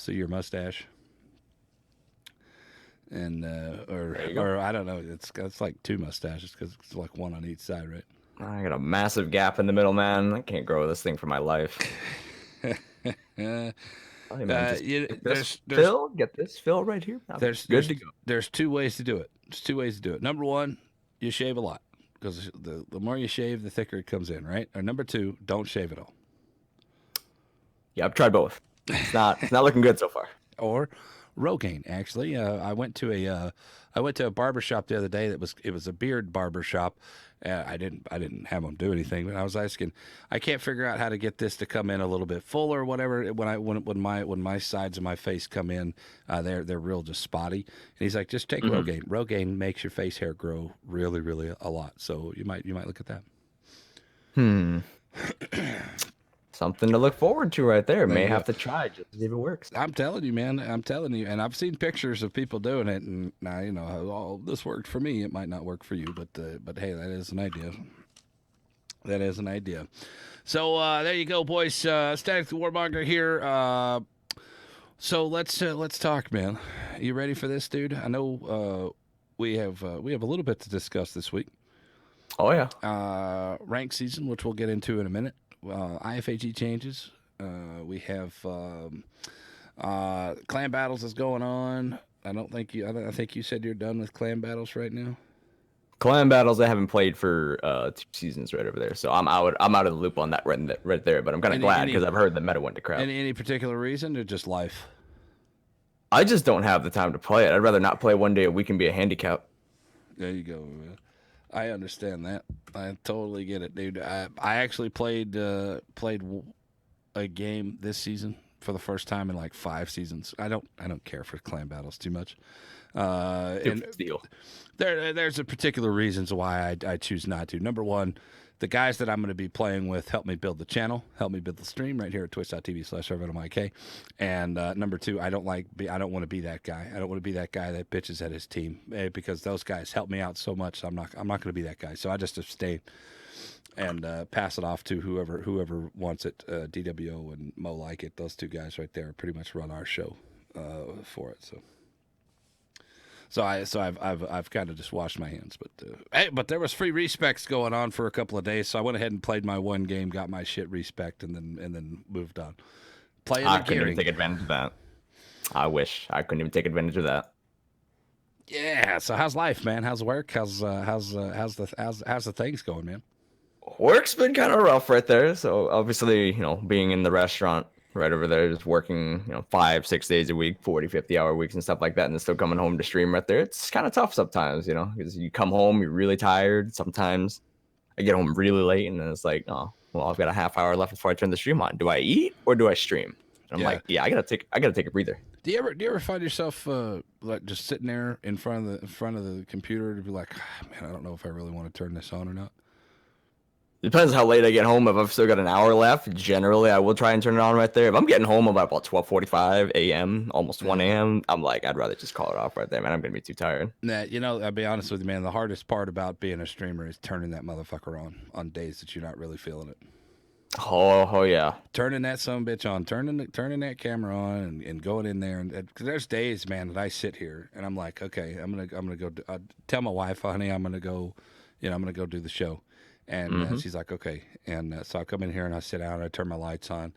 see your mustache. And There you go. or I don't know. It's like two mustaches because it's like one on each side, right? I got a massive gap in the middle, man. I can't grow this thing for my life. Hey, man, just get this fill, get this fill right here. I'm there's good there's to go. there's two ways to do it. There's two ways to do it. Number one, you shave a lot because the more you shave, the thicker it comes in, right? Or number two, don't shave at all. Yeah, I've tried both. It's not looking good so far. Or Rogaine. Actually, I went to a barber shop the other day. It was a beard barber shop. I didn't have them do anything, but I was asking. I can't figure out how to get this to come in a little bit fuller or whatever. When my sides of my face come in, they're real just spotty. And he's like, just take Hmm. Rogaine. Rogaine makes your face hair grow really a lot. So you might look at that. Hmm. Something to look forward to right there. There May you go. have to try just to see if it works. I'm telling you, man. I'm telling you, and I've seen pictures of people doing it, and now you know, oh, this worked for me. It might not work for you, but hey, that is an idea. That is an idea. So there you go, boys. Static the Warmonger here. So let's talk, man. You ready for this, dude? I know we have a little bit to discuss this week. Oh yeah. Rank season, which we'll get into in a minute. IFAG changes. We have clan battles is going on. I don't think you. I think you said you're done with clan battles right now. Clan battles I haven't played for 2 seasons right over there. So I'm out of the loop on that right there, but I'm kind of glad because I've heard the meta went to crap. Any particular reason or just life? I just don't have the time to play it. I'd rather not play one day a week and be a handicap. There you go, man. I understand that. I totally get it, dude. I actually played a game this season for the first time in like 5 seasons. I don't care for clan battles too much. And Deal. there's a particular reasons why I choose not to. Number one, the guys that I'm going to be playing with help me build the channel, help me build the stream right here at twitch.tv/RVMIK. And number two, I don't want to be that guy. I don't want to be that guy that bitches at his team because those guys help me out so much. So I'm not going to be that guy. So I just abstain and pass it off to whoever wants it. DWO and Mo Like It. Those two guys right there pretty much run our show for it. So I've kind of just washed my hands, but there was free respecs going on for a couple of days, so I went ahead and played my one game, got my shit respect, and then moved on. Playing I the couldn't even gearing. take advantage of that. I wish I couldn't even take advantage of that. Yeah. So how's life, man? How's work? How's the things going, man? Work's been kind of rough right there. So obviously, being in the restaurant right over there, just working, 5, 6 days a week, 40, 50 hour weeks and stuff like that, and then still coming home to stream right there. It's kind of tough sometimes, because you come home, you're really tired. Sometimes I get home really late, and then it's like, oh, well, I've got a half hour left before I turn the stream on. Do I eat or do I stream? And I'm Yeah. like, yeah, I gotta take a breather. Do you ever find yourself like just sitting there in front of the computer to be like, "Ah, man, I don't know if I really want to turn this on or not." Depends how late I get home. If I've still got an hour left, generally I will try and turn it on right there. If I'm getting home about 12:45 a.m., almost 1 a.m., I'm like, I'd rather just call it off right there, man. I'm gonna be too tired. Nah, you know, I'll be honest with you, man. The hardest part about being a streamer is turning that motherfucker on days that you're not really feeling it. Oh yeah. Turning that son bitch on, turning that camera on, and going in there, and cause there's days, man, that I sit here and I'm like, okay, I'm gonna go tell my wife, honey, I'm gonna go, I'm gonna go do the show, and Mm-hmm. she's like, okay, and so I come in here and I sit down, and I turn my lights on,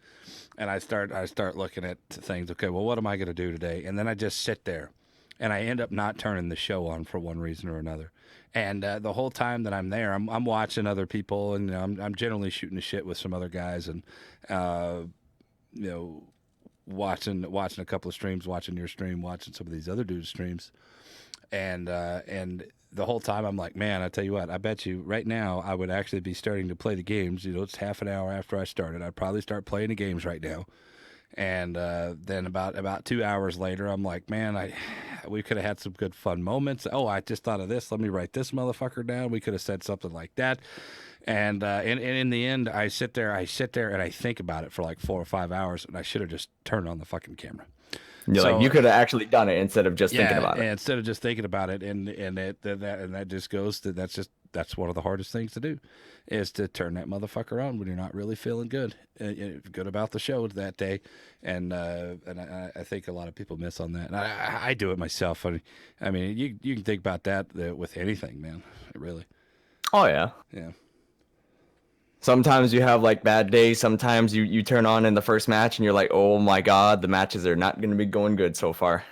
and I start looking at things. Okay, well, what am I gonna do today? And then I just sit there, and I end up not turning the show on for one reason or another. And the whole time that I'm there, I'm watching other people, and I'm generally shooting the shit with some other guys, and uh, you know, watching a couple of streams, watching your stream, watching some of these other dudes' streams, and the whole time I'm like, man, I tell you what, I bet you right now I would actually be starting to play the games. You know, it's half an hour after I started. I'd probably start playing the games right now. And then about 2 hours later, I'm like, man, we could have had some good fun moments. Oh, I just thought of this. Let me write this motherfucker down. We could have said something like that. And in the end, I sit there and I think about it for like 4 or 5 hours, and I should have just turned on the fucking camera. You're So like, you could have actually done it instead of just thinking about and it. instead of just thinking about it, and that just goes to that's one of the hardest things to do, is to turn that motherfucker on when you're not really feeling good about the show that day, and I think a lot of people miss on that, and I do it myself. I mean, you can think about that with anything, man. Really, Oh yeah. yeah. Sometimes you have like bad days. Sometimes you turn on in the first match and you're like, oh my god, the matches are not going to be going good so far.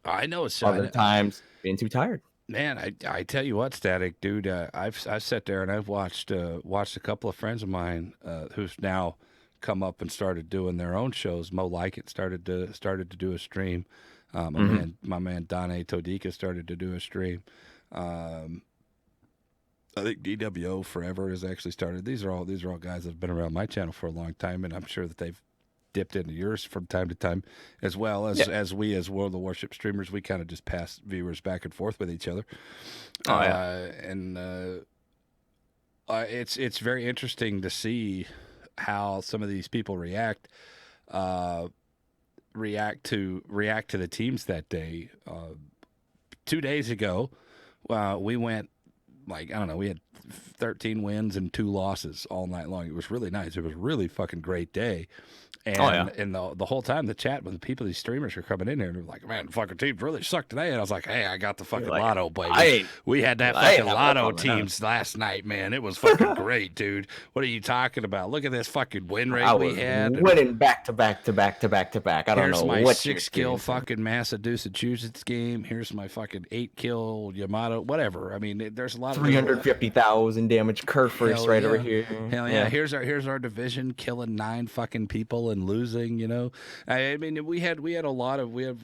I know it's Other times being too tired. man. I tell you what, Static dude, I've sat there and I've watched a couple of friends of mine who's now come up and started doing their own shows. Mo Like It started to do a stream. My man Dane Todica started to do a stream. I think DWO Forever has actually started. These are all guys that have been around my channel for a long time, and I'm sure that they've dipped into yours from time to time, as well as we as World of Warship streamers. We kind of just pass viewers back and forth with each other. Oh yeah. And it's very interesting to see how some of these people react to the teams that day. 2 days ago, we went, like, I don't know, we had 13 wins and 2 losses all night long. It was really nice. It was a really fucking great day. And and the whole time the chat with the people, these streamers are coming in here and they're like, man, the fucking team really sucked today. And I was like, hey, I got the fucking lotto, baby. We had that fucking lotto teams last night, man. It was fucking great, dude. What are you talking about? Look at this fucking win rate we had. Winning back to back to back to back to back. I don't know what. Here's my 6-kill fucking Massachusetts game. Here's my fucking 8-kill Yamato, whatever. I mean, there's a lot of 350,000 damage Kerfers right over here. Hell yeah. Here's our division, killing 9 fucking people and losing, you know. I mean, we had a lot of, you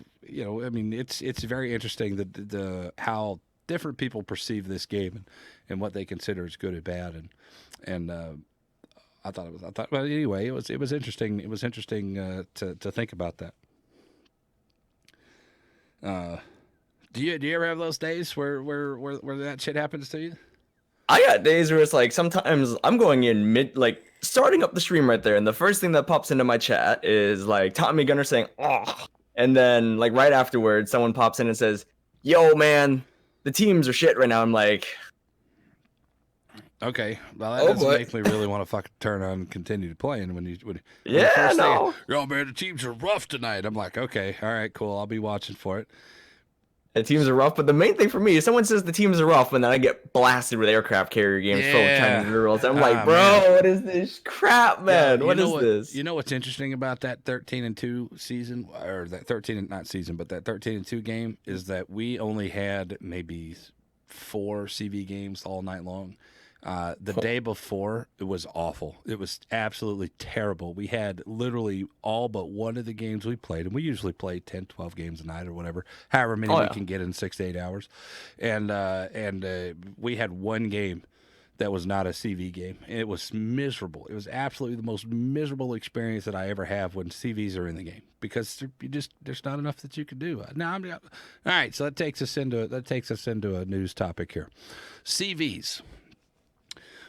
know, I mean, it's very interesting the how different people perceive this game and what they consider as good or bad, and I thought, well, anyway, it was interesting. It was interesting to think about that. Do you ever have those days where that shit happens to you? I got days where it's like sometimes I'm going in like starting up the stream right there, and the first thing that pops into my chat is like Tommy Gunner saying, "Oh," and then like right afterwards, someone pops in and says, "Yo, man, the teams are shit right now." I'm like, okay, well that doesn't make me really want to fucking turn on and continue to play. And when you no, yo man, the teams are rough tonight. I'm like, okay, all right, cool, I'll be watching for it. The teams are rough, but the main thing for me is someone says the teams are rough, and then I get blasted with aircraft carrier games full of Chinese girls. I'm like, bro, man, what is this crap, man? What is this? You know what's interesting about that 13-2 season, or that 13-2 game, is that we only had maybe 4 CV games all night long. The day before, it was awful. It was absolutely terrible. We had literally all but one of the games we played, and we usually play 10, 12 games a night or whatever, however many we can get in 6 to 8 hours. And we had one game that was not a CV game. It was miserable. It was absolutely the most miserable experience that I ever have when CVs are in the game, because there's not enough that you can do. All right, so that takes us into a news topic here. CVs.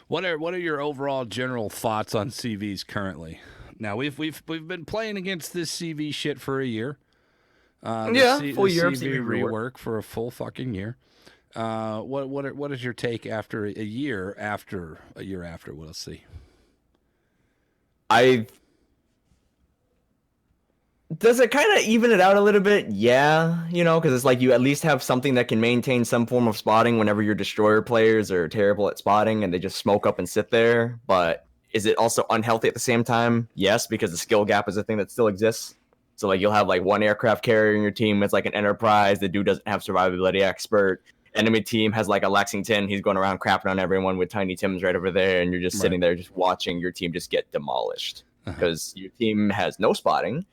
What are your overall general thoughts on CVs currently? Now we've been playing against this CV shit for a year. Full year of CV rework for a full fucking year. What is your take after a year after? Well, let's see. Does it kind of even it out a little bit? Yeah, you know, because it's like you at least have something that can maintain some form of spotting whenever your destroyer players are terrible at spotting and they just smoke up and sit there. But is it also unhealthy at the same time? Yes, because the skill gap is a thing that still exists. So like you'll have like one aircraft carrier in your team. It's like an Enterprise. The dude doesn't have survivability expert. Enemy team has like a Lexington. He's going around crapping on everyone with Tiny Tims right over there, and you're just sitting there just watching your team just get demolished because your team has no spotting.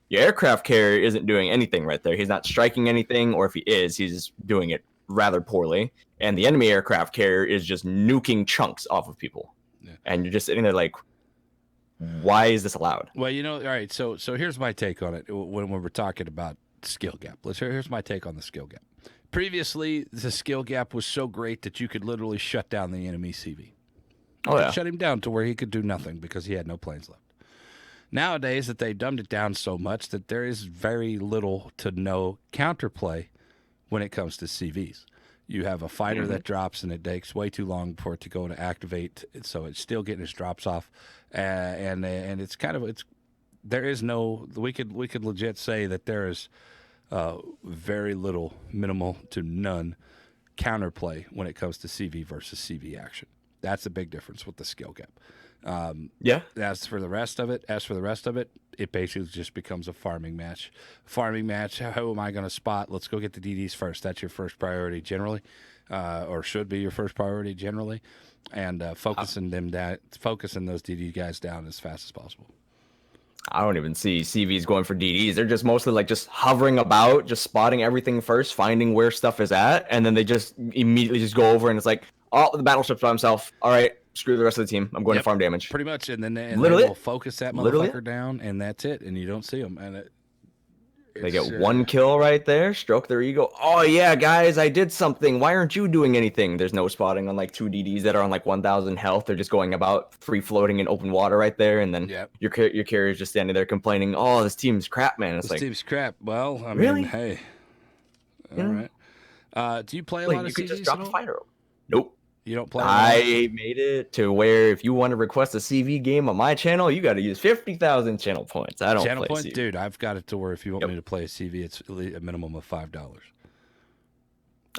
Your aircraft carrier isn't doing anything right there. He's not striking anything, or if he is, he's doing it rather poorly. And the enemy aircraft carrier is just nuking chunks off of people. Yeah. And you're just sitting there like, why is this allowed? Well, you know, all right, so here's my take on it when we're talking about skill gap. Here's my take on the skill gap. Previously, the skill gap was so great that you could literally shut down the enemy CV. Shut him down to where he could do nothing because he had no planes left. Nowadays, that they dumbed it down so much that there is very little to no counterplay when it comes to CVs. You have a fighter that drops, and it takes way too long for it to go to activate, so it's still getting its drops off, and it's kind of it's there is no we could legit say that there is very little, minimal to none counterplay when it comes to CV versus CV action. That's the big difference with the skill gap. Yeah. As for the rest of it, it basically just becomes a farming match. Farming match. How am I going to spot? Let's go get the DDs first. That's your first priority generally, or should be your first priority generally, and focusing those DD guys down as fast as possible. I don't even see CVs going for DDs. They're just mostly like just hovering about, just spotting everything first, finding where stuff is at, and then they just immediately just go over and it's like, oh, the battleship's by himself. All right, screw the rest of the team. I'm going to farm damage. Pretty much, and then they Literally will focus that motherfucker down, and that's it, and you don't see them. And they get one kill right there, stroke their ego. Oh yeah, guys, I did something. Why aren't you doing anything? There's no spotting on like 2 DDs that are on like 1,000 health. They're just going about free floating in open water right there, and then your carrier's just standing there complaining, "Oh, this team's crap, man." It's this like team's crap. Well, I really? mean, hey, all right. Do you play a lot of you could CVs just drop a fighter. Nope. You don't play. I made it to where if you want to request a CV game on my channel, you got to use 50,000 channel points. I don't channel play points, CV. dude. I've got it to where if you want me to play a CV, it's a minimum of $5.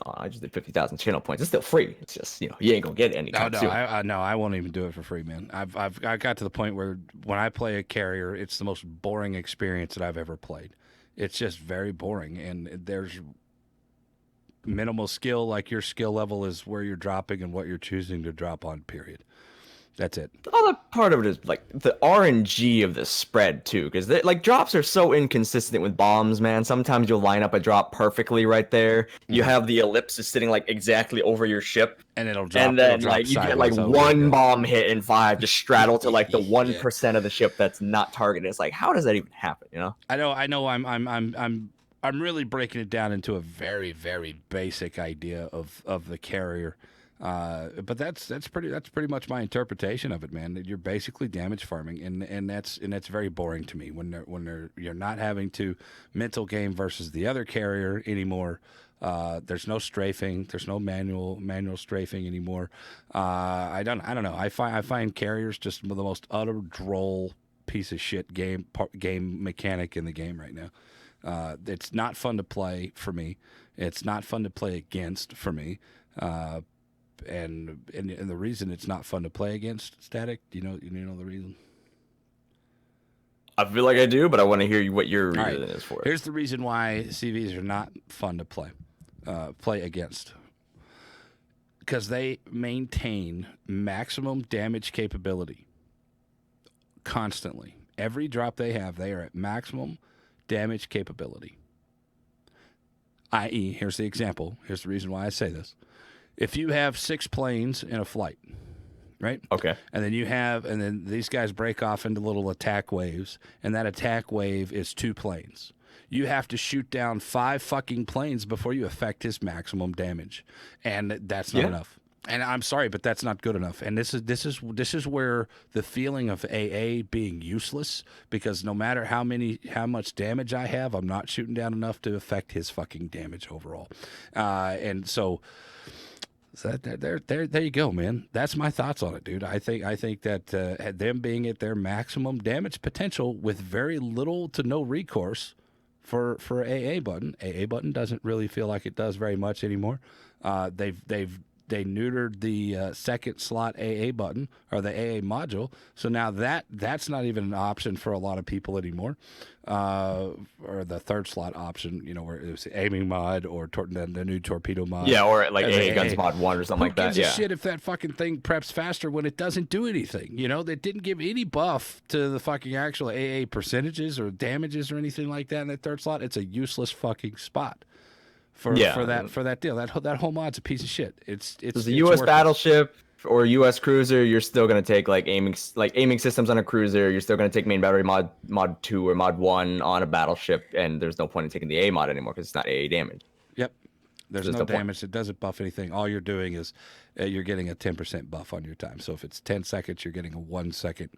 Oh, I just did 50,000 channel points. It's still free. It's just you ain't gonna get any. No, I won't even do it for free, man. I got to the point where when I play a carrier, it's the most boring experience that I've ever played. It's just very boring, and there's minimal skill. Like your skill level is where you're dropping and what you're choosing to drop on. Period. That's it. The other part of it is like the RNG of the spread too, because like drops are so inconsistent with bombs, man. Sometimes you'll line up a drop perfectly right there. You have the ellipsis sitting like exactly over your ship, and it'll drop. And then like you get like one bomb hit in 5, just straddle to like the 1% of the ship that's not targeted. It's like, how does that even happen? I know. I'm really breaking it down into a very, very basic idea of the carrier, but that's pretty much my interpretation of it, man. You're basically damage farming, and that's very boring to me when you're not having to mental game versus the other carrier anymore. There's no strafing. There's no manual strafing anymore. I don't know. I find carriers just the most utter droll piece of shit game mechanic in the game right now. It's not fun to play for me. It's not fun to play against for me. And the reason it's not fun to play against Static, you know the reason? I feel like I do, but I want to hear what your reason is for it. Here's the reason why CVs are not fun to play against. Because they maintain maximum damage capability constantly. Every drop they have, they are at maximum damage capability. I.e., here's the example. Here's the reason why I say this. If you have 6 planes in a flight, right? Okay. And then these guys break off into little attack waves, and that attack wave is 2 planes. You have to shoot down 5 fucking planes before you affect his maximum damage, and that's not enough. And I'm sorry, but that's not good enough. And this is where the feeling of AA being useless, because no matter how much damage I have, I'm not shooting down enough to affect his fucking damage overall. And so there you go, man. That's my thoughts on it, dude. I think that them being at their maximum damage potential with very little to no recourse for AA button doesn't really feel like it does very much anymore. They neutered the second slot AA button, or the AA module, so now that's not even an option for a lot of people anymore. Or the third slot option, where it was aiming mod or the new torpedo mod. Yeah, or like AA Guns Mod 1 or something like that. Who gives a shit if that fucking thing preps faster when it doesn't do anything? They didn't give any buff to the fucking actual AA percentages or damages or anything like that in that third slot. It's a useless fucking spot. For that deal, that whole mod's a piece of shit. It's a U.S. battleship or U.S. cruiser. You're still gonna take like aiming systems on a cruiser. You're still gonna take main battery mod 2 or mod 1 on a battleship, and there's no point in taking the A mod anymore because it's not AA damage. Yep, there's no damage. It doesn't buff anything. All you're doing is you're getting a 10% buff on your time. So if it's 10 seconds, you're getting a 1 second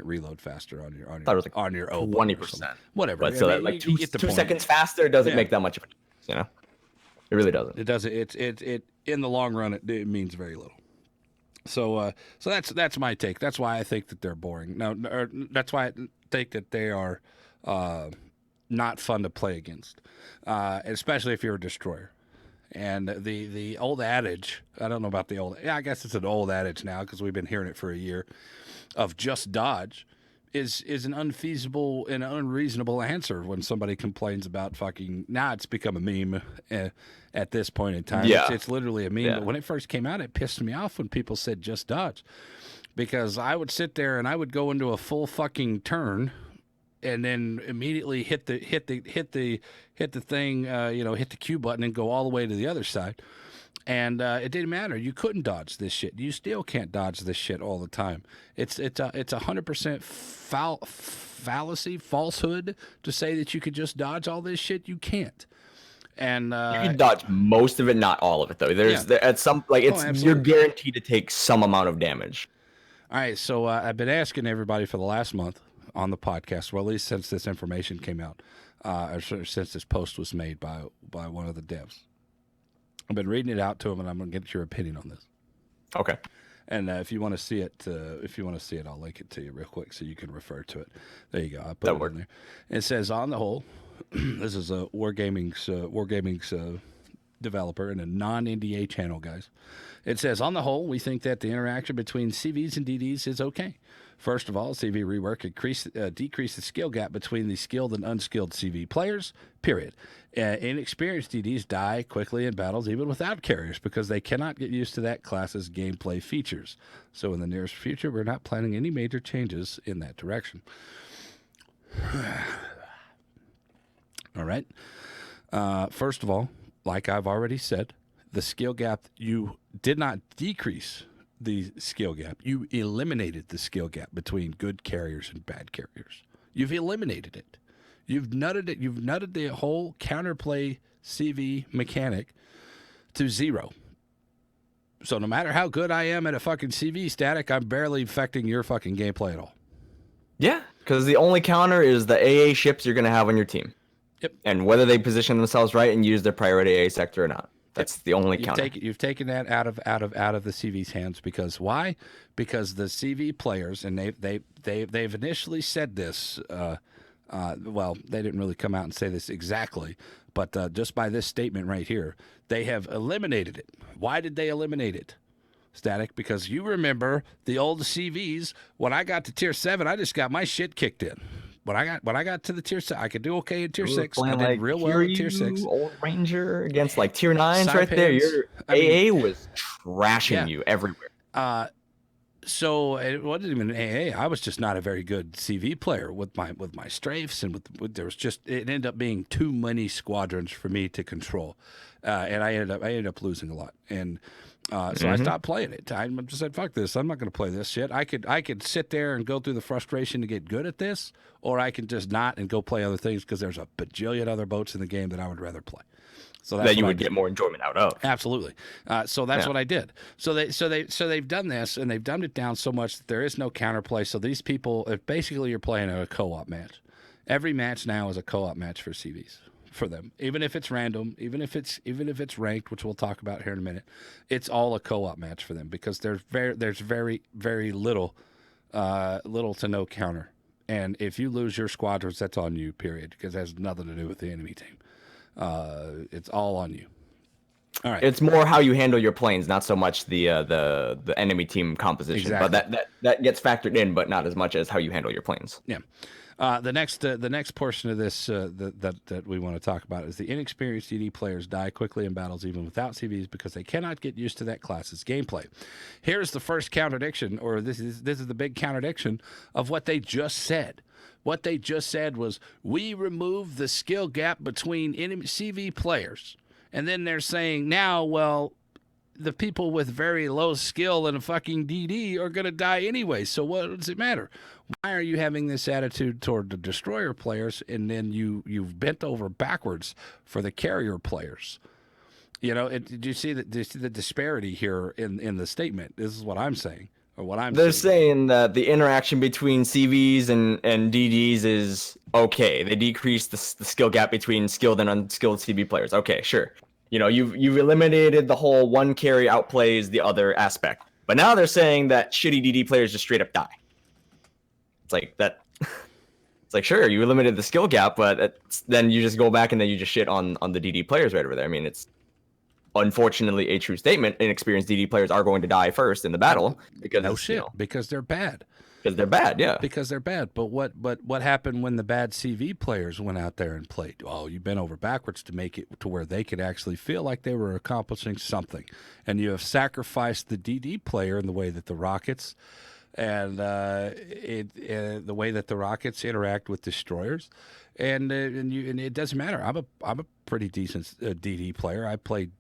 reload faster on your on your 20%. Whatever. But so that like 2 seconds faster doesn't make that much of a difference, It really doesn't. It doesn't. It in the long run, it means very little. So that's my take. That's why I think that they're boring. No, or that's why I think that they are not fun to play against, especially if you're a destroyer. And the old adage, I don't know about the old. Yeah, I guess it's an old adage now because we've been hearing it for a year, of just dodge, is an unfeasible and unreasonable answer when somebody complains about fucking. Now it's become a meme at this point in time. Yeah. It's literally a meme. Yeah. But when it first came out, it pissed me off when people said just dodge, because I would sit there and I would go into a full fucking turn and then immediately hit the thing, hit the Q button and go all the way to the other side. And it didn't matter. You couldn't dodge this shit. You still can't dodge this shit all the time. It's 100% fallacy, falsehood to say that you could just dodge all this shit. You can't. And You can dodge most of it, not all of it though. At some it's you're guaranteed to take some amount of damage. All right, so I've been asking everybody for the last month on the podcast, well, at least since this information came out, or since this post was made by one of the devs. I've been reading it out to them, and I'm going to get your opinion on this. Okay. And if you want to see it, I'll link it to you real quick so you can refer to it. There you go. I put That it worked. in there. It says, on the whole, this is a Wargaming's developer and a non-NDA channel, guys. It says, on the whole, we think that the interaction between CVs and DDs is okay. First of all, CV rework decreased the skill gap between the skilled and unskilled CV players, period. Inexperienced DDs die quickly in battles even without carriers because they cannot get used to that class's gameplay features. So in the nearest future, we're not planning any major changes in that direction. All right. First of all, like I've already said, the skill gap, you did not decrease the skill gap. You eliminated the skill gap between good carriers and bad carriers. You've eliminated it. You've nutted it. You've nutted the whole counterplay CV mechanic to zero. So no matter how good I am at a fucking CV static, I'm barely affecting your fucking gameplay at all. Yeah, because the only counter is the AA ships you're going to have on your team. Yep. And whether they position themselves right and use their priority AA sector or not. That's the only counter. You've taken that out of the CV's hands because why? Because the CV players, and they've initially said this. Well, they didn't really come out and say this exactly, but just by this statement right here, they have eliminated it. Why did they eliminate it? Static, because you remember the old CVs. When I got to tier 7, I just got my shit kicked in. When I got to the tier 6, I could do okay in tier 6. I did real well in tier 6. Old Ranger against like tier 9s Side right there. pans. Your AA was trashing you everywhere. So it wasn't even AA. I was just not a very good CV player with my strafes, and with there was just, it ended up being too many squadrons for me to control, and I ended up losing a lot. And so I stopped playing it. I just said, "Fuck this! I'm not going to play this shit." I could sit there and go through the frustration to get good at this, or I can just not and go play other things because there's a bajillion other boats in the game that I would rather play. So that's that you would get more enjoyment out of. Absolutely. So that's what I did. So they've done this, and they've dumbed it down so much that there is no counterplay. So these people, basically, you're playing a co-op match. Every match now is a co-op match for CVs. For them, even if it's random, even if it's ranked, which we'll talk about here in a minute, it's all a co-op match for them because there's very little to no counter, and if you lose your squadrons, that's on you. Period, because it has nothing to do with the enemy team. It's all on you. All right. It's more how you handle your planes, not so much the enemy team composition. Exactly. But that gets factored in, but not as much as how you handle your planes. Yeah. The next portion of this that we want to talk about is the inexperienced DD players die quickly in battles even without CVs because they cannot get used to that class's gameplay. Here's the first contradiction, or this is the big contradiction of what they just said. What they just said was, we removed the skill gap between enemy CV players. And then they're saying now, well, the people with very low skill in a fucking DD are going to die anyway. So what does it matter? Why are you having this attitude toward the destroyer players, and then you've bent over backwards for the carrier players? You know, did you see the disparity here in the statement? This is what I'm saying, or what I'm They're saying saying that the interaction between CVs and DDs is okay. They decrease the skill gap between skilled and unskilled CV players. Okay, sure. you've eliminated the whole one carry outplays the other aspect. But now they're saying that shitty DD players just straight up die. It's like that. It's like, sure, you eliminated the skill gap, but then you just go back and then you just shit on the DD players right over there. I mean, it's unfortunately a true statement. Inexperienced DD players are going to die first in the battle because no shit, because they're bad. Because they're bad, yeah. Because they're bad. But what happened when the bad CV players went out there and played? Oh, you bent over backwards to make it to where they could actually feel like they were accomplishing something, and you have sacrificed the DD player in the way that the Rockets. And the way that the Rockets interact with destroyers, and it doesn't matter. I'm a pretty decent DD player. I played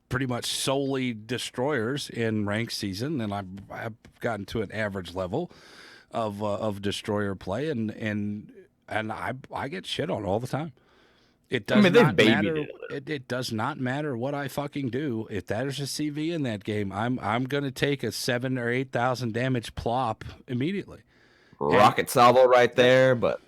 pretty much solely destroyers in ranked season, and I've gotten to an average level of destroyer play, and I get shit on all the time. It does not matter. It does not matter what I fucking do. If there's a CV in that game, I'm gonna take a 7,000 or 8,000 damage plop immediately. Rocket salvo right there. But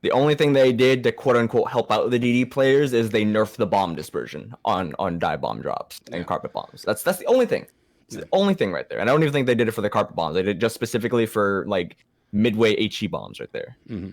the only thing they did to quote unquote help out the DD players is they nerfed the bomb dispersion on dive bomb drops and carpet bombs. That's the only thing. It's the only thing right there. And I don't even think they did it for the carpet bombs. They did it just specifically for like midway HE bombs right there. Mm-hmm.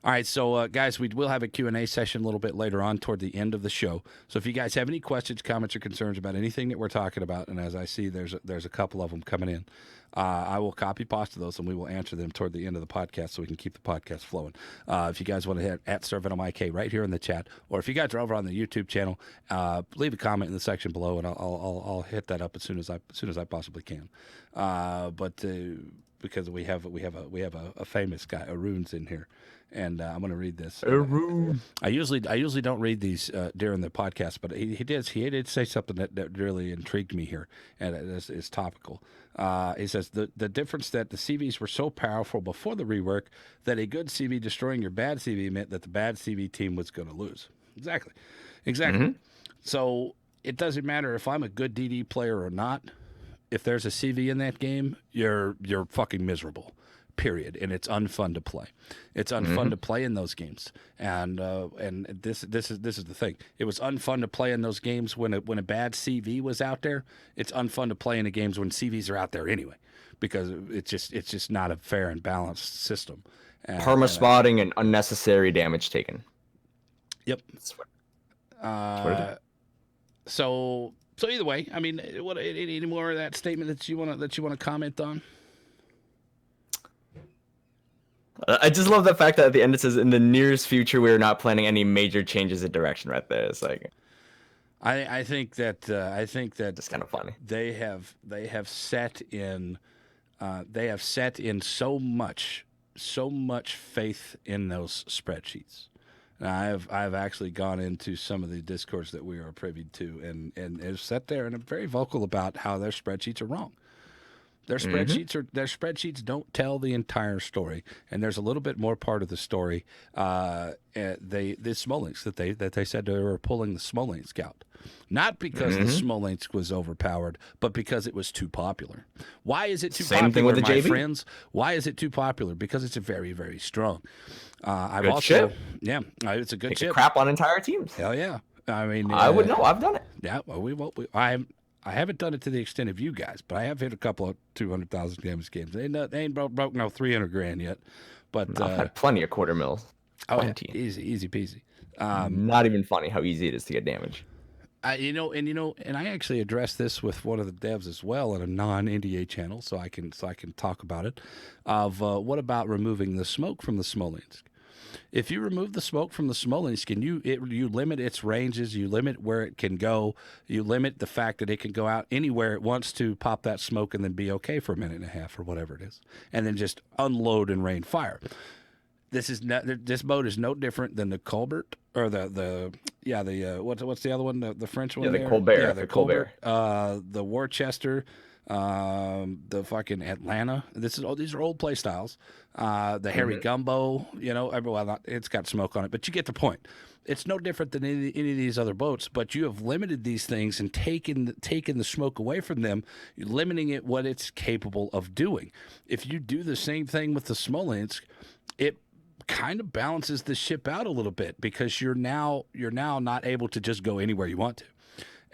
All right, so guys, we will have a Q&A session a little bit later on toward the end of the show. So if you guys have any questions, comments, or concerns about anything that we're talking about, and as I see there's a couple of them coming in, I will copy pasta those and we will answer them toward the end of the podcast so we can keep the podcast flowing. If you guys want to hit at ServantOfMyK right here in the chat, or if you guys are over on the YouTube channel, leave a comment in the section below and I'll hit that up as soon as I possibly can. Because we have a famous guy, Arun's in here. And I'm going to read this. I usually don't read these during the podcast, but he did say something that really intrigued me here, and it is topical. He says the difference that the CVs were so powerful before the rework that a good CV destroying your bad CV meant that the bad CV team was going to lose. Exactly. Mm-hmm. So it doesn't matter if I'm a good DD player or not. If there's a CV in that game, you're fucking miserable. Period, and it's unfun to play. It's unfun to play in those games, and this is the thing. It was unfun to play in those games when a bad CV was out there. It's unfun to play in the games when CVs are out there anyway, because it's just not a fair and balanced system. Perma spotting and unnecessary damage taken. Yep. So either way, I mean, what any more of that statement that you want to comment on? I just love the fact that at the end it says, in the nearest future, we are not planning any major changes in direction right there. It's like, I think that it's kind of funny. They have set in so much faith in those spreadsheets. And I've actually gone into some of the discourse that we are privy to and have sat there and are very vocal about how their spreadsheets are wrong. Their spreadsheets don't tell the entire story, and there's a little bit more part of the story. The Smolensk that they said they were pulling the Smolensk out, not because the Smolensk was overpowered, but because it was too popular. Why is it too popular, thing with the my JV? friends? Why is it too popular? Because it's very, very strong. Good ship. Yeah, it's a good Take ship. a crap on entire teams. Hell yeah. I mean, I would know. I've done it. Yeah, well, I haven't done it to the extent of you guys, but I have hit a couple of 200,000 damage games. They ain't broke no 300 grand yet, but I've had plenty of quarter mils. Plenty. Easy peasy. Not even funny how easy it is to get damage. And I actually addressed this with one of the devs as well in a non-NDA channel, so I can talk about it. Of what about removing the smoke from the Smolensk? If you remove the smoke from the Smolensk and you limit its ranges, you limit where it can go, you limit the fact that it can go out anywhere it wants to, pop that smoke and then be okay for a minute and a half or whatever it is, and then just unload and rain fire. This boat is no different than the Colbert or what's the other one, the French one? Yeah, the Colbert. Yeah, the Colbert. The Worcester. The fucking Atlanta. These are old play styles. The Harry Gumbo, it's got smoke on it, but you get the point. It's no different than any of these other boats, but you have limited these things and taken the smoke away from them, limiting it what it's capable of doing. If you do the same thing with the Smolensk, it kind of balances the ship out a little bit because you're now not able to just go anywhere you want to.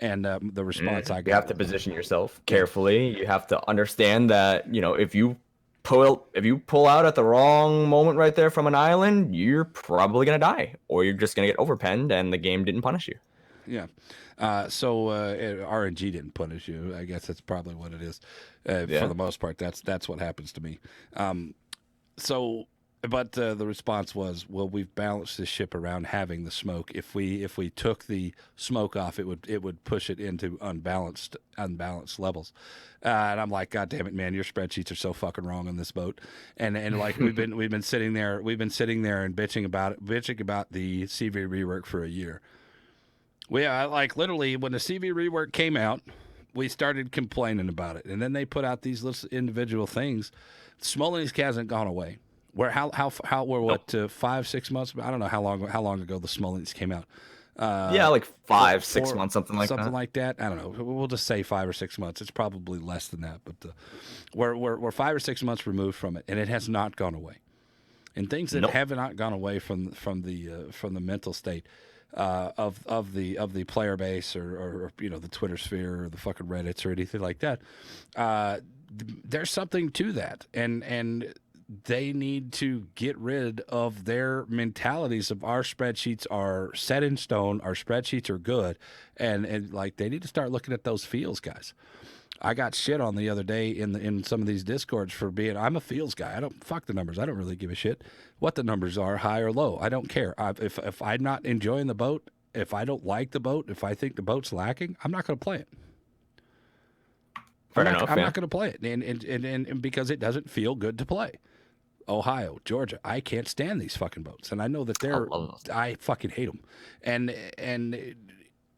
And the response I You have got to was, position yourself carefully. You have to understand that, if you pull out at the wrong moment right there from an island, you're probably gonna die, or you're just gonna get overpenned, and the game didn't punish you. yeah. So RNG didn't punish you. I guess that's probably what it is. For Yeah. the most part, that's what happens to me. So, but the response was, well, we've balanced this ship around having the smoke. If we took the smoke off, it would push it into unbalanced levels. And I'm like, God damn it, man, your spreadsheets are so fucking wrong on this boat. And like we've been sitting there and bitching about the CV rework for a year. Like literally when the CV rework came out, we started complaining about it, and then they put out these little individual things. Smolensk hasn't gone away. Where how we're Nope. what 5 6 months? I don't know how long ago the Smolensk came out. Yeah, like Four, 5 6 months, something like something that. like that. I don't know. We'll just say 5 or 6 months. It's probably less than that, but we're 5 or 6 months removed from it, and it has not gone away. And things that Nope. have not gone away from the mental state of the player base or the Twitter sphere or the fucking Reddits or anything like that. There's something to that, and they need to get rid of their mentalities of our spreadsheets are set in stone, our spreadsheets are good, and like they need to start looking at those feels, guys. I got shit on the other day in some of these discords for being I'm a feels guy. I don't fuck the numbers. I don't really give a shit what the numbers are, high or low. I don't care. If I'm not enjoying the boat, if I don't like the boat, if I think the boat's lacking, I'm not going to play it. Fair enough. I'm Yeah. not going to play it, and because it doesn't feel good to play. Ohio, Georgia, I can't stand these fucking boats, and I know that I love those. I fucking hate them, and I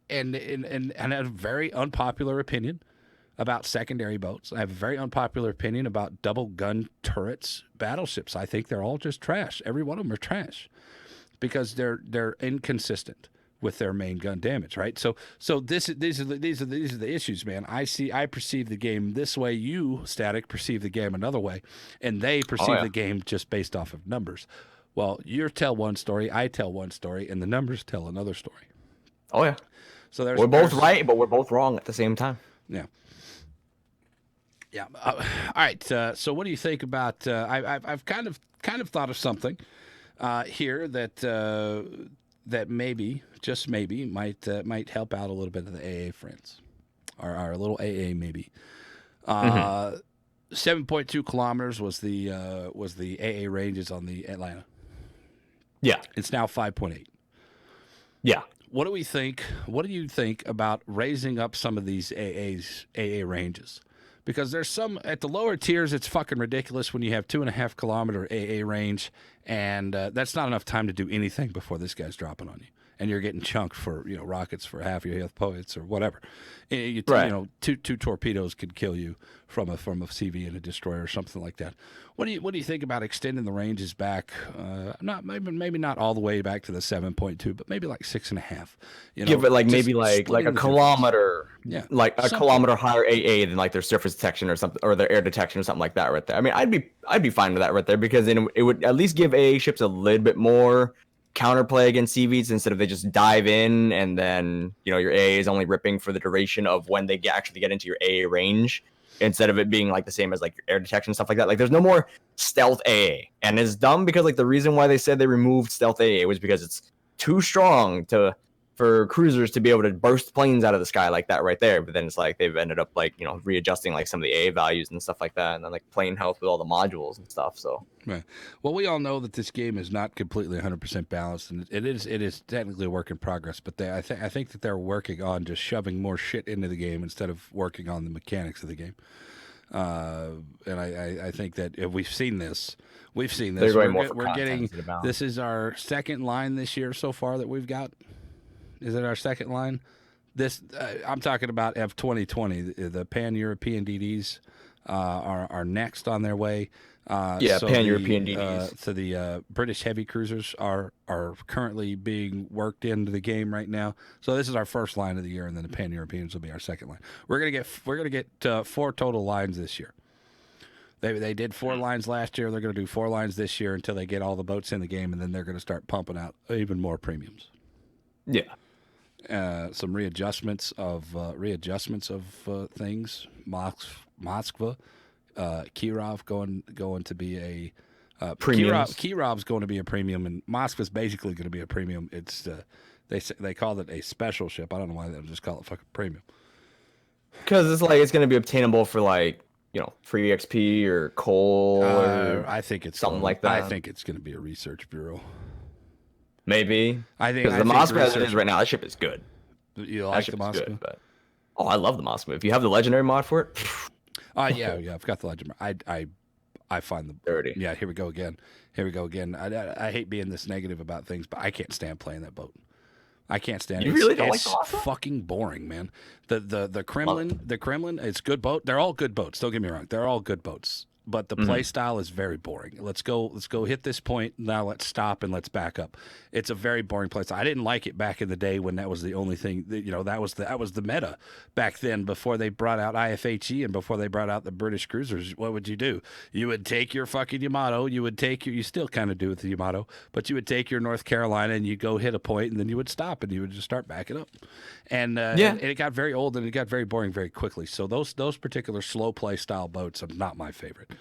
have a very unpopular opinion about secondary boats. I have a very unpopular opinion about double gun turrets, battleships. I think they're all just trash. Every one of them are trash because they're inconsistent with their main gun damage, right? So these are the issues, man. I perceive the game this way. You, Static, perceive the game another way, and they Oh perceive yeah. the game just based off of numbers. Well, you tell one story, I tell one story, and the numbers tell another story. Oh yeah. So We're both there's right, but we're both wrong at the same time. yeah. Yeah. All right. So, what do you think about? I've kind of thought of something here that maybe, just maybe, might help out a little bit of the AA friends, our little AA maybe. Hmm. 7.2 kilometers was the AA ranges on the Atlanta. Yeah. It's now 5.8. Yeah. What do we think? What do you think about raising up some of these AA ranges? Because there's some at the lower tiers, it's fucking ridiculous when you have 2.5 kilometer AA range, and that's not enough time to do anything before this guy's dropping on you, and you're getting chunked for rockets for half your health poets or whatever. Right. Two torpedoes could kill you from a CV and a destroyer or something like that. What do you think about extending the ranges back? Not maybe not all the way back to the 7.2, but maybe like 6.5. Give it like just maybe like a splitting the difference. kilometer, Yeah, like a something. kilometer higher AA than like their surface detection or something, or their air detection or something like that right there. I mean, I'd be fine with that right there, because then it would at least give AA ships a little bit more counterplay against CVs, instead of they just dive in and then your AA is only ripping for the duration of when they actually get into your AA range, instead of it being like the same as like your air detection and stuff like that. Like there's no more stealth AA, and it's dumb because like the reason why they said they removed stealth AA was because it's too strong for cruisers to be able to burst planes out of the sky like that right there. But then it's like they've ended up like readjusting like some of the AA values and stuff like that, and then like plane health with all the modules and stuff. So Right. Well, we all know that this game is not completely 100% balanced, and it is technically a work in progress. But I think that they're working on just shoving more shit into the game instead of working on the mechanics of the game. And I think that if we've seen this. they're going more for We're content getting instead of balance. this is our second line this year so far that we've got. Is it our second line? This I'm talking about F 2020. The Pan European DDs are next on their way. Yeah, So Pan-European DDs. So the British heavy cruisers are currently being worked into the game right now. So this is our first line of the year, and then the Pan Europeans will be our second line. We're gonna get 4 total lines this year. They did 4 lines last year. They're gonna do 4 lines this year until they get all the boats in the game, and then they're gonna start pumping out even more premiums. Yeah. some readjustments of things. Moskva, Kirov going to be a Premiums. Kirov's going to be a premium, and Moskva's basically going to be a premium. It's they call it a special ship. I don't know why they don't just call it fucking premium. Because it's like it's going to be obtainable for like free XP or coal or I think it's something going, like that. I think it's going to be a research bureau. Maybe. I think because the think Moskva as it research- is right now, that ship is good. You That like ship the is Moskva? good, but I love the Moskva. If you have the legendary mod for it, Yeah. I've got the legend. I find the dirty. Yeah, here we go again. I hate being this negative about things, but I can't stand playing that boat. I can't stand it. You really don't like the It's Moskva? fucking boring, man. The Kremlin, it's good boat. They're all good boats. Don't get me wrong. They're all good boats. But the play style is very boring. Let's go hit this point. Now let's stop and let's back up. It's a very boring play style. I didn't like it back in the day when that was the only thing that was the meta back then before they brought out IFHE and before they brought out the British cruisers. What would you do? You would take your fucking Yamato, you still kind of do with the Yamato, but you would take your North Carolina and you go hit a point and then you would stop and you would just start backing up. And and it got very old and it got very boring very quickly. So those particular slow play style boats are not my favorite.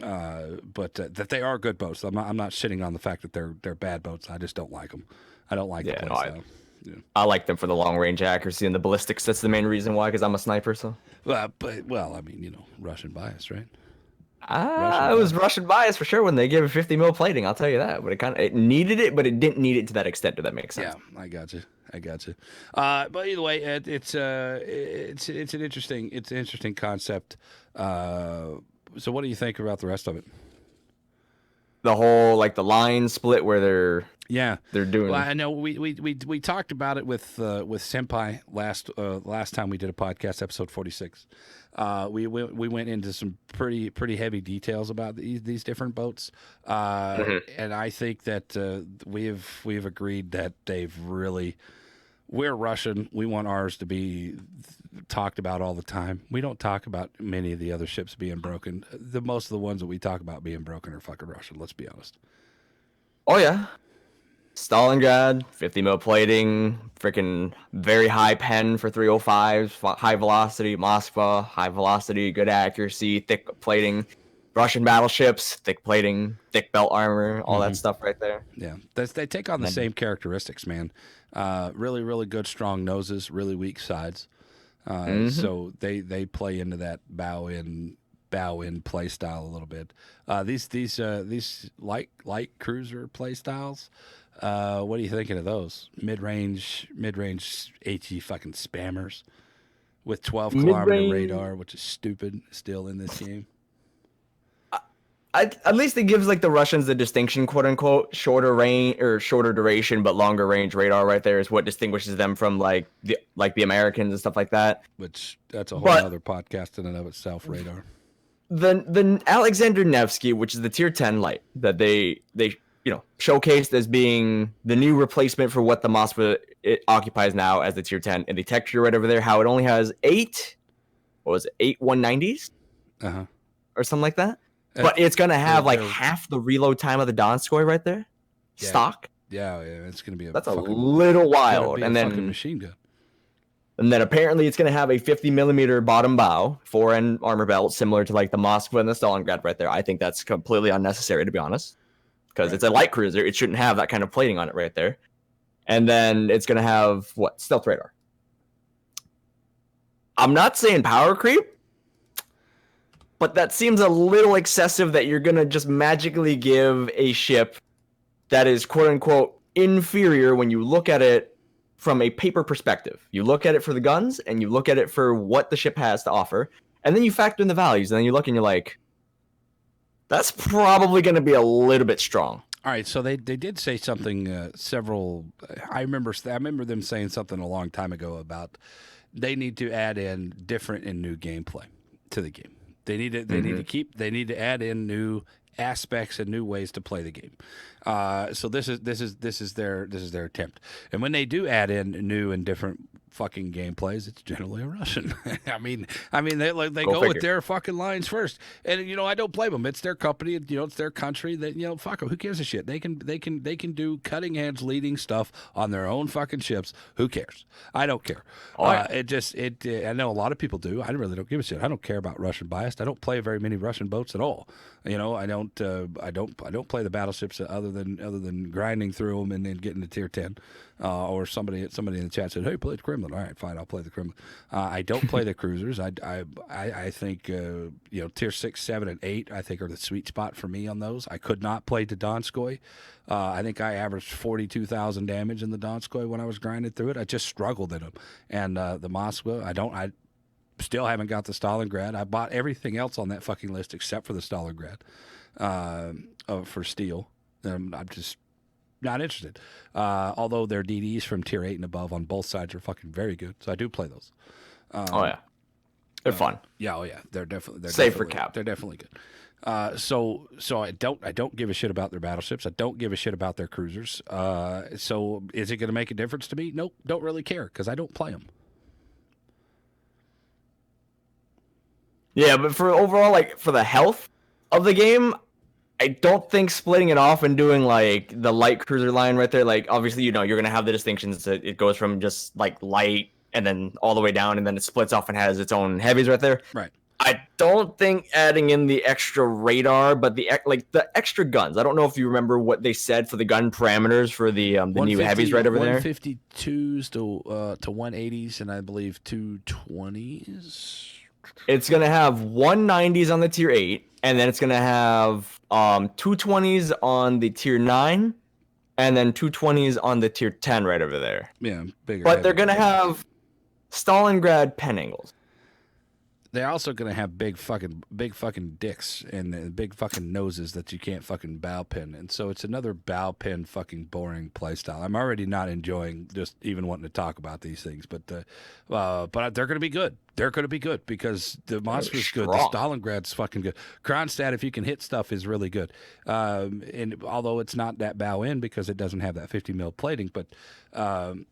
But that they are good boats. I'm not shitting on the fact that they're bad boats. I just don't like them. I don't like the play style. I like them for the long range accuracy and the ballistics. That's the main reason why, because I'm a sniper. So. I mean, Russian bias, right? It was Russian bias for sure when they gave it 50 mil plating. I'll tell you that. But it needed it, but it didn't need it to that extent. If that makes sense. Yeah, I got you. But either way, it's an interesting concept. So what do you think about the rest of it? The whole the line split where they're doing. Well, I know we talked about it with Senpai last time we did a podcast, episode 46. We went into some pretty heavy details about these different boats, and I think that we've agreed that we're Russian. We want ours to be talked about all the time. We don't talk about many of the other ships being broken. Most of the ones that we talk about being broken are fucking Russian. Let's be honest. Oh yeah, Stalingrad, 50 mil plating, freaking very high pen for 305s, high velocity. Moskva, high velocity, good accuracy, thick plating. Russian battleships, thick plating, thick belt armor, all that stuff right there. Yeah, they take on the same characteristics, man. Really, really good, strong noses, really weak sides. So they play into that bow in play style a little bit. These light cruiser play styles. What are you thinking of those mid range AT fucking spammers with 12-kilometer radar, which is stupid still in this game? At least it gives the Russians the distinction, quote unquote, shorter range or shorter duration but longer range radar. Right there is what distinguishes them from the Americans and stuff like that. Which that's a whole other podcast in and of itself. Radar. The Alexander Nevsky, which is the tier 10 light that they showcased as being the new replacement for what the Moskva it occupies now as the tier 10, and the texture right over there, how it only has 8 190s or something like that. But it's gonna have half the reload time of the Donskoy right there, stock. Yeah, it's gonna be that's a little wild. And then fucking machine gun. And then apparently it's gonna have a 50 millimeter bottom bow, fore-end armor belt, similar to the Moskva and the Stalingrad right there. I think that's completely unnecessary, to be honest, because it's a light cruiser. It shouldn't have that kind of plating on it right there. And then it's gonna have stealth radar. I'm not saying power creep, but that seems a little excessive that you're going to just magically give a ship that is quote-unquote inferior when you look at it from a paper perspective. You look at it for the guns, and you look at it for what the ship has to offer, and then you factor in the values, and then you look and you're like, that's probably going to be a little bit strong. All right, so they did say something I remember them saying something a long time ago about they need to add in different and new gameplay to the game. They need to add in new aspects and new ways to play the game. So this is their attempt. And when they do add in new and different fucking gameplays, it's generally a Russian. They Go go with figure. their fucking lines first, and I don't blame them. It's their company, it's their country. That fuck them. Who gives a shit? They can do cutting edge leading stuff on their own fucking ships. Who cares? I don't care. Oh, yeah. I know a lot of people do. I really don't give a shit. I don't care about Russian biased. I don't play very many Russian boats at all. I don't play the battleships other than grinding through them and then getting to tier 10. Or somebody in the chat said, "Hey, play the Kremlin." All right, fine, I'll play the Kremlin. I don't play the cruisers. I think tier 6, 7, and 8 I think are the sweet spot for me on those. I could not play the Donskoy. I think I averaged 42,000 damage in the Donskoy when I was grinding through it. I just struggled in them. And the Moskva, I still haven't got the Stalingrad. I bought everything else on that fucking list except for the Stalingrad for steel. I'm just not interested. Although their DDs from tier 8 and above on both sides are fucking very good, so I do play those. Oh yeah, they're fun. Yeah, oh yeah, they're definitely Safe for cap. They're definitely good. So I don't give a shit about their battleships. I don't give a shit about their cruisers. So is it going to make a difference to me? Nope, don't really care because I don't play them. Yeah, but for overall, like for the health of the game, I don't think splitting it off and doing like the light cruiser line right there, like obviously you're gonna have the distinctions. It goes from just like light and then all the way down, and then it splits off and has its own heavies right there. Right. I don't think adding in the extra radar, but the extra guns. I don't know if you remember what they said for the gun parameters for the new heavies right over there. 152s to 180s, and I believe 220s. It's gonna have 190s on the tier 8, and then it's gonna have 220s on the tier 9, and then 220s on the tier 10 right over there. Yeah, bigger. But they're gonna have Stalingrad pen angles. They're also gonna have big fucking dicks and big fucking noses that you can't fucking bow pin, and so it's another bow pin fucking boring playstyle. I'm already not enjoying just even wanting to talk about these things, but they're gonna be good. They're gonna be good because the Moskva's good, the Stalingrad's fucking good. Kronstadt, if you can hit stuff, is really good. And although it's not that bow in because it doesn't have that 50 mil plating, but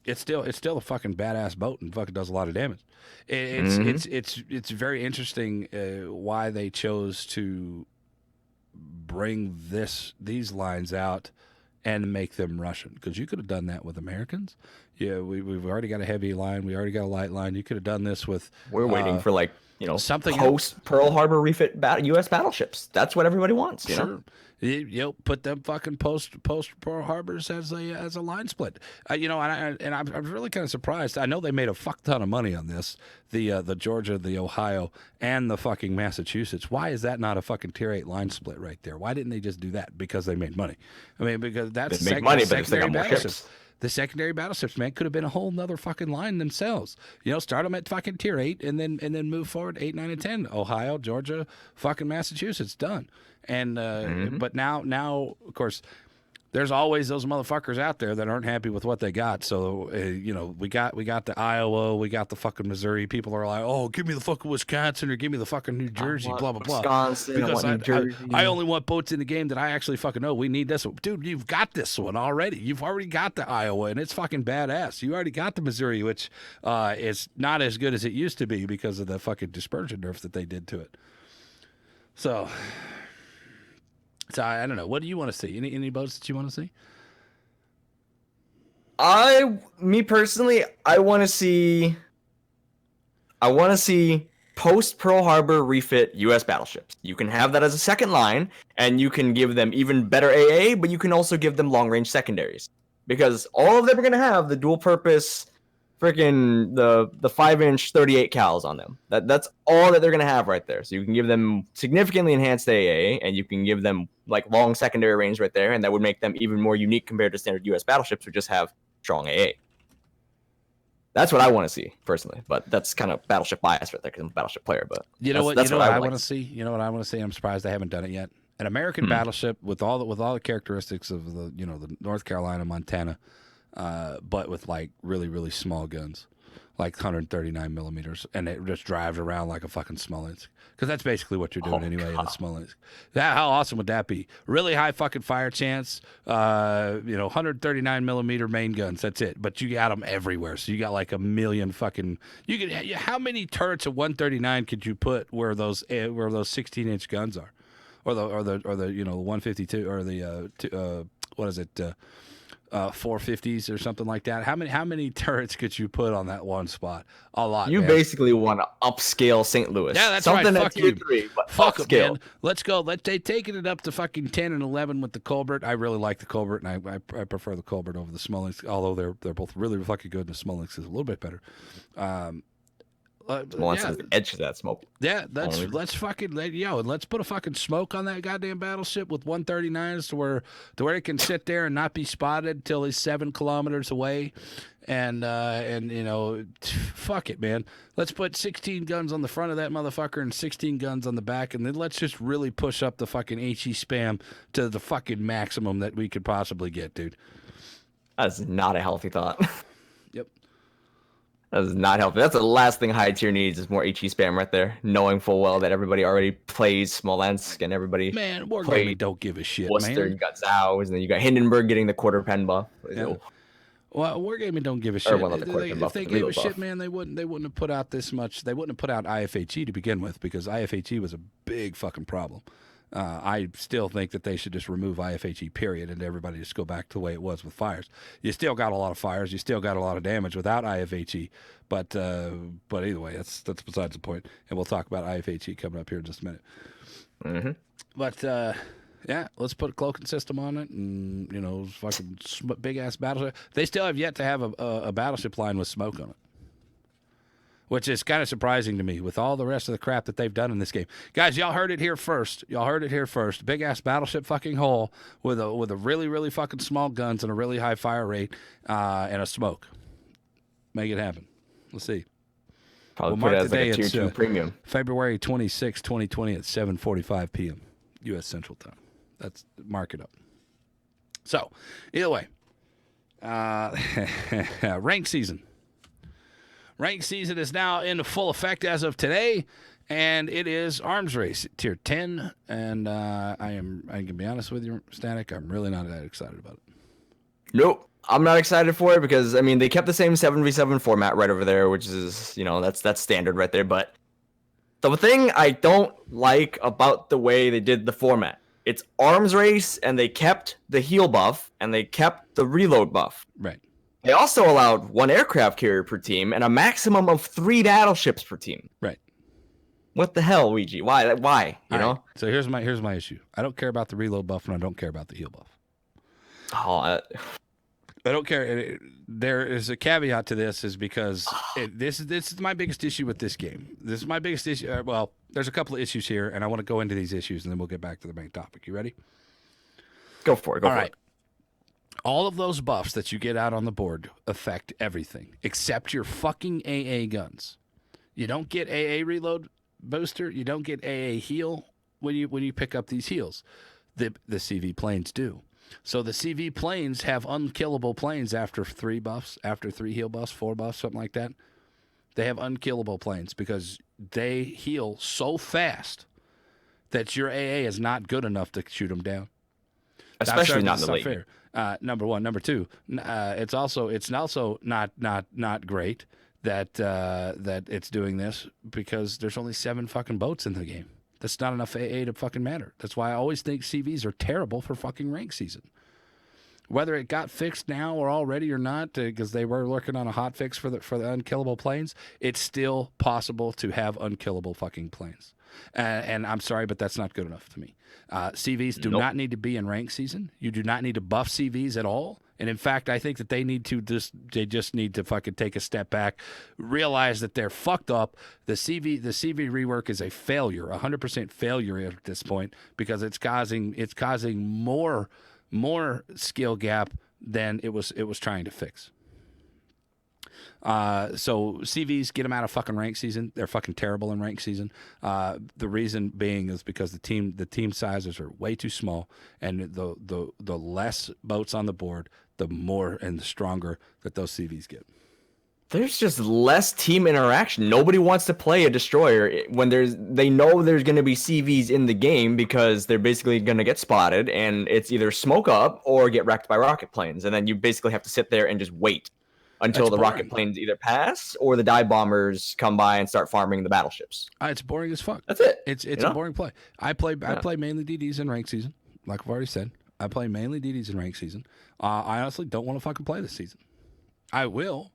it's still a fucking badass boat and fucking does a lot of damage. It's very interesting why they chose to bring these lines out and make them Russian, because you could have done that with Americans. Yeah, we've already got a heavy line, we already got a light line. You could have done this with. We're waiting for something post Pearl Harbor refit U.S. battleships. That's what everybody wants. You know? Put them fucking post Pearl Harbors as a line split. I'm really kind of surprised. I know they made a fuck ton of money on this. The Georgia, the Ohio, and the fucking Massachusetts. Why is that not a fucking tier 8 line split right there? Why didn't they just do that? Because they made money. I mean, because that's they make money, but they got more ships. The secondary battleships, man, could have been a whole nother fucking line themselves. Start them at fucking tier 8 and then move forward 8, 9, and 10. Ohio, Georgia, fucking Massachusetts, done. And but now of course, there's always those motherfuckers out there that aren't happy with what they got. So we got the Iowa, we got the fucking Missouri. People are like, oh, give me the fucking Wisconsin or give me the fucking New Jersey, blah blah blah. Wisconsin, because New Jersey. I only want boats in the game that I actually fucking know. We need this one, dude. You've got this one already. You've already got the Iowa, and it's fucking badass. You already got the Missouri, which is not as good as it used to be because of the fucking dispersion nerf that they did to it. So I don't know. What do you want to see? Any boats that you want to see? Me personally, I want to see post Pearl Harbor refit U.S. battleships. You can have that as a second line, and you can give them even better AA, but you can also give them long range secondaries, because all of them are going to have the dual purpose freaking the 5-inch 38 cals on them. That's all that they're gonna have right there. So you can give them significantly enhanced AA, and you can give them like long secondary range right there, and that would make them even more unique compared to standard U.S. battleships who just have strong AA. That's what I want to see personally, but that's kind of battleship bias right there because I'm a battleship player. But that's what I want to see. You know what I want to see? I'm surprised they haven't done it yet. An American battleship with all the characteristics of the North Carolina, Montana. But with like really, really small guns. like 139 millimeters, and it just drives around like a fucking Smolensk. Because that's basically what you're doing anyway in a Smolensk. How awesome would that be? Really high fucking fire chance. 139 millimeter main guns. That's it. But you got them everywhere. So you got like a million fucking. You could. How many turrets of 139 could you put where those 16-inch guns are, or the 152 or the what is it? 450s or something like that. How many turrets could you put on that one spot? A lot. You man. basically want to upscale St. Louis. Yeah, that's something right. at tier 3, but fuck upscale. It, man. Let's go. Taking it up to fucking 10 and 11 with the Colbert. I really like the Colbert, and I prefer the Colbert over the Smolensk. Although they're both really fucking good, and the Smolensk is a little bit better. Wants the edge of that smoke. Yeah, let's fucking let's put a fucking smoke on that goddamn battleship with 139s to where it can sit there and not be spotted till he's 7 kilometers away, and fuck it, man. Let's put 16 guns on the front of that motherfucker and 16 guns on the back, and then let's just really push up the fucking HE spam to the fucking maximum that we could possibly get, dude. That's not a healthy thought. Yep. That is not helpful. That's the last thing high tier needs is more HE spam right there, knowing full well that everybody already plays Smolensk and everybody. Man, Wargaming don't give a shit, Worcester, man. you got Zhao's, and then you got Hindenburg getting the quarter pen buff. Yeah. Well, Wargaming don't give a shit. If they gave a shit, man, they wouldn't have put out this much. They wouldn't have put out IFHE to begin with, because IFHE was a big fucking problem. I still think that they should just remove IFHE, period, and everybody just go back to the way it was with fires. You still got a lot of fires. You still got a lot of damage without IFHE. But either way, that's besides the point. And we'll talk about IFHE coming up here in just a minute. Mm-hmm. But yeah, let's put a cloaking system on it, and fucking big ass battleship. They still have yet to have a battleship line with smoke on it, which is kind of surprising to me with all the rest of the crap that they've done in this game. Guys, y'all heard it here first. Big ass battleship fucking hull with a really, really fucking small guns and a really high fire rate and a smoke. Make it happen. Let's see. Probably put it as like a tier 2 premium. February 26, 2020 at 7:45 p.m. U.S. Central Time. That's mark it up. So, either way, rank season. Rank season is now in full effect as of today, and it is arms race tier 10. And I can be honest with you, Static, I'm really not that excited about it. Nope. I'm not excited for it because, I mean, they kept the same 7v7 format right over there, which is, that's standard right there. But the thing I don't like about the way they did the format, it's arms race, and they kept the heal buff, and they kept the reload buff. Right. They also allowed 1 aircraft carrier per team and a maximum of 3 battleships per team. Right. What the hell, Luigi? Why? You know? Right. So here's my issue. I don't care about the reload buff, and I don't care about the heal buff. I don't care. There is a caveat to this, is because this is my biggest issue with this game. This is my biggest issue. Well, there's a couple of issues here, and I want to go into these issues, and then we'll get back to the main topic. You ready? Go for it. All right. All of those buffs that you get out on the board affect everything except your fucking AA guns. You don't get AA reload booster. You don't get AA heal when you pick up these heals. The CV planes do. So the CV planes have unkillable planes after 3 buffs, after 3 heal buffs, 4 buffs, something like that. They have unkillable planes because they heal so fast that your AA is not good enough to shoot them down. Especially not in the late. Fair. Number one. Number two, it's also not great that it's doing this, because there's only 7 fucking boats in the game. That's not enough AA to fucking matter. That's why I always think CVs are terrible for fucking rank season. Whether it got fixed now or already or not, because they were working on a hot fix for the unkillable planes, it's still possible to have unkillable fucking planes. And I'm sorry, but that's not good enough to me. CVs do not need to be in rank season. You do not need to buff CVs at all. And in fact, I think that they just need to fucking take a step back, realize that they're fucked up. The CV rework is a failure, 100% failure at this point, because it's causing more skill gap than it was trying to fix. So CVs, get them out of fucking rank season. They're fucking terrible in rank season. The reason being is because the team sizes are way too small, and the less boats on the board, the more and the stronger that those CVs get. There's just less team interaction. Nobody wants to play a destroyer when they know there's going to be CVs in the game because they're basically going to get spotted, and it's either smoke up or get wrecked by rocket planes, and then you basically have to sit there and just wait until That's the rocket boring. planes either pass or the dive bombers come by and start farming the battleships. It's boring as fuck. That's it. It's a boring play. I play mainly DDs in ranked season, like I've already said. I play mainly DDs in ranked season. I honestly don't want to fucking play this season. I will,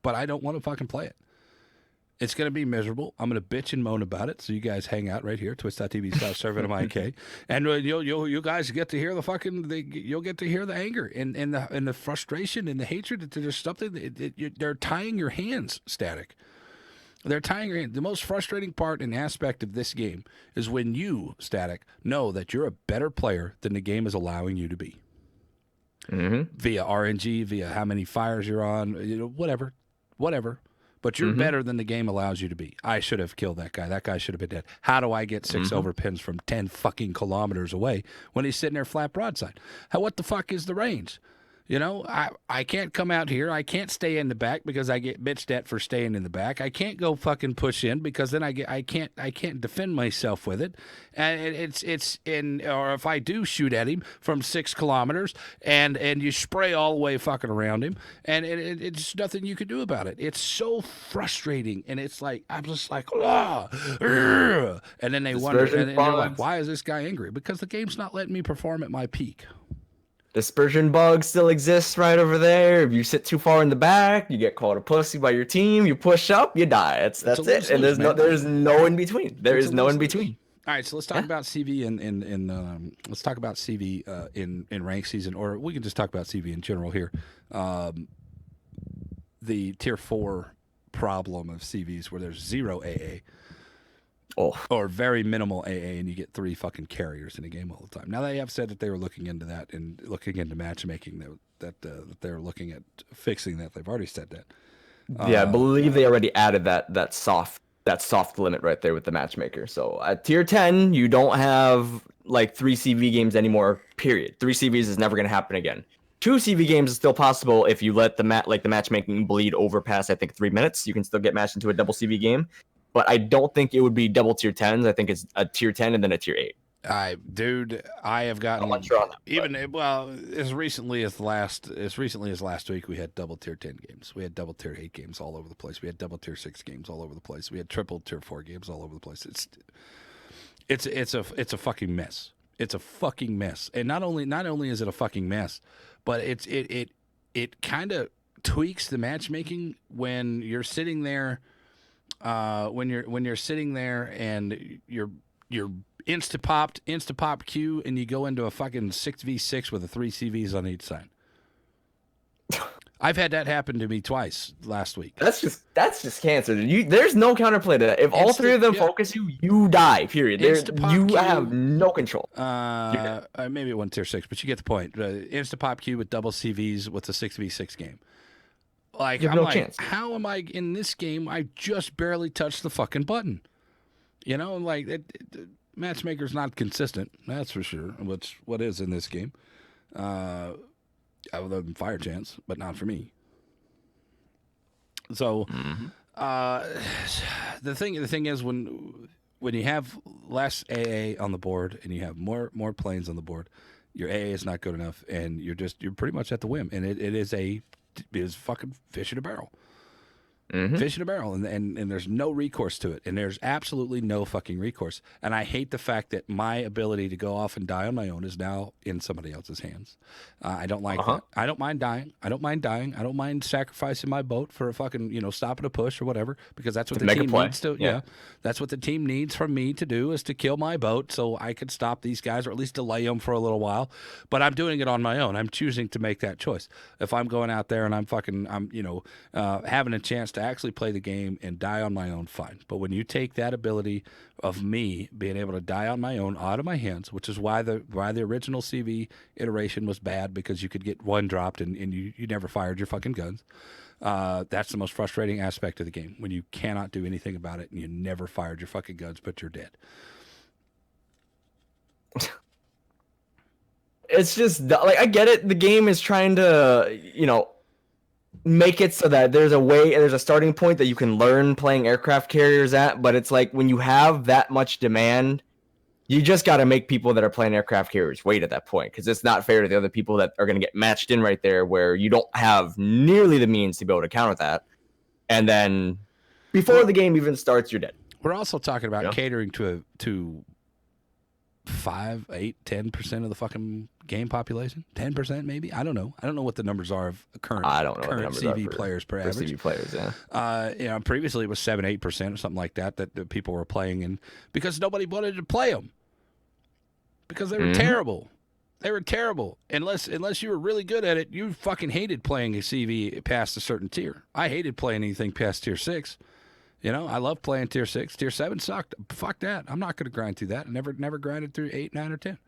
but I don't want to fucking play it. It's going to be miserable. I'm going to bitch and moan about it. So you guys hang out right here, twitch.tv/servantofmik. And you guys get to hear the fucking, you'll get to hear the anger and the frustration and the hatred. There's something, they're tying your hands, Static. They're tying your hands. The most frustrating part and aspect of this game is when you, Static, know that you're a better player than the game is allowing you to be. Via RNG, via how many fires you're on, whatever. But you're better than the game allows you to be. I should have killed that guy. That guy should have been dead. How do I get 6 overpins from 10 fucking kilometers away when he's sitting there flat broadside? What the fuck is the range? I can't come out here. I can't stay in the back because I get bitched at for staying in the back. I can't go fucking push in because then I can't defend myself with it. And or if I do shoot at him from 6 kilometers and you spray all the way fucking around him and it's nothing you can do about it. It's so frustrating and it's like I'm just like and then they wonder and they're like, why is this guy angry? Because the game's not letting me perform at my peak. Dispersion bug still exists right over there. If you sit too far in the back, you get called a pussy by your team. You push up, you die. That's it. And there's no in between. There is no in between. All right, so let's talk about CV let's talk about CV in rank season, or we can just talk about CV in general here. The tier 4 problem of CVs where there's 0 AA. Or very minimal AA, and you get 3 fucking carriers in a game all the time. Now they have said that they were looking into that and looking into matchmaking that they're looking at fixing that. They've already said that. Yeah, I believe they already added that soft limit right there with the matchmaker. So at tier 10, you don't have like 3 CV games anymore. Period. 3 CVs is never going to happen again. 2 CV games is still possible if you let the matchmaking bleed over past I think 3 minutes. You can still get matched into a double CV game. But I don't think it would be double tier 10s. I think it's a tier 10 and then a tier 8. I have gotten as recently as last week we had double tier 10 games. We had double tier 8 games all over the place. We had double tier 6 games all over the place. We had triple tier 4 games all over the place. It's a fucking mess. It's a fucking mess. And not only is it a fucking mess, but it kind of tweaks the matchmaking when you're sitting there. When you're sitting there and you're insta pop Q and you go into a fucking 6v6 with 3 CVs on each side. I've had that happen to me twice last week. That's just cancer. There's no counterplay to that. If all 3 of them focus you die. Period. You have no control. Maybe it went tier 6, but you get the point. Insta pop Q with double CVs with a 6v6 game. Like, I'm like, chance. How am I in this game? I just barely touched the fucking button. Like, matchmaker's not consistent. That's for sure. What is in this game. Other than fire chance, but not for me. So, the thing is when you have less AA on the board and you have more planes on the board, your AA is not good enough, and you're pretty much at the whim, and it is fucking fish in a barrel. Fish in a barrel, and there's no recourse to it, and there's absolutely no fucking recourse. And I hate the fact that my ability to go off and die on my own is now in somebody else's hands. I don't like that. I don't mind dying. I don't mind sacrificing my boat for a fucking stopping a push or whatever, because that's what the team needs to. Yeah, that's what the team needs from me to do, is to kill my boat so I can stop these guys, or at least delay them for a little while. But I'm doing it on my own. I'm choosing to make that choice. If I'm going out there and I'm having a chance to actually play the game and die on my own, fine. But when you take that ability of me being able to die on my own out of my hands, which is why the original CV iteration was bad, because you could get one dropped and you never fired your fucking guns. That's the most frustrating aspect of the game, when you cannot do anything about it and you never fired your fucking guns, but you're dead. It's just like, I get it. The game is trying to, make it so that there's a starting point that you can learn playing aircraft carriers at, but it's like when you have that much demand, you just got to make people that are playing aircraft carriers wait at that point, because it's not fair to the other people that are going to get matched in right there where you don't have nearly the means to be able to counter that. And then before the game even starts, you're dead. We're also talking about You know? catering to 5, 8, 10% of the fucking game population. 10% maybe. I don't know. I don't know what the numbers are of current. I don't know what the current numbers CV are players per for average. CV players, yeah. You know, previously it was 7, 8% or something like that that people were playing in because nobody wanted to play them because they were terrible. They were terrible. Unless you were really good at it, you fucking hated playing a CV past a certain tier. I hated playing anything past tier 6. You know, I love playing tier 6. Tier 7 sucked. Fuck that. I'm not going to grind through that. I never grinded through 8, 9, or 10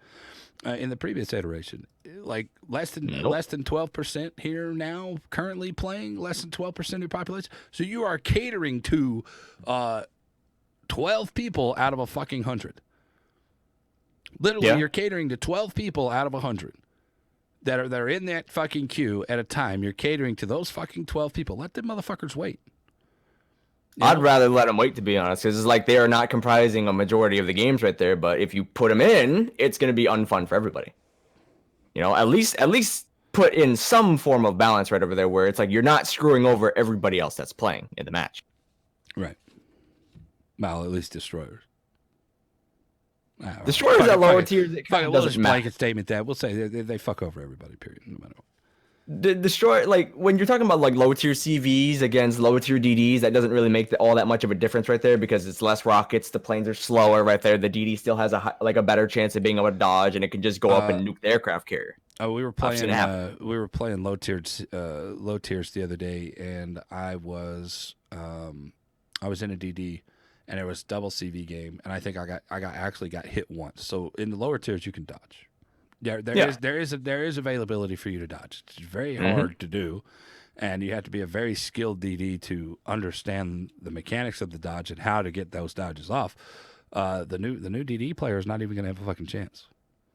in the previous iteration. Like less than 12% here now currently playing, less than 12% of your population. So you are catering to 12 people out of a fucking 100. Literally, you're catering to 12 people out of 100 that are in that fucking queue at a time. You're catering to those fucking 12 people. Let them motherfuckers wait. I'd rather let them wait, to be honest, because it's like they are not comprising a majority of the games right there. But if you put them in, it's going to be unfun for everybody. You know, at least put in some form of balance right over there, where it's like you're not screwing over everybody else that's playing in the match. Right. Well, at least destroyers. Destroyers at lower tiers, it kind of we'll doesn't just matter. blanket statement that we'll say they fuck over everybody. Period. No matter what. Destroy, like when you're talking about like low tier CVs against low tier DDs, that doesn't really make all that much of a difference right there, because it's less rockets, the planes are slower right there. The DD still has a better chance of being able to dodge, and it can just go up and nuke the aircraft carrier. We were playing low tiers the other day, and I was in a DD, and it was double CV game, and I think I actually got hit once. So in the lower tiers you can dodge. There is availability for you to dodge. It's very hard to do, and you have to be a very skilled DD to understand the mechanics of the dodge and how to get those dodges off. The new DD player is not even going to have a fucking chance.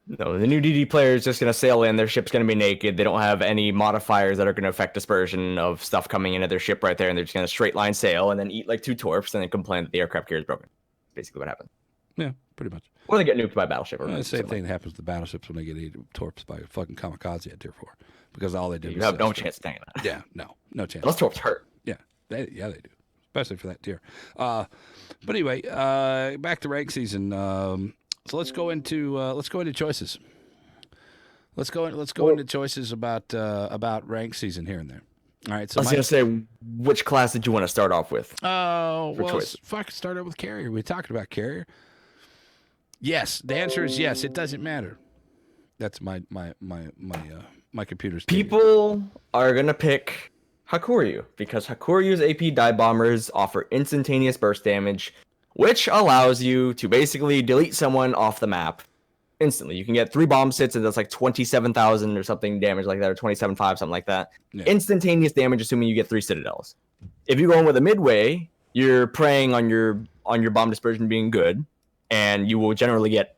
No, the new DD player is just going to sail in. Their ship's going to be naked. They don't have any modifiers that are going to affect dispersion of stuff coming into their ship right there, and they're just going to straight line sail and then eat like 2 torps and then complain that the aircraft carrier is broken. Basically what happened. Yeah, pretty much. Or they get nuked by a battleship. Or the same thing happens to battleships when they get eaten torps by a fucking kamikaze at tier 4, because all they did. You have no chance of tanking that. Yeah, no chance. Those torps hurt. Yeah, they do, especially for that tier. But anyway, back to rank season. So let's go into choices. Let's go into choices about rank season here and there. All right. So I was gonna say, which class did you want to start off with? Fuck, start out with carrier. We talked about carrier. Yes, the answer is yes. It doesn't matter. That's my computer's. People are gonna pick Hakuryu because Hakuryu's AP dive bombers offer instantaneous burst damage, which allows you to basically delete someone off the map instantly. You can get 3 bomb sits, and that's like 27,000 or something damage like that, or 27.5, something like that. Yeah. Instantaneous damage, assuming you get 3 citadels. If you go in with a midway, you're preying on your bomb dispersion being good, and you will generally get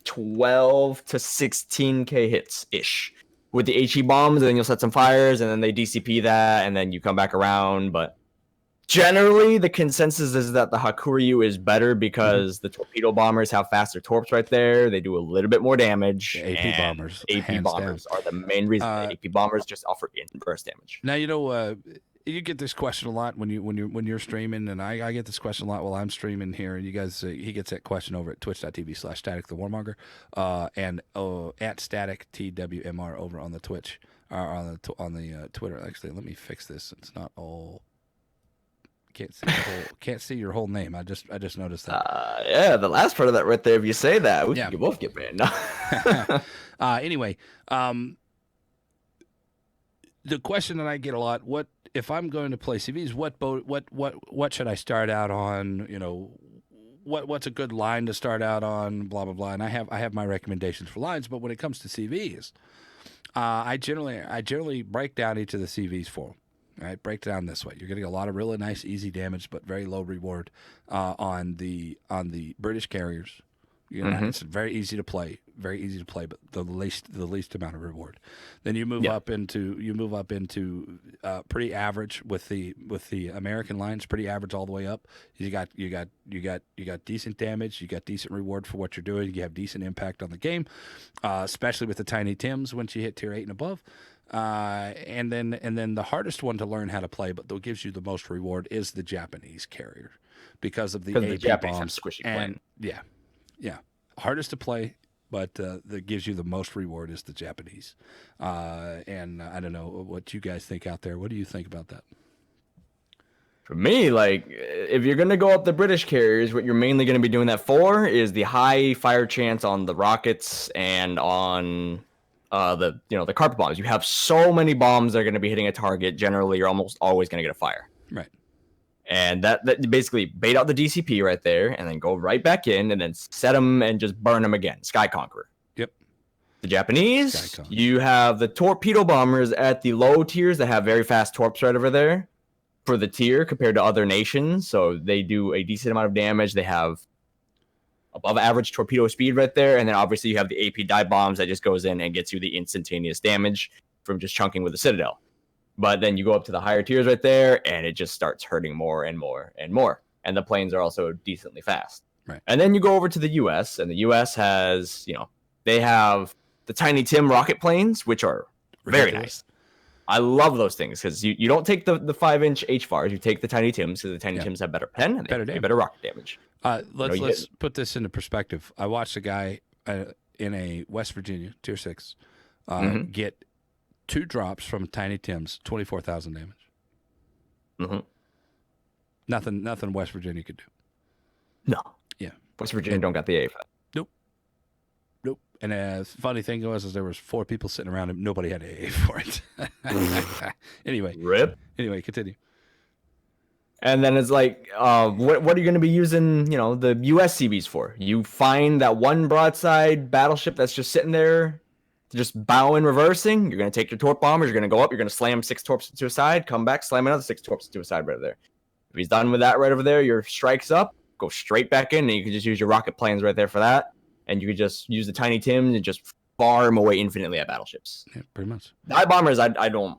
12 to 16k hits ish with the HE bombs, and then you'll set some fires, and then they DCP that, and then you come back around. But generally, the consensus is that the Hakuryu is better because the torpedo bombers have faster torps right there. They do a little bit more damage. AP bombers are the main reason. The AP bombers just offer burst damage. Now you get this question a lot when you're streaming, and I get this question a lot while I'm streaming here. And you guys, he gets that question over at twitch.tv/statik the warmonger, and at static TWMR over on the Twitch, or on the Twitter. Actually, let me fix this. It's not all. Can't see your whole name. I just noticed that. Yeah, the last part of that right there. If you say that, we can both get banned. Anyway, the question that I get a lot: what if I'm going to play CVs? What should I start out on? You know, what's a good line to start out on? Blah blah blah. And I have my recommendations for lines, but when it comes to CVs, I generally break down each of the CVs for them. All right, break it down this way. You're getting a lot of really nice, easy damage, but very low reward on the British carriers. It's very easy to play, but the least amount of reward. Then you move up into pretty average with the American lines, pretty average all the way up. You got decent damage, you got decent reward for what you're doing. You have decent impact on the game, especially with the Tiny Tims once you hit tier 8 and above. And then the hardest one to learn how to play, but that gives you the most reward, is the Japanese carrier because of the AP Japanese bombs have squishy and yeah, hardest to play, but that gives you the most reward is the Japanese. And I don't know what you guys think out there. What do you think about that? For me, like, if you're going to go up the British carriers, what you're mainly going to be doing that for is the high fire chance on the rockets and on the carpet bombs. You have so many bombs that are going to be hitting a target. Generally, you're almost always going to get a fire. Right. And that basically bait out the DCP right there, and then go right back in, and then set them and just burn them again. Sky Conqueror. Yep. The Japanese, you have the torpedo bombers at the low tiers that have very fast torps right over there for the tier compared to other nations. So they do a decent amount of damage. They have above average torpedo speed right there. And then obviously you have the AP dive bombs that just goes in and gets you the instantaneous damage from just chunking with the Citadel. But then you go up to the higher tiers right there, and it just starts hurting more and more and more. And the planes are also decently fast. Right. And then you go over to the US, and the US has, they have the Tiny Tim rocket planes, which are very nice. I love those things because you don't take the 5-inch HVARs, you take the Tiny Tims because the Tiny Tims have better pen and they better rocket damage. Let's put this into perspective. I watched a guy in a West Virginia tier 6 get 2 drops from Tiny Tims, 24,000 damage. Mm-hmm. Nothing West Virginia could do. No. Yeah. West Virginia don't got the A. Nope. And the funny thing was there was 4 people sitting around and nobody had AA for it. Anyway. Rip. Anyway, continue. And then it's like, what are you going to be using, the US CBs for? You find that one broadside battleship that's just sitting there, just bowing, reversing. You're going to take your torp bombers. You're going to go up. You're going to slam 6 torps to a side. Come back, slam another 6 torps to a side right over there. If he's done with that right over there, your strike's up. Go straight back in, and you can just use your rocket planes right there for that. And you could just use the Tiny Tims and just farm away infinitely at battleships. Yeah, pretty much. Dive bombers, I don't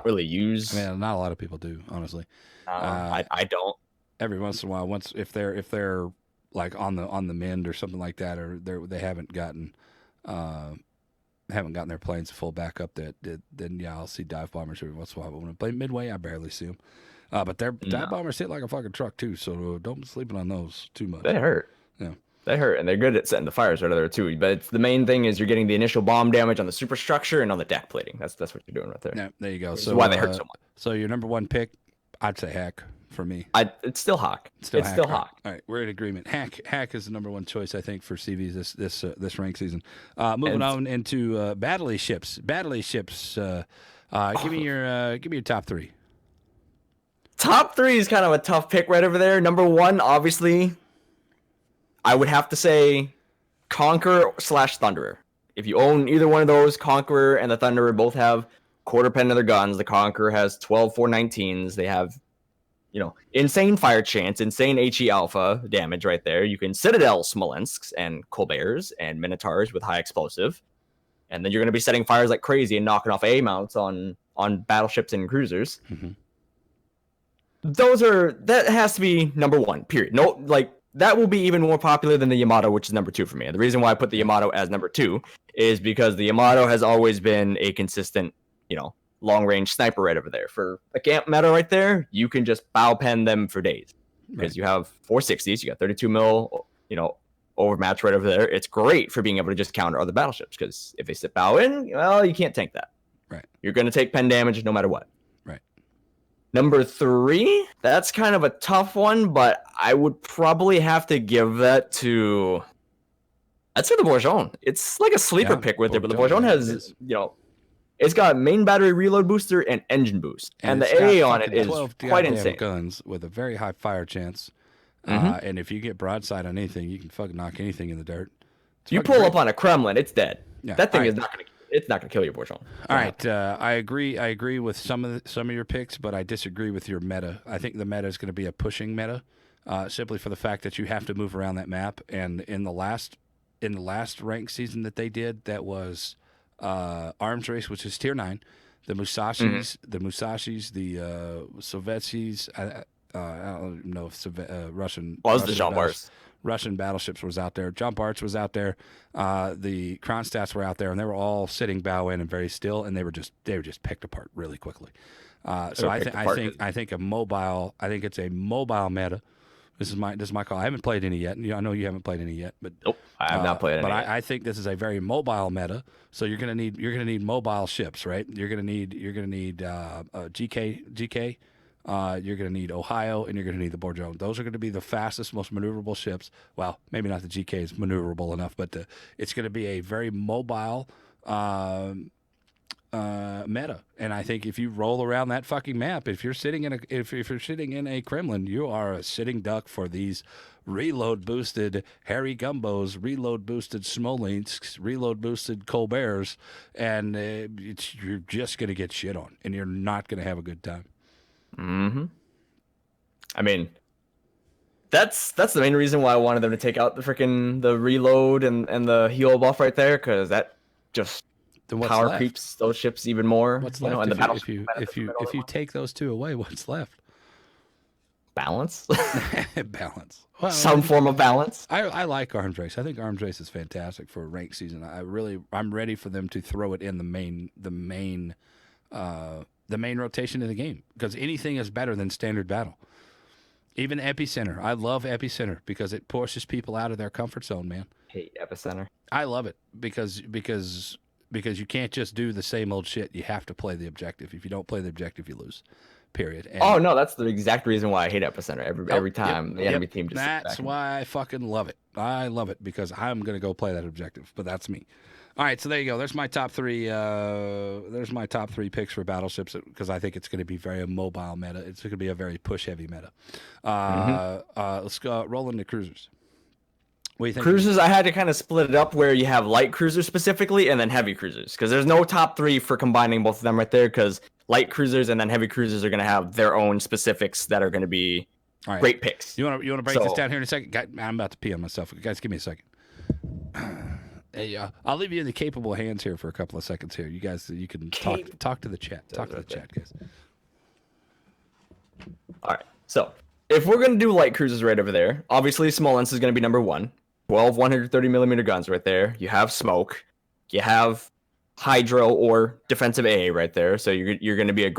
really use. I mean, not a lot of people do, honestly. I don't. Every once in a while, if they're like on the mend or something like that, or they haven't gotten their planes to full back up, then yeah, I'll see dive bombers every once in a while. But when I play midway, I barely see them. But their dive bombers hit like a fucking truck too, so don't be sleeping on those too much. They hurt. Yeah. They hurt, and they're good at setting the fires right there too. But the main thing is you're getting the initial bomb damage on the superstructure and on the deck plating. That's what you're doing right there. Yeah, there you go. So why they hurt so much. So your number 1 pick, I'd say Hack for me. It's still Hawk. It's still Hawk. All right, we're in agreement. Hack is the number 1 choice, I think, for CVs this rank season. Moving on into battle ships. Battle ships. Give me your top 3. Top 3 is kind of a tough pick right over there. Number 1, obviously, I would have to say Conqueror / Thunderer. If you own either one of those, Conqueror and the Thunderer both have quarter pen of their guns. The Conqueror has 12 419s. They have, insane fire chance, insane HE alpha damage right there. You can Citadel Smolensks and Colberts and Minotaurs with high explosive. And then you're going to be setting fires like crazy and knocking off A mounts on battleships and cruisers. Mm-hmm. That has to be number 1, period. No, that will be even more popular than the Yamato, which is number 2 for me. And the reason why I put the Yamato as number 2 is because the Yamato has always been a consistent, long-range sniper right over there. For a camp meta right there, you can just bow pen them for days. Because you have 460s, you got 32 mil, overmatch right over there. It's great for being able to just counter other battleships, because if they sit bow in, well, you can't tank that. Right. You're going to take pen damage no matter what. Right. Number 3, that's kind of a tough one, but I would probably have to give that to... I'd say the Bourgeon. It's like a sleeper pick with it, but the Bourgeon has, it's got main battery reload booster and engine boost. And the AA on it is quite insane. Guns with a very high fire chance. And if you get broadside on anything, you can fucking knock anything in the dirt. You pull up on a Kremlin, it's dead. Yeah. That thing is not going to... it's not gonna kill you, Borjon. All right, I agree. I agree with some of your picks, but I disagree with your meta. I think the meta is going to be a pushing meta, simply for the fact that you have to move around that map. And in the last ranked season that they did, that was Arms Race, which is tier 9. The Musashis, the Sovetsis. I don't know if Russian. Well, it was the Jean Bars. Russian battleships was out there. John Bart's was out there. The Kronstadts were out there, and they were all sitting bow in and very still, and they were just picked apart really quickly. So I think I think it's a mobile meta. This is my call. I haven't played any yet. I know you haven't played any yet, but nope, I have not played any. But I think this is a very mobile meta. So you're gonna need mobile ships, right? You're gonna need GK. You're going to need Ohio, and you're going to need the Bordeaux. Those are going to be the fastest, most maneuverable ships. Well, maybe not the GK is maneuverable enough, but it's going to be a very mobile meta. And I think if you roll around that fucking map, if you're sitting in a Kremlin, you are a sitting duck for these reload boosted Harry Gumbos, reload boosted Smolensks, reload boosted Colberts, and you're just going to get shit on, and you're not going to have a good time. Mm-hmm. I mean, that's the main reason why I wanted them to take out the reload and the heal buff right there, because that just power creeps those ships even more. What's left? And if you take those two away, what's left? Balance. Balance. Well, some form of balance. I like Arms Race. I think Arms Race is fantastic for a ranked season. I'm ready for them to throw it in the main rotation of the game, because anything is better than standard battle. Even Epicenter. I love Epicenter because it pushes people out of their comfort zone, man. Hate Epicenter. I love it because you can't just do the same old shit. You have to play the objective. If you don't play the objective, you lose. Period. And oh no, that's the exact reason why I hate Epicenter. Every time the enemy team just that's why I fucking love it. I love it because I'm gonna go play that objective. But that's me. All right, so there you go. There's my top three. There's my top 3 picks for battleships, because I think it's going to be very mobile meta. It's going to be a very push heavy meta. Let's go roll into cruisers. What do you think? Cruisers, I had to kind of split it up where you have light cruisers specifically and then heavy cruisers, because there's no top 3 for combining both of them right there, because light cruisers and then heavy cruisers are going to have their own specifics that are going to be great picks. You want to break this down here in a second? I'm about to pee on myself. Guys, give me a second. Hey, I'll leave you in the capable hands here for a couple of seconds here. You guys, you can talk to the chat. Talk to the chat, guys. All right. So if we're going to do light cruisers right over there, obviously Smolensk is going to be number 1. 12 130 millimeter guns right there. You have smoke. You have hydro or defensive AA right there. So you're going to be a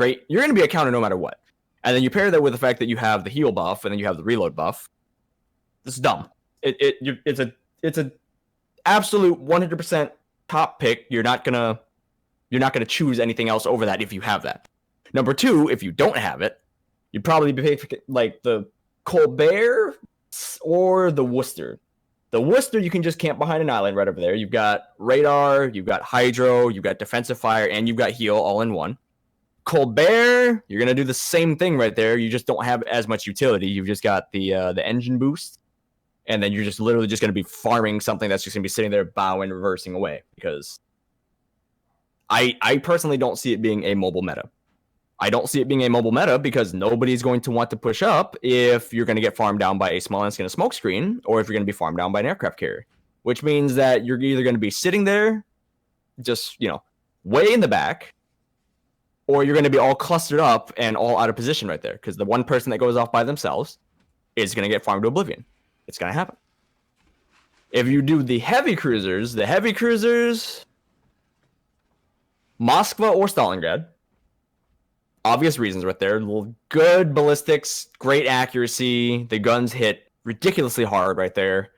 counter no matter what. And then you pair that with the fact that you have the heal buff and then you have the reload buff. This is dumb. It's a absolute 100% top pick. You're not gonna choose anything else over that if you have that. Number 2, if you don't have it, you'd probably be picking like the Colbert or the Worcester. The Worcester, you can just camp behind an island right over there. You've got radar, you've got hydro, you've got defensive fire, and you've got heal all in one. Colbert, you're gonna do the same thing right there. You just don't have as much utility. You've just got the engine boost. And then you're just literally just going to be farming something that's just going to be sitting there bowing, reversing away. Because I personally don't see it being a mobile meta. I don't see it being a mobile meta because nobody's going to want to push up if you're going to get farmed down by a Smolensk and a smoke screen, or if you're going to be farmed down by an aircraft carrier. Which means that you're either going to be sitting there, just, way in the back, or you're going to be all clustered up and all out of position right there. Because the one person that goes off by themselves is going to get farmed to oblivion. It's going to happen. If you do the heavy cruisers, Moskva or Stalingrad, obvious reasons right there. Good ballistics, great accuracy. The guns hit ridiculously hard right there.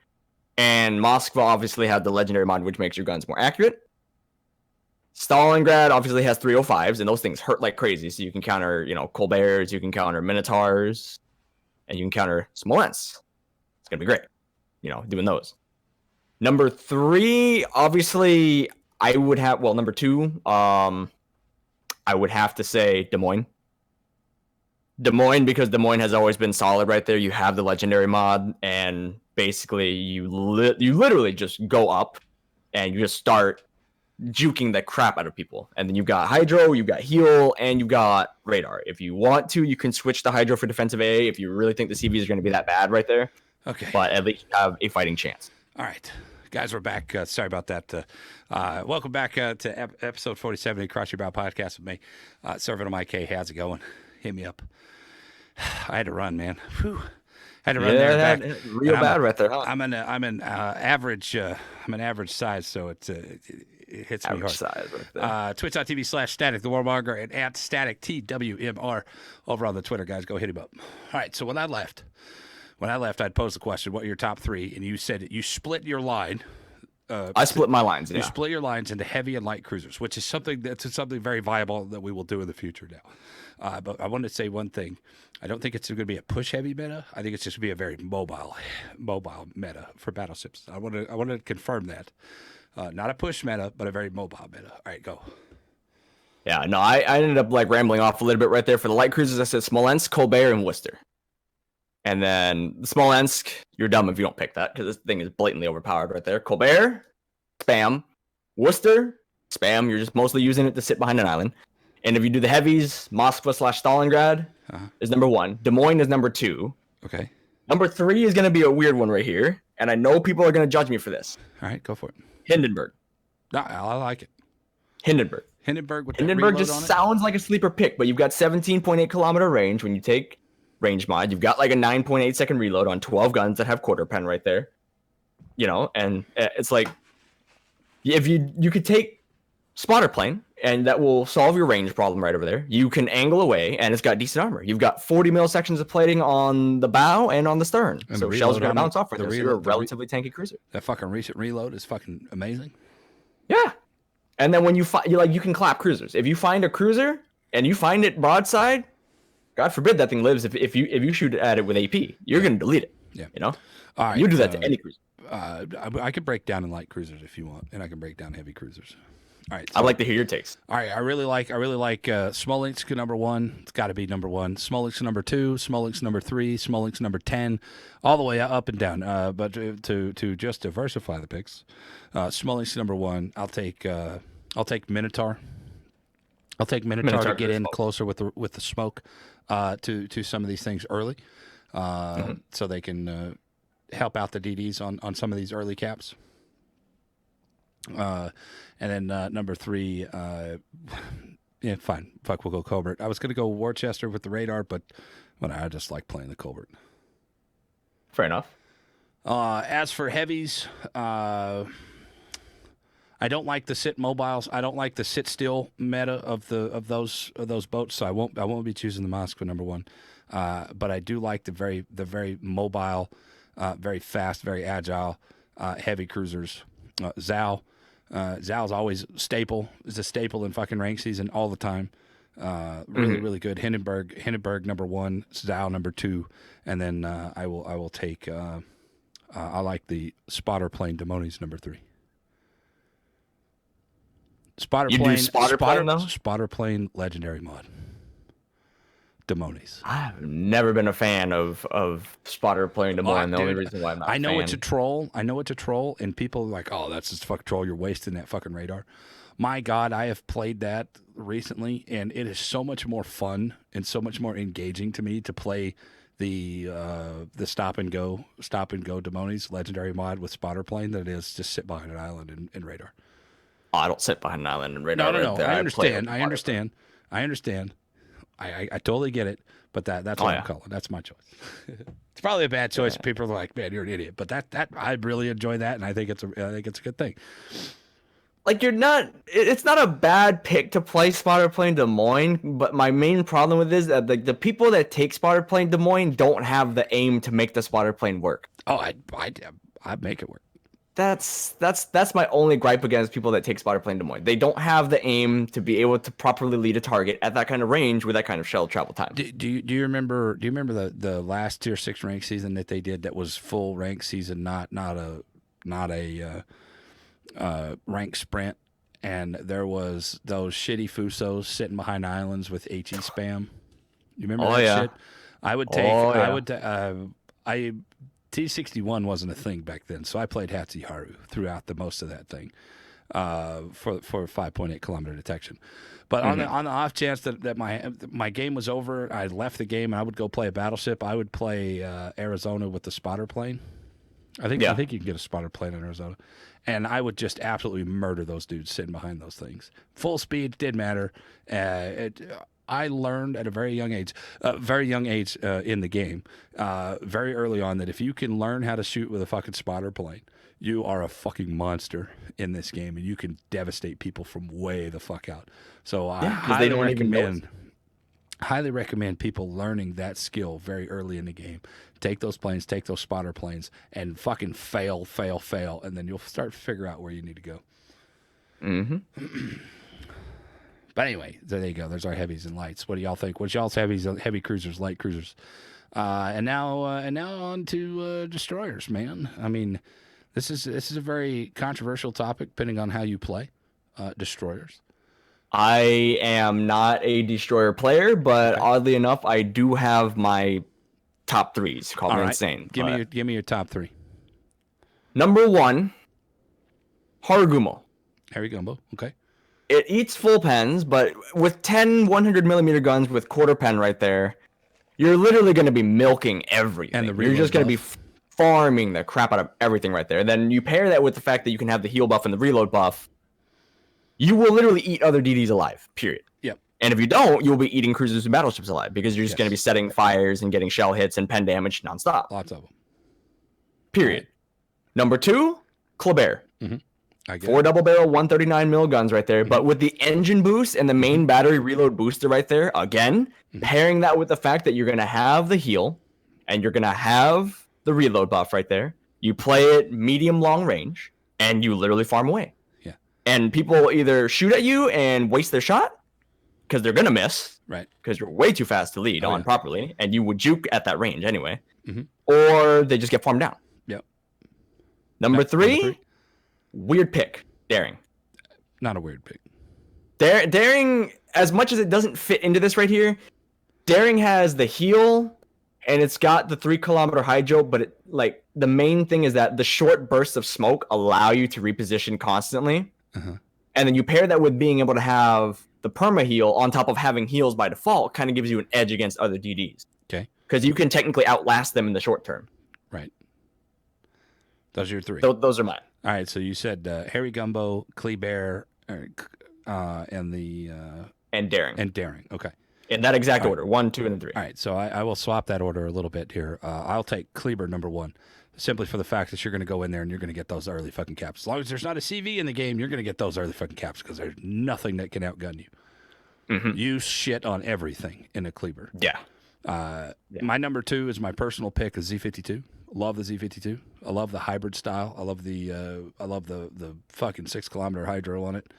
And Moskva obviously had the legendary mod, which makes your guns more accurate. Stalingrad obviously has 305s, and those things hurt like crazy. So you can counter, Colberts, you can counter Minotaurs, and you can counter Smolensk. It's going to be great, doing those. Number 3, obviously, number 2, I would have to say Des Moines. Des Moines, because Des Moines has always been solid right there. You have the legendary mod, and basically you literally just go up, and you just start juking the crap out of people. And then you've got hydro, you've got heal, and you've got radar. If you want to, you can switch to hydro for defensive A if you really think the CVs are going to be that bad right there. Okay. But at least you have a fighting chance. All right. Guys, we're back. Sorry about that. Welcome back to episode 47 of Cross Your Bow podcast with me. Servant of Mike K. How's it going? Hit me up. I had to run, man. Whew. Had to run there and back. Real bad right there, huh? I'm an average. I'm an average size, so it hits average me hard. Size right there. Twitch.tv/statik the warmonger and at statik TWMR over on the Twitter, guys. Go hit him up. All right. So when I left, I'd posed the question, what are your top three? And you said you split your line. I split my lines. You split your lines into heavy and light cruisers, which is something very viable that we will do in the future now. But I wanted to say one thing. I don't think it's going to be a push heavy meta. I think it's just going to be a very mobile meta for battleships. I want to confirm that. Not a push meta, but a very mobile meta. All right, go. Yeah, no, I ended up like rambling off a little bit right there. For the light cruisers, I said Smolensk, Colbert, and Worcester. And then Smolensk, you're dumb if you don't pick that because this thing is blatantly overpowered right there. Colbert, spam. Worcester, spam. You're just mostly using it to sit behind an island. And if you do the heavies, Moskva/Stalingrad is number 1. Des Moines is number 2. Okay. Number 3 is going to be a weird one right here. And I know people are going to judge me for this. All right, go for it. Hindenburg. No, I like it. Hindenburg. Hindenburg just sounds like a sleeper pick, but you've got 17.8 kilometer range when you take range mod. You've got like a 9.8 second reload on 12 guns that have quarter pen right there. You know, and it's like if you could take spotter plane and that will solve your range problem right over there. You can angle away and it's got decent armor. You've got 40 mil sections of plating on the bow and on the stern. And so shells are going to bounce off for this. You're a relatively tanky cruiser. That fucking recent reload is fucking amazing. Yeah. And then when you can clap cruisers. If you find a cruiser and you find it broadside, God forbid that thing lives. If you shoot at it with AP, you're going to delete it. Yeah. You know? All right. You do that to any cruiser. I could break down in light cruisers if you want, and I can break down heavy cruisers. All right. So, I'd like to hear your takes. All right. I really like Smolensk number 1. It's got to be number 1. Smolensk number 2. Smolensk number 3. Smolensk number 10. All the way up and down. But to just diversify the picks, Smolensk number 1. I'll take Minotaur. I'll take Minotaur to get in closer with the smoke to some of these things early, so they can help out the DDs on some of these early caps. And then number 3, yeah, fine. Fuck, we'll go Colbert. I was going to go Worcester with the radar, but I just like playing the Colbert. Fair enough. As for heavies, I don't like the sit mobiles. I don't like the sit still meta of those boats. So I won't be choosing the Moskva number 1. But I do like the very mobile, very fast, very agile, heavy cruisers. Zao. Zal's always is a staple in fucking rank season all the time. Really good. Hindenburg number 1, Zao number 2, and then I will take. I like the spotter plane Demonis number 3. Spotter plane legendary mod. Demonis. I've never been a fan of spotter plane Demon. The only reason why I'm not I know it's a troll. And people are like, oh, that's just fuck troll. You're wasting that fucking radar. My God, I have played that recently, and it is so much more fun and so much more engaging to me to play the stop and go Demonis legendary mod with spotter plane than it is just sit behind an island and radar. Oh, I don't sit behind an island and radar. No. I understand. I totally get it, but that's what I'm calling. That's my choice. It's probably a bad choice. Yeah. People are like, "Man, you're an idiot," but that I really enjoy that, and I think it's a good thing. Like it's not a bad pick to play spotter plane Des Moines, but my main problem with this is that the people that take spotter plane Des Moines don't have the aim to make the spotter plane work. Oh, I'd make it work. That's my only gripe against people that take spotter plane Des Moines. They don't have the aim to be able to properly lead a target at that kind of range with that kind of shell travel time. Do you remember the last tier 6 rank season that they did that was full rank season, not a rank sprint, and there was those shitty Fusos sitting behind islands with HE spam. You remember that shit? I would take T61 wasn't a thing back then, so I played Hatsuharu throughout the most of that thing. for 5.8 kilometer detection. But on the off chance that my game was over, I left the game and I would go play a battleship. I would play Arizona with the spotter plane. I think you can get a spotter plane in Arizona, and I would just absolutely murder those dudes sitting behind those things. Full speed didn't matter. I learned at a very young age in the game, very early on, that if you can learn how to shoot with a fucking spotter plane, you are a fucking monster in this game, and you can devastate people from way the fuck out. So I highly recommend people learning that skill very early in the game. Take those planes, take those spotter planes, and fucking fail, and then you'll start to figure out where you need to go. Mm-hmm. But anyway, there you go. There's our heavies and lights. What do y'all think? What's y'all's heavy cruisers, light cruisers? And now on to destroyers, man. I mean, this is a very controversial topic, depending on how you play destroyers. I am not a destroyer player, but oddly enough, I do have my top threes. Call me insane. Give me your top three. Number 1, Harugumo. Harigumbo. Okay. It eats full pens, but with 10 100 millimeter guns with quarter pen right there, you're literally going to be milking everything. And you're just going to be farming the crap out of everything right there. Then you pair that with the fact that you can have the heal buff and the reload buff. You will literally eat other DDs alive, period. Yep. And if you don't, you'll be eating cruisers and battleships alive because you're just going to be setting fires and getting shell hits and pen damage nonstop. Lots of them. Period. Right. Number 2, Kleber. Mm-hmm. 4 double barrel 139 mil guns right there, but with the engine boost and the main battery reload booster right there, again, pairing that with the fact that you're going to have the heal and you're going to have the reload buff right there. You play it medium long range and you literally farm away. Yeah. And people either shoot at you and waste their shot because they're going to miss. Right. Because you're way too fast to lead properly and you would juke at that range anyway. Mm-hmm. Or they just get farmed down. Yep. Number three. Weird pick, Daring. Not a weird pick. Daring, as much as it doesn't fit into this right here, Daring has the heal and it's got the 3 kilometer hydro, but the main thing is that the short bursts of smoke allow you to reposition constantly. Uh-huh. And then you pair that with being able to have the perma heal on top of having heals by default, kind of gives you an edge against other DDs. Okay. Because you can technically outlast them in the short term. Right. Those are your three. Those are mine. All right, so you said Harry Gumbo, Kleber, and Daring. And Daring, okay. In that exact order, 1, 2, and 3. All right, so I will swap that order a little bit here. I'll take Kleber number 1, simply for the fact that you're going to go in there and you're going to get those early fucking caps. As long as there's not a CV in the game, you're going to get those early fucking caps because there's nothing that can outgun you. Mm-hmm. You shit on everything in a Kleber. Yeah. My number 2 is my personal pick, is Z52. Love the Z52. I love the hybrid style. I love the fucking 6 kilometer hydro on it.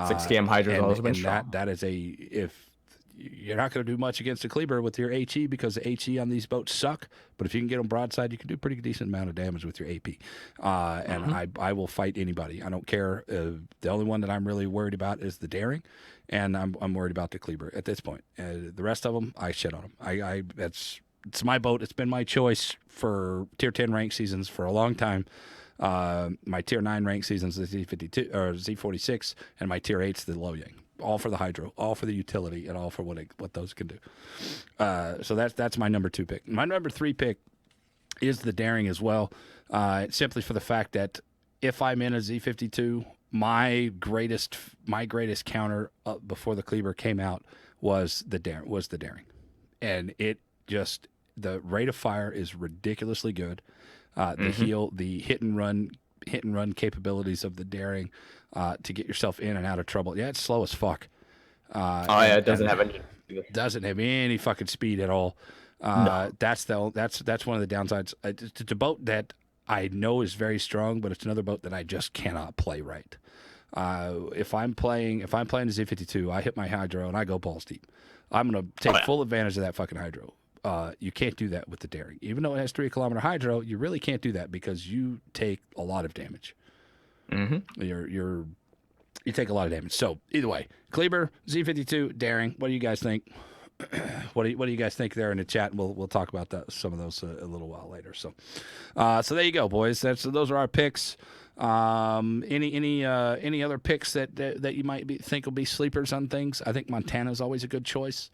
6 km hydro is always strong. That is if you're not going to do much against a Kleber with your HE because the HE on these boats suck. But if you can get them broadside, you can do a pretty decent amount of damage with your AP. And I will fight anybody. I don't care. The only one that I'm really worried about is the Daring, and I'm worried about the Kleber at this point. The rest of them, I shit on them. It's my boat. It's been my choice for tier 10 rank seasons for a long time. My tier 9 rank seasons, the Z52 or Z46, and my tier 8's the Low Yang. All for the hydro, all for the utility, and all for what those can do. So that's my number 2 pick. My number 3 pick is the Daring as well. Simply for the fact that if I'm in a Z52, my greatest counter before the Kleber came out was the Daring, and it just. The rate of fire is ridiculously good. The hit and run capabilities of the Daring to get yourself in and out of trouble. Yeah, it's slow as fuck. It doesn't have any. Doesn't have any fucking speed at all. No. That's one of the downsides. It's a boat that I know is very strong, but it's another boat that I just cannot play right. If I'm playing the Z52, I hit my hydro and I go balls deep. I'm gonna take full advantage of that fucking hydro. You can't do that with the Daring. Even though it has 3 kilometer hydro, you really can't do that because you take a lot of damage. Mm-hmm. You take a lot of damage. So either way, Kleber, Z52, Daring. What do you guys think? What do you guys think there in the chat? We'll talk about some of those a little while later. So there you go, boys. Those are our picks. Any other picks that you might think will be sleepers on things? I think Montana's always a good choice.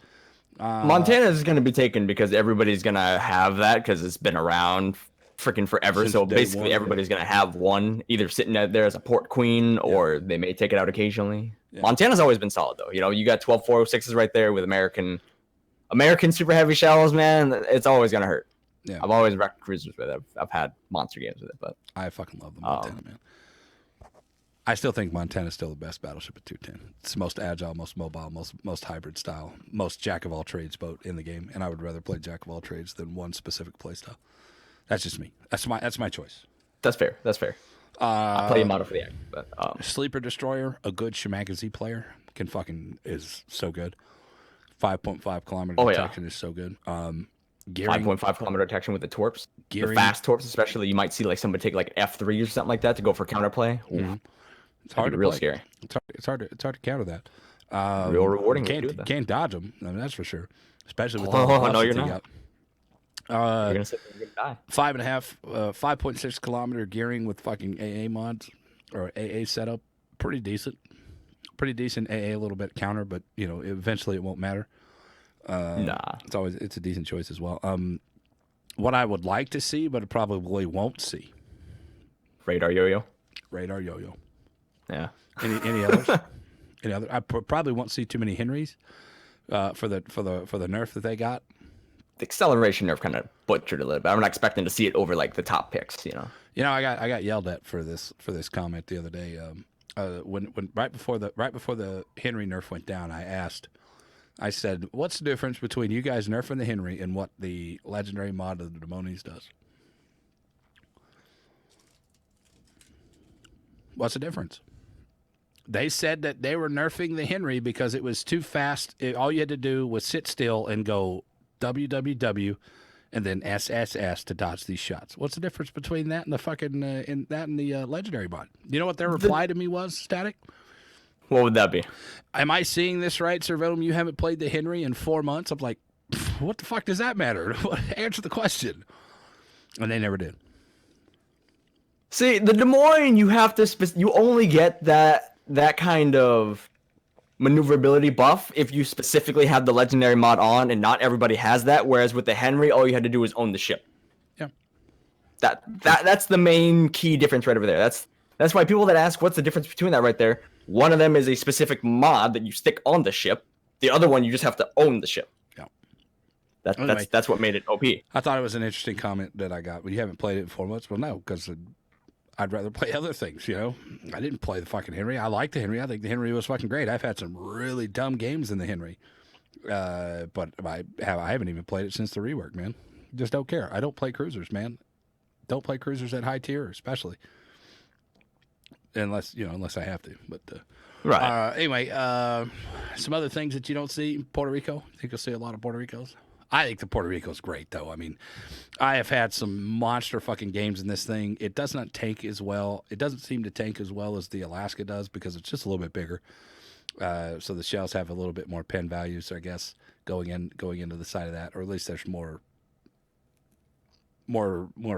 Montana is going to be taken because everybody's going to have that because it's been around freaking forever. Since So day basically, one. everybody's going to have one either sitting out there as a port queen or they may take it out occasionally. Yeah. Montana's always been solid though. You know, you got 12 406s right there with American super heavy shells, man. It's always going to hurt. Yeah. I've always wrecked cruisers with it. I've had monster games with it, but I fucking love the Montana, man. I still think Montana's still the best battleship at 210. It's the most agile, most mobile, most hybrid style, most jack of all trades boat in the game, and I would rather play jack of all trades than one specific play style. That's just me. That's my choice. That's fair. That's fair. I play a model for the act, but Sleeper Destroyer, a good Shimagazi player, is so good. 5.5 kilometer detection is so good. Gearing, 5.5 kilometer detection with the torps. Gearing, the fast torps, especially, you might see like somebody take like F3 or something like that to go for counterplay. Mm-hmm. It's hard to real play. Scary. It's hard to counter that. Real rewarding. Can't dodge them. I mean, that's for sure. Especially with no, you're not. You're gonna sit there and you're gonna die. 5.6 kilometer gearing with fucking AA mods or AA setup. Pretty decent. Pretty decent AA, a little bit counter, but you know, eventually it won't matter. Nah. It's a decent choice as well. What I would like to see, but probably won't see. Radar yo-yo. Yeah. Yeah. Any others? Any other? I probably won't see too many Henrys for the nerf that they got. The acceleration nerf kind of butchered a little bit. I'm not expecting to see it over like the top picks, you know. You know, I got yelled at for this comment the other day. When right before the Henry nerf went down, I said, "What's the difference between you guys nerfing the Henry and what the legendary mod of the Demonies does? What's the difference?" They said that they were nerfing the Henry because it was too fast. All you had to do was sit still and go WWW and then SSS to dodge these shots. What's the difference between that and the fucking legendary mod? You know what their reply to me was, Static? What would that be? Am I seeing this right, Servotum? You haven't played the Henry in 4 months? I'm like, what the fuck does that matter? Answer the question. And they never did. See, the Des Moines, you only get that kind of maneuverability buff if you specifically have the legendary mod on, and not everybody has that. Whereas with the Henry, all you had to do was own the ship. Yeah. That's the main key difference right over there. That's why people that ask what's the difference between that right there, one of them is a specific mod that you stick on the ship. The other one, you just have to own the ship. Yeah. That's what made it OP. I thought it was an interesting comment that I got. Well, you haven't played it in 4 months? Well, no, because I'd rather play other things, you know? I didn't play the fucking Henry. I like the Henry. I think the Henry was fucking great. I've had some really dumb games in the Henry. But I haven't even played it since the rework, man. Just don't care. I don't play cruisers, man. Don't play cruisers at high tier, especially. Unless I have to. But right. Anyway, some other things that you don't see. Puerto Rico. I think you'll see a lot of Puerto Ricos. I think the Puerto Rico's great, though. I mean, I have had some monster fucking games in this thing. It does not tank as well. It doesn't seem to tank as well as the Alaska does because it's just a little bit bigger. So the shells have a little bit more pen values, I guess, going into the side of that, or at least there's more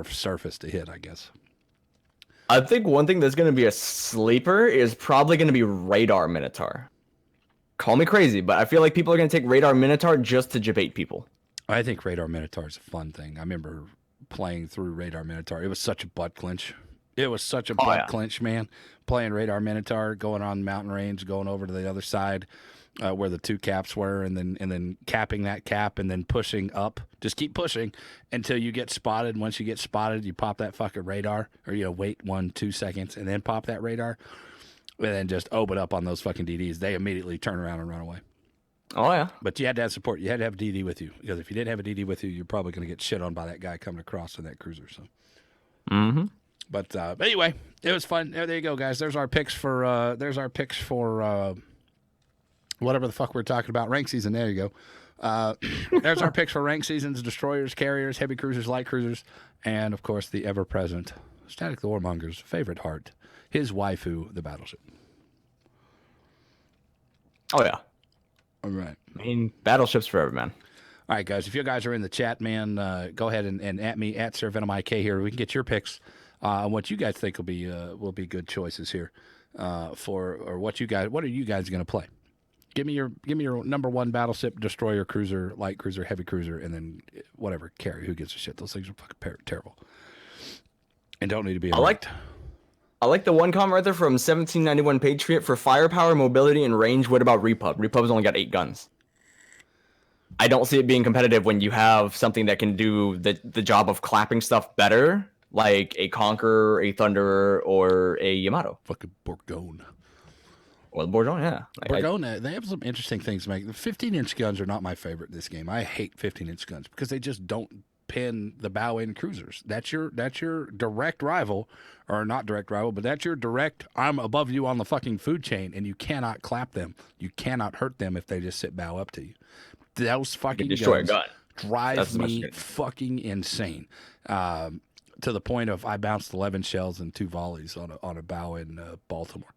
surface to hit, I guess. I think one thing that's going to be a sleeper is probably going to be Radar Minotaur. Call me crazy, but I feel like people are going to take Radar Minotaur just to debate people. I think Radar Minotaur is a fun thing. I remember playing through Radar Minotaur. It was such a butt clinch. It was such a butt clinch, man. Playing Radar Minotaur, going on mountain range, going over to the other side where the two caps were, and then capping that cap, and then pushing up. Just keep pushing until you get spotted. Once you get spotted, you pop that fucking radar, or wait 1-2 seconds, and then pop that radar, and then just open up on those fucking DDs. They immediately turn around and run away. Oh, yeah. But you had to have support. You had to have a DD with you. Because if you didn't have a DD with you, you're probably going to get shit on by that guy coming across in that cruiser. So. Mm-hmm. But anyway, it was fun. There you go, guys. There's our picks for whatever the fuck we're talking about. Rank season. There you go. There's our picks for rank seasons: destroyers, carriers, heavy cruisers, light cruisers, and of course the ever-present Static the Warmonger's favorite heart, his waifu, the battleship. Oh yeah. All right. I mean, battleships forever, man. All right, guys. If you guys are in the chat, man, go ahead and at me at SerVenomIK here. We can get your picks what you guys think will be good choices here what are you guys going to play? Give me your number one battleship, destroyer, cruiser, light cruiser, heavy cruiser, and then whatever carry. Who gives a shit? Those things are fucking terrible, and don't need to be. I like the one comment right there from 1791 Patriot for firepower, mobility, and range. What about Repub? Repub's only got 8 guns. I don't see it being competitive when you have something that can do the job of clapping stuff better, like a Conqueror, a Thunderer, or a Yamato. Fucking Bourgogne. Well, Bourgogne, yeah. Bourgogne, they have some interesting things to make. The 15-inch guns are not my favorite in this game. I hate 15-inch guns because they just don't pin the bow end cruisers. That's your direct rival, or not direct rival, but that's your direct, I'm above you on the fucking food chain, and you cannot clap them. You cannot hurt them if they just sit bow up to you. Those fucking guns drive me fucking insane. To the point of I bounced 11 shells and 2 volleys on a bow in Baltimore.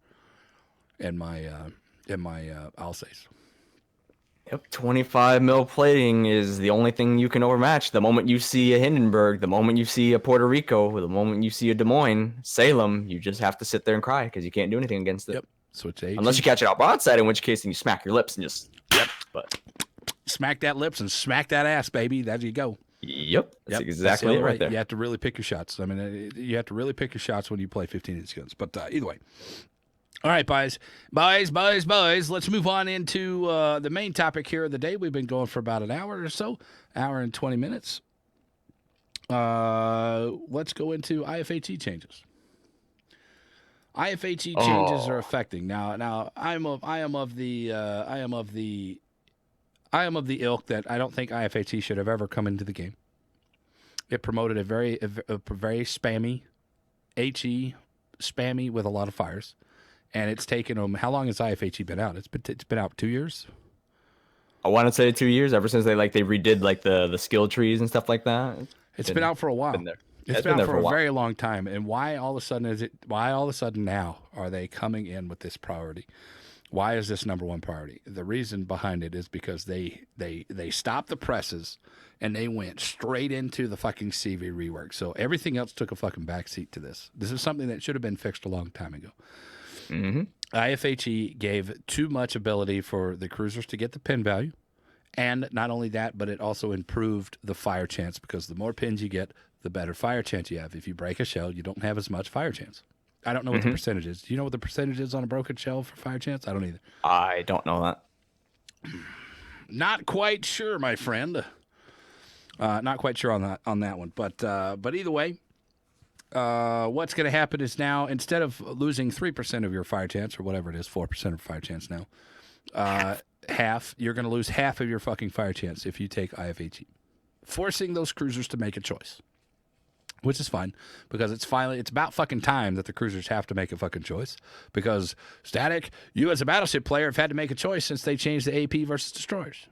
In my Alsace. Yep, 25 mil plating is the only thing you can overmatch. The moment you see a Hindenburg, the moment you see a Puerto Rico, the moment you see a Des Moines, Salem, you just have to sit there and cry because you can't do anything against it. Yep. Switch to unless you catch it out broadside, in which case then you smack your lips and just But smack that lips and smack that ass, baby. There you go. Yep, that's exactly it right there. You have to really pick your shots. I mean, you have to really pick your shots when you play 15-inch guns. But either way. All right, boys. Let's move on into the main topic here of the day. We've been going for about an hour or so, hour and 20 minutes. Let's go into IFHE changes. IFHE changes are affecting now. I am of the ilk that I don't think IFHE should have ever come into the game. It promoted a very spammy HE, spammy with a lot of fires. And it's taken them. How long has IFHE been out? It's been out 2 years. I want to say 2 years. Ever since they redid the skill trees and stuff like that. It's been out for a while. It's been out for a very long time. And why all of a sudden now are they coming in with this priority? Why is this number one priority? The reason behind it is because they stopped the presses and they went straight into the fucking CV rework. So everything else took a fucking backseat to this. This is something that should have been fixed a long time ago. Mm-hmm. IFHE gave too much ability for the cruisers to get the pin value, and not only that, but it also improved the fire chance because the more pins you get, the better fire chance you have. If you break a shell, you don't have as much fire chance. I don't know what the percentage is. Do you know what the percentage is on a broken shell for fire chance? I don't either. I don't know that. Not quite sure, my friend. Not quite sure on that one, but either way. What's going to happen is now, instead of losing 3% of your fire chance, or whatever it is, 4% of fire chance now, half, you're going to lose half of your fucking fire chance if you take IFHE. Forcing those cruisers to make a choice. Which is fine, because it's about fucking time that the cruisers have to make a fucking choice. Because, Static, you as a battleship player have had to make a choice since they changed the AP versus destroyers.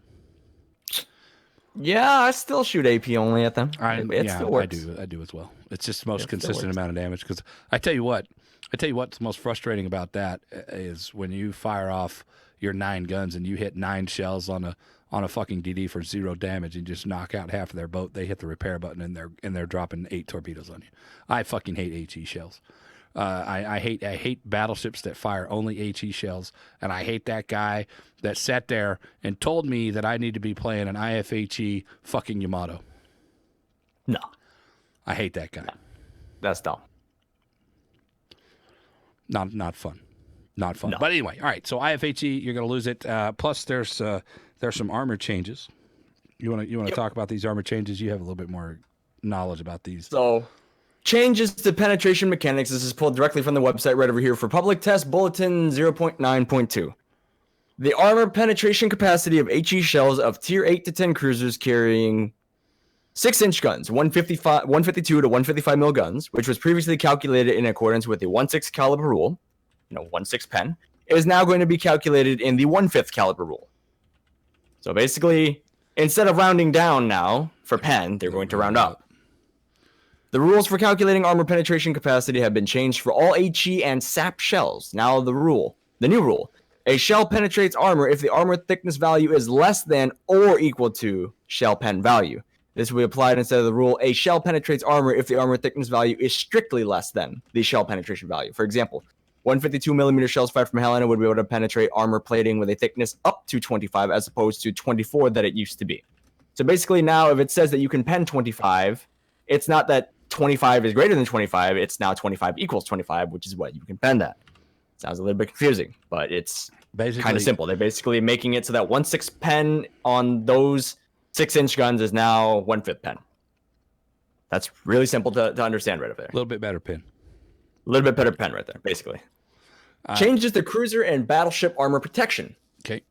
Yeah, I still shoot AP only at them. Still works. I do as well. It's just the most consistent amount of damage. Because I tell you what's the most frustrating about that is when you fire off your 9 guns and you hit 9 shells on a fucking DD for 0 damage and just knock out half of their boat. They hit the repair button and they're dropping 8 torpedoes on you. I fucking hate HE shells. I hate battleships that fire only HE shells, and I hate that guy that sat there and told me that I need to be playing an IFHE fucking Yamato. No. I hate that guy. No. That's dumb. Not fun. Not fun. No. But anyway, all right, so IFHE, you're going to lose it. Plus, there's some armor changes. You want to talk about these armor changes? You have a little bit more knowledge about these. So, changes to penetration mechanics. This is pulled directly from the website right over here for Public Test Bulletin 0.9.2. The armor penetration capacity of HE shells of Tier 8 to 10 cruisers carrying 6-inch guns, 152 to 155 mil guns, which was previously calculated in accordance with the 1/6 caliber rule, 1/6 pen, is now going to be calculated in the 1/5 caliber rule. So basically, instead of rounding down now for pen, they're going to round up. The rules for calculating armor penetration capacity have been changed for all HE and SAP shells. Now the new rule, a shell penetrates armor if the armor thickness value is less than or equal to shell pen value. This will be applied instead of the rule, a shell penetrates armor if the armor thickness value is strictly less than the shell penetration value. For example, 152 millimeter shells fired from Helena would be able to penetrate armor plating with a thickness up to 25 as opposed to 24 that it used to be. So basically now if it says that you can pen 25, it's not that 25 is greater than 25, it's now 25 equals 25, which is what you can pen that. Sounds a little bit confusing, but it's kind of simple. They're basically making it so that 1/6 pen on those 6-inch guns is now 1/5 pen. That's really simple to understand right over there. A little bit better pen. A little bit better pen right there, basically. Changes to cruiser and battleship armor protection. Okay.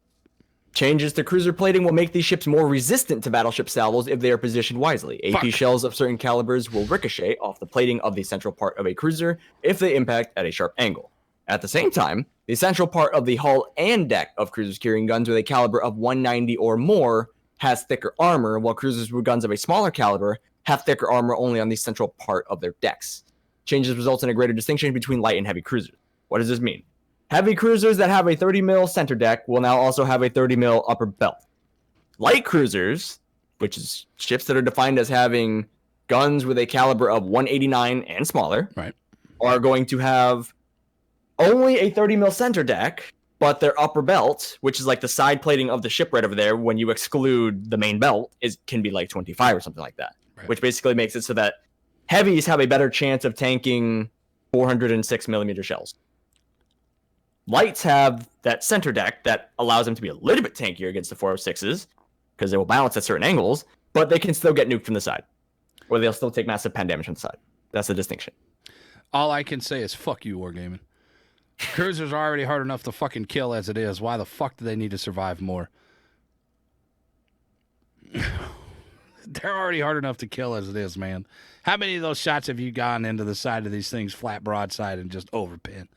Changes to cruiser plating will make these ships more resistant to battleship salvos if they are positioned wisely. AP shells of certain calibers will ricochet off the plating of the central part of a cruiser if they impact at a sharp angle. At the same time, the central part of the hull and deck of cruisers carrying guns with a caliber of 190 or more has thicker armor, while cruisers with guns of a smaller caliber have thicker armor only on the central part of their decks. Changes result in a greater distinction between light and heavy cruisers. What does this mean? Heavy cruisers that have a 30 mil center deck will now also have a 30 mil upper belt. Light cruisers, which is ships that are defined as having guns with a caliber of 189 and smaller, right, are going to have only a 30 mil center deck, but their upper belt, which is like the side plating of the ship right over there, when you exclude the main belt, can be like 25 or something like that, right. Which basically makes it so that heavies have a better chance of tanking 406 millimeter shells. Lights have that center deck that allows them to be a little bit tankier against the 406s because they will bounce at certain angles, but they can still get nuked from the side, or they'll still take massive pen damage from the side. That's the distinction. All I can say is fuck you, Wargaming. Cruisers are already hard enough to fucking kill as it is. Why the fuck do they need to survive more? They're already hard enough to kill as it is, man. How many of those shots have you gone into the side of these things flat broadside and just overpin?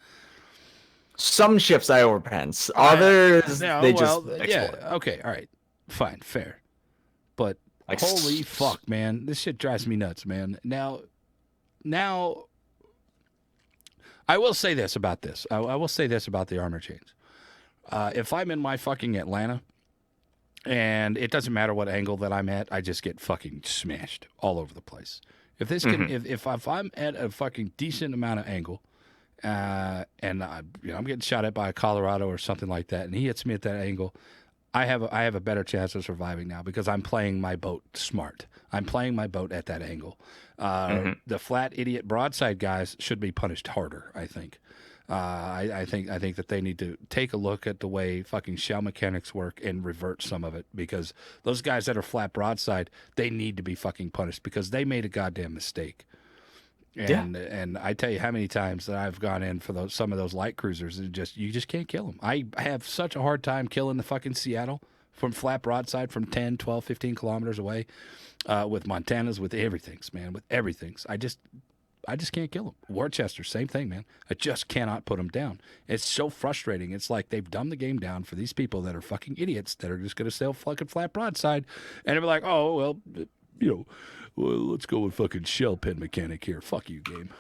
Some ships I overpen. Others, they just explode. Yeah, okay, all right. Fine, fair. But like, holy fuck, man. This shit drives me nuts, man. Now, I will say this about this. I will say this about the armor change. If I'm in my fucking Atlanta, and it doesn't matter what angle that I'm at, I just get fucking smashed all over the place. If this can, if I'm at a fucking decent amount of angle, and I'm getting shot at by a Colorado or something like that, and he hits me at that angle, I have a better chance of surviving now because I'm playing my boat smart. I'm playing my boat at that angle. The flat idiot broadside guys should be punished harder, I think. I think that they need to take a look at the way fucking shell mechanics work and revert some of it, because those guys that are flat broadside, they need to be fucking punished because they made a goddamn mistake. And I tell you how many times that I've gone in for some of those light cruisers and you just can't kill them. I have such a hard time killing the fucking Seattle from flat broadside from 10, 12, 15 kilometers away, with Montanas, with everythings, man, with everythings. I just can't kill them. Worcester, same thing, man. I just cannot put them down. It's so frustrating. It's like they've dumbed the game down for these people that are fucking idiots that are just going to sail fucking flat broadside, and they're like, oh, well, well, let's go with fucking shell pen mechanic here. Fuck you, game.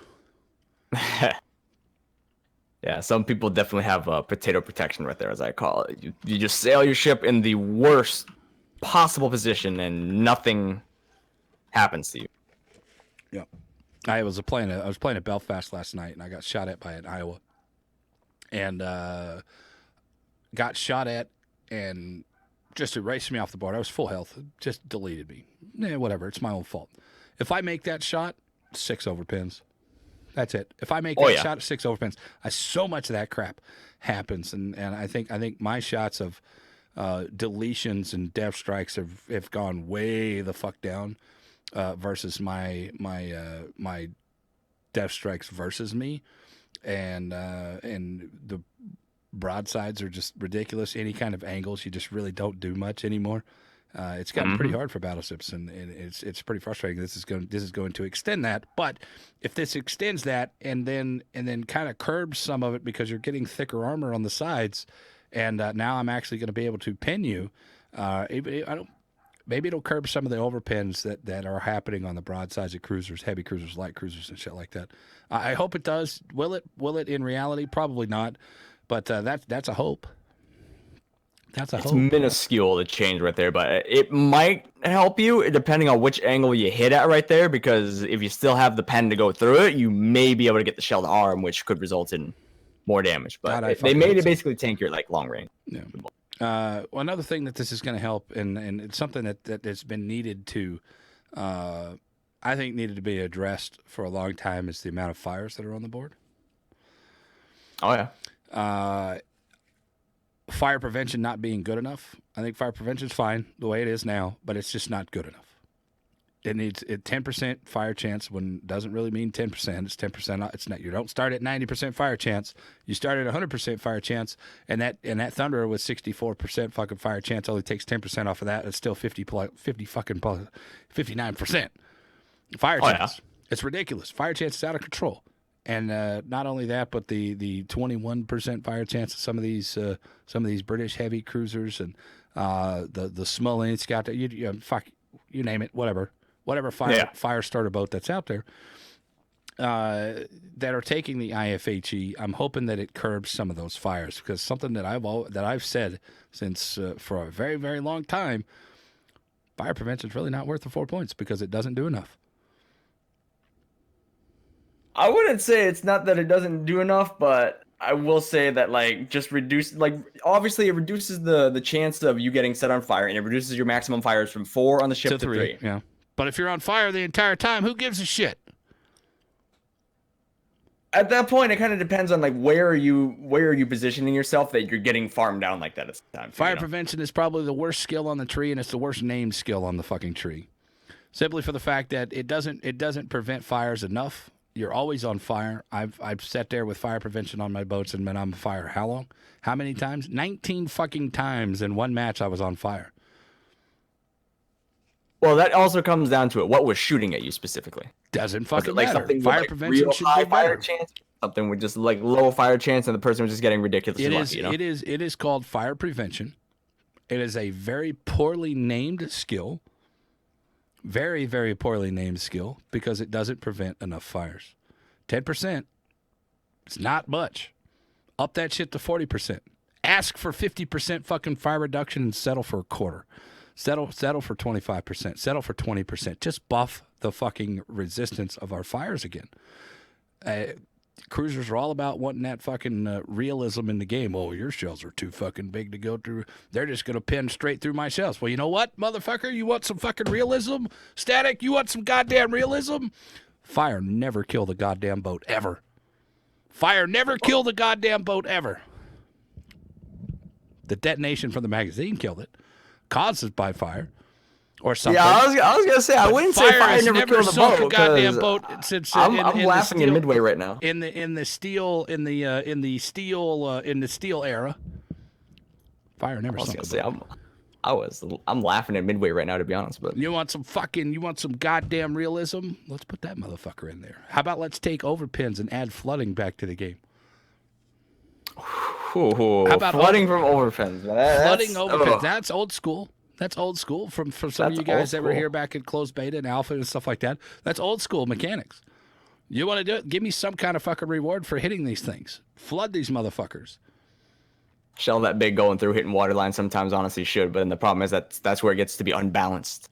Yeah, some people definitely have potato protection right there, as I call it. You just sail your ship in the worst possible position, and nothing happens to you. Yeah, I was playing at Belfast last night, and I got shot at by an Iowa, and got shot at and just erased me off the board. I was full health, just deleted me. Whatever, it's my own fault. If I make that shot, 6 overpins. That's it. If I make that shot, 6 overpins. So much of that crap happens, and I think my shots of deletions and death strikes have gone way the fuck down versus my death strikes versus me, and the broadsides are just ridiculous. Any kind of angles, you just really don't do much anymore. It's gotten pretty hard for battleships, and it's pretty frustrating. This is going to extend that, but if this extends that and then kind of curbs some of it because you're getting thicker armor on the sides, and now I'm actually going to be able to pin you. Maybe it'll curb some of the overpins that are happening on the broadsides of cruisers, heavy cruisers, light cruisers, and shit like that. I hope it does. Will it in reality? Probably not. But that's a hope. That's a It's hope. minuscule the change right there, but it might help you depending on which angle you hit at right there. Because if you still have the pen to go through it, you may be able to get the shell to arm, which could result in more damage. But God, I they fucking made hope it so. basically tank your like long range. Yeah. Well, another thing that this is going to help, and it's something that has been needed to, I think needed to be addressed for a long time, is the amount of fires that are on the board. Oh yeah. Fire prevention not being good enough. I think fire prevention is fine the way it is now, but it's just not good enough. It needs a 10% fire chance when doesn't really mean 10%. It's 10%. It's not. You don't start at 90% fire chance. You start at 100% fire chance, and that Thunderer with 64% fucking fire chance only takes 10% off of that. It's still 50 fucking 59% fire chance. Yeah. It's ridiculous. Fire chance is out of control. And not only that, but the 21% fire chance of some of these British heavy cruisers and the Smollett Scout, you name it, whatever fire starter boat that's out there that are taking the IFHE. I'm hoping that it curbs some of those fires, because something that I've said since for a very, very long time, fire prevention is really not worth the 4 points because it doesn't do enough. I wouldn't say it's not that it doesn't do enough, but I will say that obviously it reduces the chance of you getting set on fire, and it reduces your maximum fires from 4 on the ship to 3. Yeah. But if you're on fire the entire time, who gives a shit? At that point, it kind of depends on like where are you positioning yourself that you're getting farmed down like that at the time. Fire prevention is probably the worst skill on the tree, and it's the worst named skill on the fucking tree. Simply for the fact that it doesn't prevent fires enough. You're always on fire. I've sat there with fire prevention on my boats and been on fire. How long? How many times? 19 fucking times in one match I was on fire. Well, that also comes down to it. What was shooting at you specifically? Doesn't fucking like matter. Something Fire with, prevention should be fire better. Chance, something with just like low fire chance, and the person was just getting ridiculously lucky. It is called fire prevention. It is a very poorly named skill. Very, very poorly named skill, because it doesn't prevent enough fires. 10%, it's not much. Up that shit to 40%. Ask for 50% fucking fire reduction and settle for a quarter. Settle for 25%. Settle for 20%. Just buff the fucking resistance of our fires again. Cruisers are all about wanting that fucking realism in the game. Oh, your shells are too fucking big to go through. They're just going to pin straight through my shells. Well, you know what, motherfucker? You want some fucking realism? Static, you want some goddamn realism? Fire never killed a goddamn boat, ever. Fire never killed a goddamn boat, ever. The detonation from the magazine killed it. Caused by fire. Or something. Yeah, I was gonna say I wouldn't say fire never killed the boat. A goddamn boat since I'm laughing in Midway right now. In the steel era, fire never sunk a boat. I'm laughing at Midway right now, to be honest. But you want some goddamn realism? Let's put that motherfucker in there. How about let's take overpins and add flooding back to the game? How about flooding from overpins? Flooding overpins. That's old school. That's old school from some of you guys that were here back in closed beta and alpha and stuff like that. That's old school mechanics. You want to do it? Give me some kind of fucking reward for hitting these things. Flood these motherfuckers. Shell that big going through hitting water lines sometimes honestly should, but then the problem is that's where it gets to be unbalanced.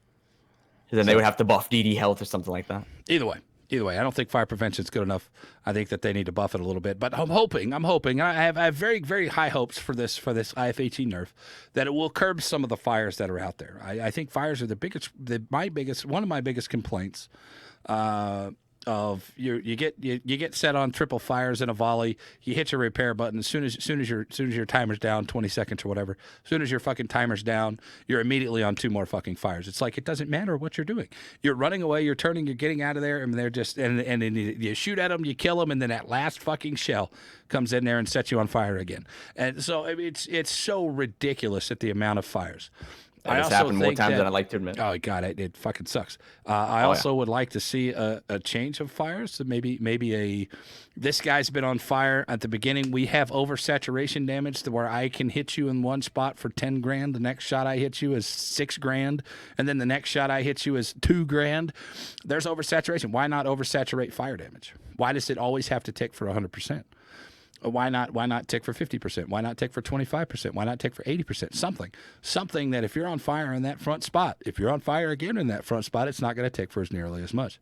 Then they would have to buff DD health or something like that. Either way, I don't think fire prevention is good enough. I think that they need to buff it a little bit. But I'm hoping. I have very, very high hopes for this IFHE nerf, that it will curb some of the fires that are out there. I think fires are one of my biggest complaints. Of you get set on triple fires in a volley. You hit your repair button as soon as your timer's down 20 seconds or whatever. As soon as your fucking timer's down, you're immediately on 2 more fucking fires. It's like it doesn't matter what you're doing. You're running away. You're turning. You're getting out of there, and they're just and then you shoot at them. You kill them, and then that last fucking shell comes in there and sets you on fire again. And so it's so ridiculous at the amount of fires. It's happened more times than I'd like to admit. Oh, God, it fucking sucks. I also would like to see a change of fires. So maybe this guy's been on fire at the beginning. We have oversaturation damage to where I can hit you in one spot for 10 grand. The next shot I hit you is 6 grand. And then the next shot I hit you is 2 grand. There's oversaturation. Why not oversaturate fire damage? Why does it always have to tick for 100%? Why not? Why not tick for 50%? Why not tick for 25%? Why not tick for 80%? Something that if you're on fire in that front spot, if you're on fire again in that front spot, it's not going to tick for as nearly as much.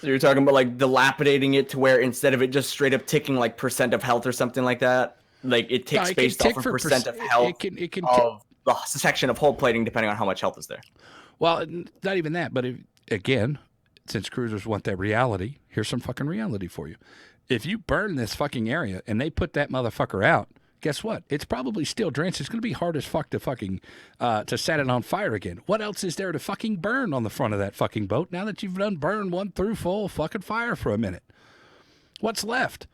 So you're talking about like dilapidating it to where instead of it just straight up ticking like percent of health or something like that, like it ticks it can based off tick of for percent of health it can of the section of hull plating, depending on how much health is there. Well, not even that, but again, since cruisers want that reality, here's some fucking reality for you. If you burn this fucking area and they put that motherfucker out, guess what? It's probably still drenched. It's going to be hard as fuck to fucking to set it on fire again. What else is there to fucking burn on the front of that fucking boat now that you've done burned one through full fucking fire for a minute? What's left?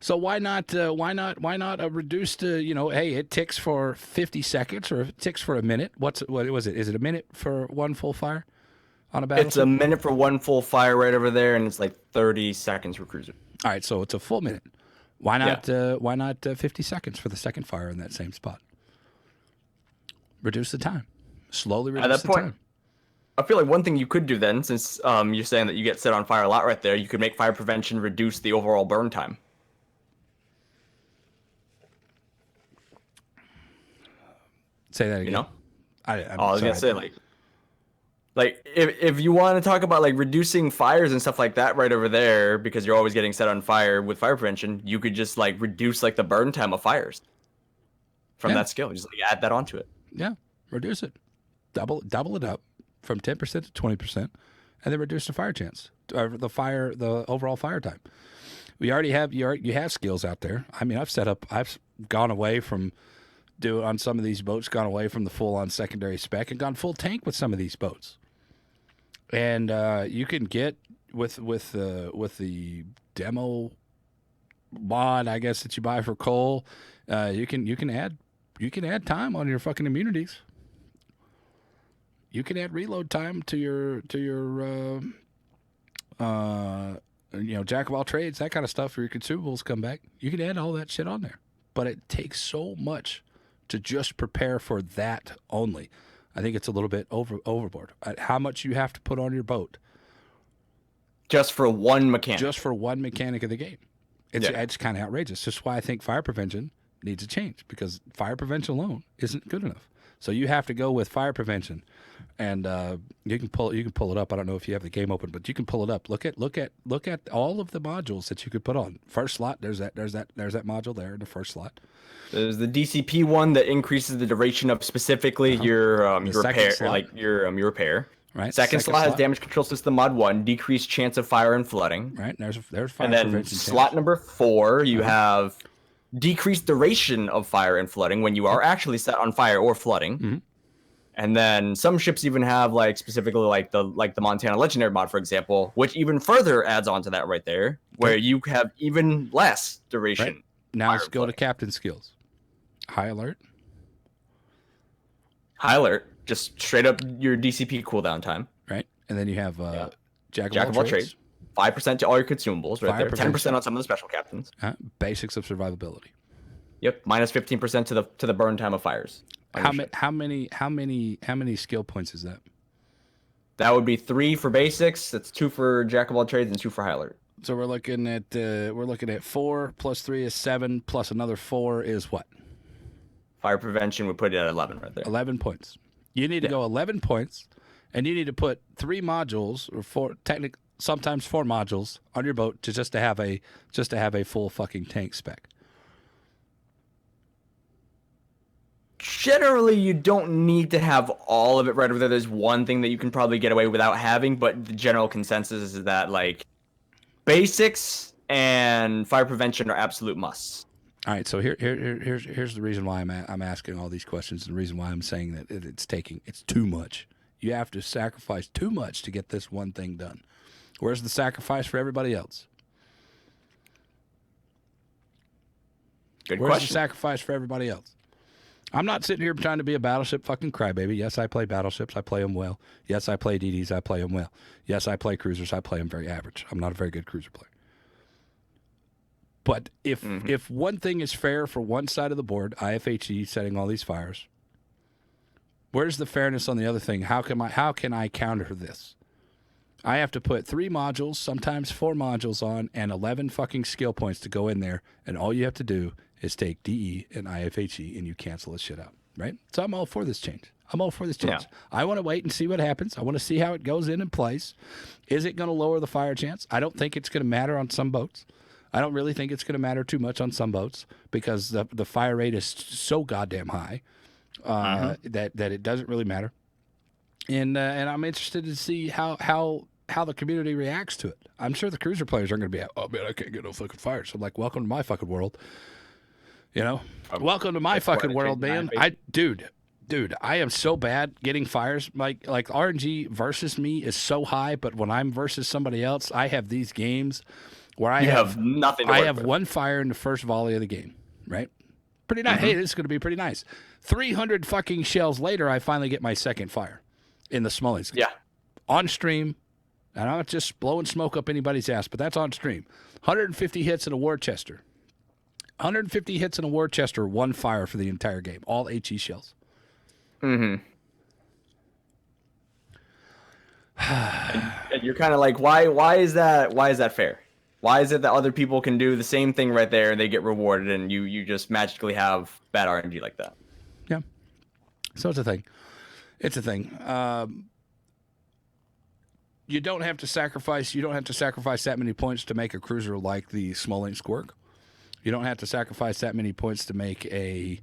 So why not reduce to, hey, it ticks for 50 seconds or it ticks for a minute. What was it? Is it a minute for one full fire on a battleship? It's a minute for one full fire right over there, and it's like 30 seconds for cruiser. All right, so it's a full minute. Why not 50 seconds for the second fire in that same spot? Reduce the time. Slowly reduce At that the point, time. I feel like one thing you could do then, since you're saying that you get set on fire a lot right there, you could make fire prevention reduce the overall burn time. Say that again. You know? I was gonna say like if you want to talk about like reducing fires and stuff like that right over there, because you're always getting set on fire with fire prevention, you could just like reduce like the burn time of fires from that skill. Just like add that onto it. Yeah, reduce it, double it up from 10% to 20%, and then reduce the fire chance, or the overall fire time. We already have you have skills out there. I mean, I've gone away from. On some of these boats, gone away from the full-on secondary spec and gone full tank with some of these boats. And you can get with the demo mod, I guess, that you buy for coal. You can add time on your fucking immunities. You can add reload time to your jack of all trades, that kind of stuff for your consumables come back. You can add all that shit on there, but it takes so much to just prepare for that only. I think it's a little bit overboard. How much you have to put on your boat just for one mechanic. Just for one mechanic of the game. It's kind of outrageous. That's why I think fire prevention needs a change, because fire prevention alone isn't good enough. So you have to go with fire prevention, and you can pull it up. I don't know if you have the game open, but you can pull it up. Look at all of the modules that you could put on. First slot, there's that module there in the first slot. There's the DCP one that increases the duration of specifically your repair, like your repair. Right. Second slot has damage control system mod 1, decreased chance of fire and flooding. Right. There's fire and then prevention. Slot number 4, you have decreased duration of fire and flooding when you are actually set on fire or flooding. Mm-hmm. And then some ships even have like specifically like the Montana Legendary mod, for example, which even further adds on to that right there, where you have even less duration. Right. Now let's go to captain skills. High alert. High alert, just straight up your DCP cooldown time. Right. And then you have Jack of all trades. 5% to all your consumables right there. 10% on some of the special captains. Basics of survivability. Yep, minus 15% to the burn time of fires. How many skill points is that? That would be 3 for basics. That's 2 for Jack of all trades and 2 for high alert. So we're looking at 4 plus 3 is 7 plus another 4 is what? Fire prevention would put it at 11 right there. 11 points. You need to go 11 points, and you need to put 3 modules or 4 sometimes 4 modules on your boat to have a full fucking tank spec. Generally, you don't need to have all of it right over there. There's one thing that you can probably get away without having, but the general consensus is that like basics and fire prevention are absolute musts. All right, so here's the reason why I'm asking all these questions, and the reason why I'm saying that it's too much. You have to sacrifice too much to get this one thing done. Where's the sacrifice for everybody else? Good Where's question. the sacrifice for everybody else? I'm not sitting here trying to be a battleship fucking crybaby. Yes, I play battleships. I play them well. Yes, I play DDs. I play them well. Yes, I play cruisers. I play them very average. I'm not a very good cruiser player. But if one thing is fair for one side of the board, IFHE setting all these fires, where's the fairness on the other thing? How can I counter this? I have to put 3 modules, sometimes 4 modules on, and 11 fucking skill points to go in there. And all you have to do is take DE and IFHE, and you cancel this shit out, right? So I'm all for this change. I'm all for this change. Yeah. I want to wait and see what happens. I want to see how it goes in and plays. Is it going to lower the fire chance? I don't think it's going to matter on some boats. I don't really think it's going to matter too much on some boats because the fire rate is so goddamn high that it doesn't really matter. And I'm interested to see how the community reacts to it. I'm sure the cruiser players aren't going to be, oh man, I can't get no fucking fire. So I'm like, welcome to my fucking world. You know, welcome to my fucking world, man. Dude, I am so bad getting fires. Like RNG versus me is so high, but when I'm versus somebody else, I have these games where I have nothing. I have one fire in the first volley of the game, right? Pretty nice. Hey, this is going to be pretty nice. 300 fucking shells later, I finally get my second fire in the Smullings. Yeah. On stream, and I'm not just blowing smoke up anybody's ass, but that's on stream. 150 hits in a Worcester. 150 hits in a Worcester, 1 fire for the entire game. All HE shells. And you're kind of like, why is that fair? Why is it that other people can do the same thing right there and they get rewarded and you just magically have bad RNG like that? Yeah. So it's a thing. It's a thing. You don't have to sacrifice that many points to make a cruiser like the Smolensk work. You don't have to sacrifice that many points to make a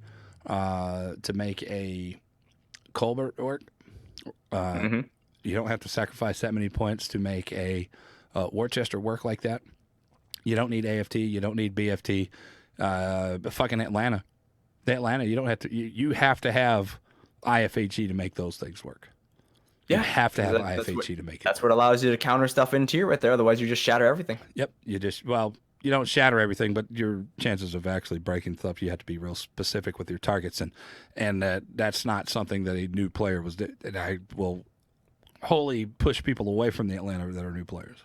Colbert work. You don't have to sacrifice that many points to make a Worcester work like that. You don't need AFT. You don't need BFT. Fucking Atlanta. The Atlanta, you don't have to. You have to have IFHE to make those things work. You have to have IFHE to make it. That's what allows you to counter stuff in tier right there. Otherwise, you just shatter everything. Yep. You don't shatter everything, but your chances of actually breaking stuff, you have to be real specific with your targets, and that's not something that a new player was. And I will wholly push people away from the Atlanta that are new players.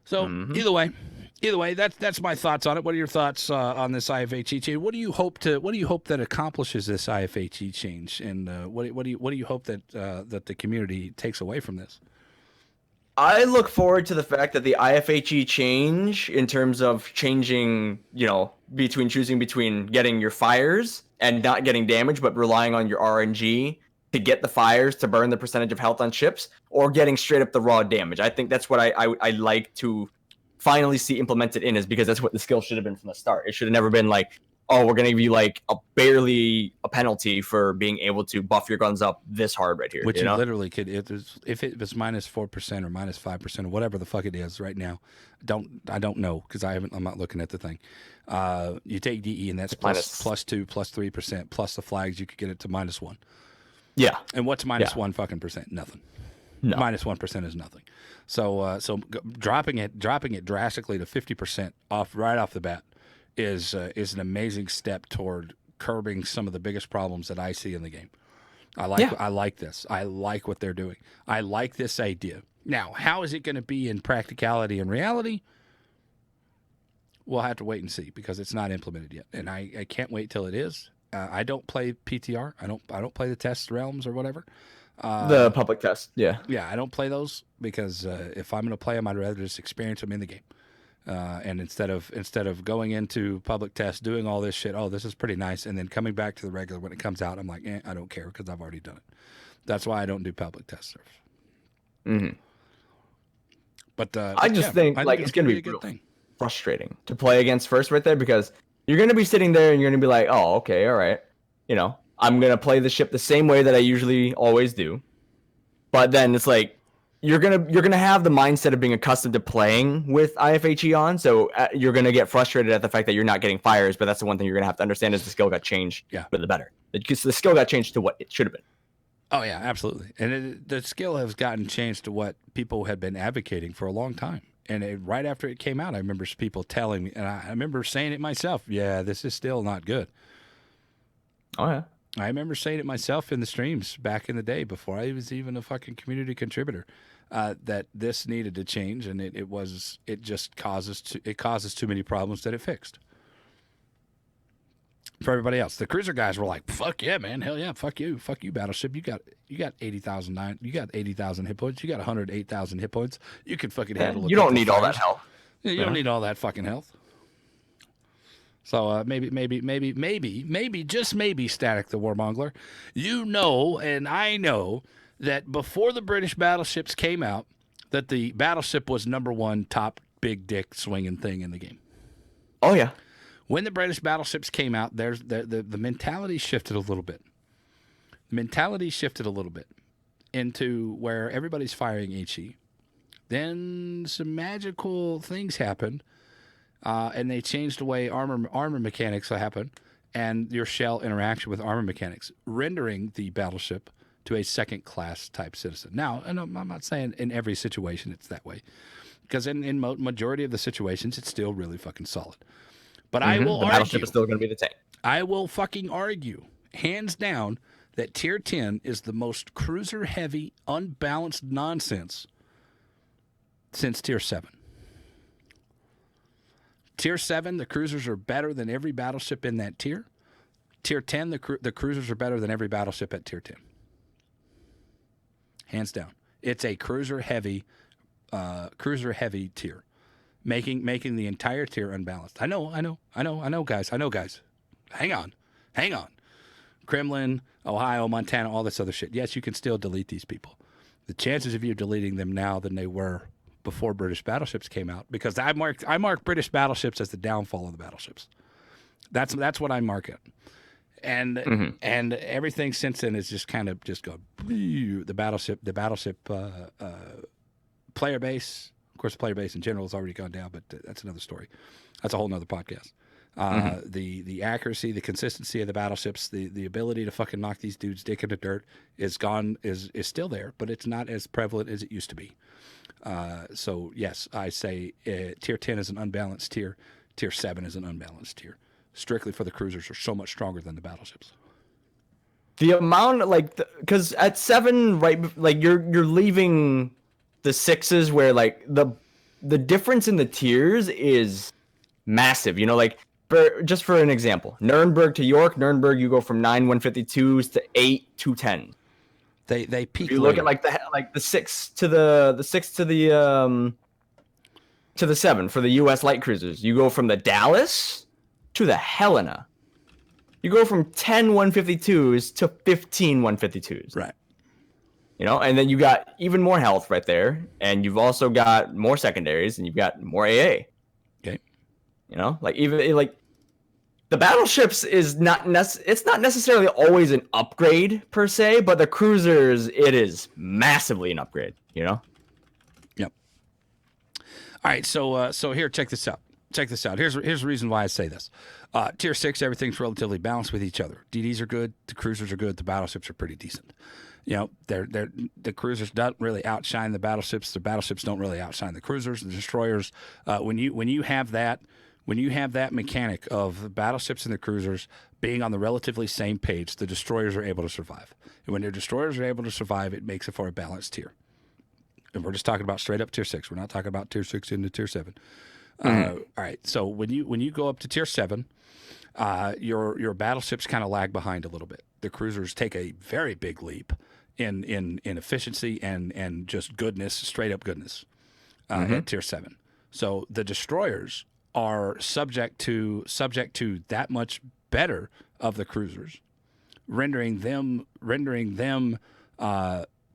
So either way, that's my thoughts on it. What are your thoughts on this IFHE change? What do you hope that accomplishes this IFHE change, and what do you hope that the community takes away from this? I look forward to the fact that the IFHE change in terms of changing, choosing between getting your fires and not getting damage, but relying on your RNG to get the fires to burn the percentage of health on ships, or getting straight up the raw damage. I think that's what I like to finally see implemented in, is because that's what the skill should have been from the start. It should have never been like, oh, we're going to give you like barely a penalty for being able to buff your guns up this hard right here. Which you literally could, if it was minus 4% or minus 5% or whatever the fuck it is right now. I don't know because I'm not looking at the thing. You take DE and that's plus 2, plus 3%, plus the flags. You could get it to minus 1. Yeah. And what's minus 1 fucking percent? Nothing. No. Minus 1% is nothing. So dropping it drastically to 50% right off the bat is an amazing step toward curbing some of the biggest problems that I see in the game. I like this. I like what they're doing. I like this idea. Now, how is it going to be in practicality and reality? We'll have to wait and see because it's not implemented yet, and I can't wait till it is. I don't play PTR. I don't play the test realms or whatever. The public test, yeah. Yeah, I don't play those because if I'm going to play them, I'd rather just experience them in the game. And instead of going into public test, doing all this shit, oh, this is pretty nice, and then coming back to the regular when it comes out, I'm like, I don't care because I've already done it. That's why I don't do public test servers. Mm-hmm. But I think it's going to be a good thing. Frustrating to play against first right there because you're going to be sitting there and you're going to be like, oh, okay, all right. I'm going to play the ship the same way that I usually always do. But then it's like, you're gonna have the mindset of being accustomed to playing with IFHE on, so you're gonna get frustrated at the fact that you're not getting fires. But that's the one thing you're gonna have to understand is the skill got changed for the better. Because the skill got changed to what it should have been. Oh yeah, absolutely. And the skill has gotten changed to what people had been advocating for a long time. And right after it came out, I remember people telling me, and I remember saying it myself. Yeah, this is still not good. Oh yeah. I remember saying it myself in the streams back in the day before I was even a fucking community contributor. That this needed to change, and it causes too many problems that it fixed. for everybody else. The cruiser guys were like, "Fuck yeah, man! Hell yeah! Fuck you, battleship! You got 80,000 you got 80,000 hit points. You got 108,000 hit points. You can fucking handle a You couple don't need of all that fires. health. Yeah, you don't need all that fucking health." So maybe, just maybe, Static the Warmonger, you know, and I know that before the British battleships came out, that the battleship was number one top big dick swinging thing in the game. Oh yeah. When the British battleships came out, there's the mentality shifted a little bit. The mentality shifted a little bit into where everybody's firing HE. Then some magical things happened, and they changed the way armor mechanics happen, and your shell interaction with armor mechanics, rendering the battleship to a second-class type citizen. Now, and I'm not saying in every situation it's that way, because in majority of the situations, it's still really fucking solid. But I will The argue, battleship is still going to be the same. I will fucking argue, hands down, that Tier 10 is the most cruiser-heavy, unbalanced nonsense since Tier 7. Tier 7, the cruisers are better than every battleship in that tier. Tier 10, the cruisers are better than every battleship at Tier 10. Hands down. It's a cruiser-heavy tier. Making the entire tier unbalanced. I know, guys. Hang on. Kremlin, Ohio, Montana, all this other shit. Yes, you can still delete these people. The chances of you deleting them now than they were before British battleships came out, because I mark British battleships as the downfall of the battleships. That's what I mark it. And everything since then is just kind of gone. The battleship player base. Of course, the player base in general has already gone down, but that's another story. That's a whole nother podcast. The accuracy, the consistency of the battleships, the ability to fucking knock these dudes dick into dirt is still there, but it's not as prevalent as it used to be. So yes, I say Tier 10 is an unbalanced tier. Tier 7 is an unbalanced tier. Strictly for the cruisers are so much stronger than the battleships. The amount, because at 7, right, like you're leaving the 6s where like the difference in the tiers is massive. You know, like just for an example, Nuremberg to York, Nuremberg, you go from 9 152s to 8 210. They peak. If you look at the 6 to the 7 for the U.S. light cruisers, you go from the Dallas to the Helena. You go from 10 152s to 15 152s. Right. You know, and then you got even more health right there, and you've also got more secondaries, and you've got more AA. Okay. You know, like even like the battleships is it's not necessarily always an upgrade per se, but the cruisers, it is massively an upgrade. You know. Yep. All right, so here, check this out. Here's the reason why I say this. Tier 6, everything's relatively balanced with each other. DDs are good, the cruisers are good, the battleships are pretty decent. You know, the cruisers don't really outshine the battleships. The battleships don't really outshine the cruisers. The destroyers, when you have that mechanic of the battleships and the cruisers being on the relatively same page, the destroyers are able to survive. And when their destroyers are able to survive, it makes it for a balanced tier. And we're just talking about straight up Tier 6. We're not talking about Tier 6 into Tier 7. All right. So when you go up to Tier 7, your battleships kind of lag behind a little bit. The cruisers take a very big leap in efficiency and just goodness, straight up goodness at Tier 7. So the destroyers are subject to that much better of the cruisers, rendering them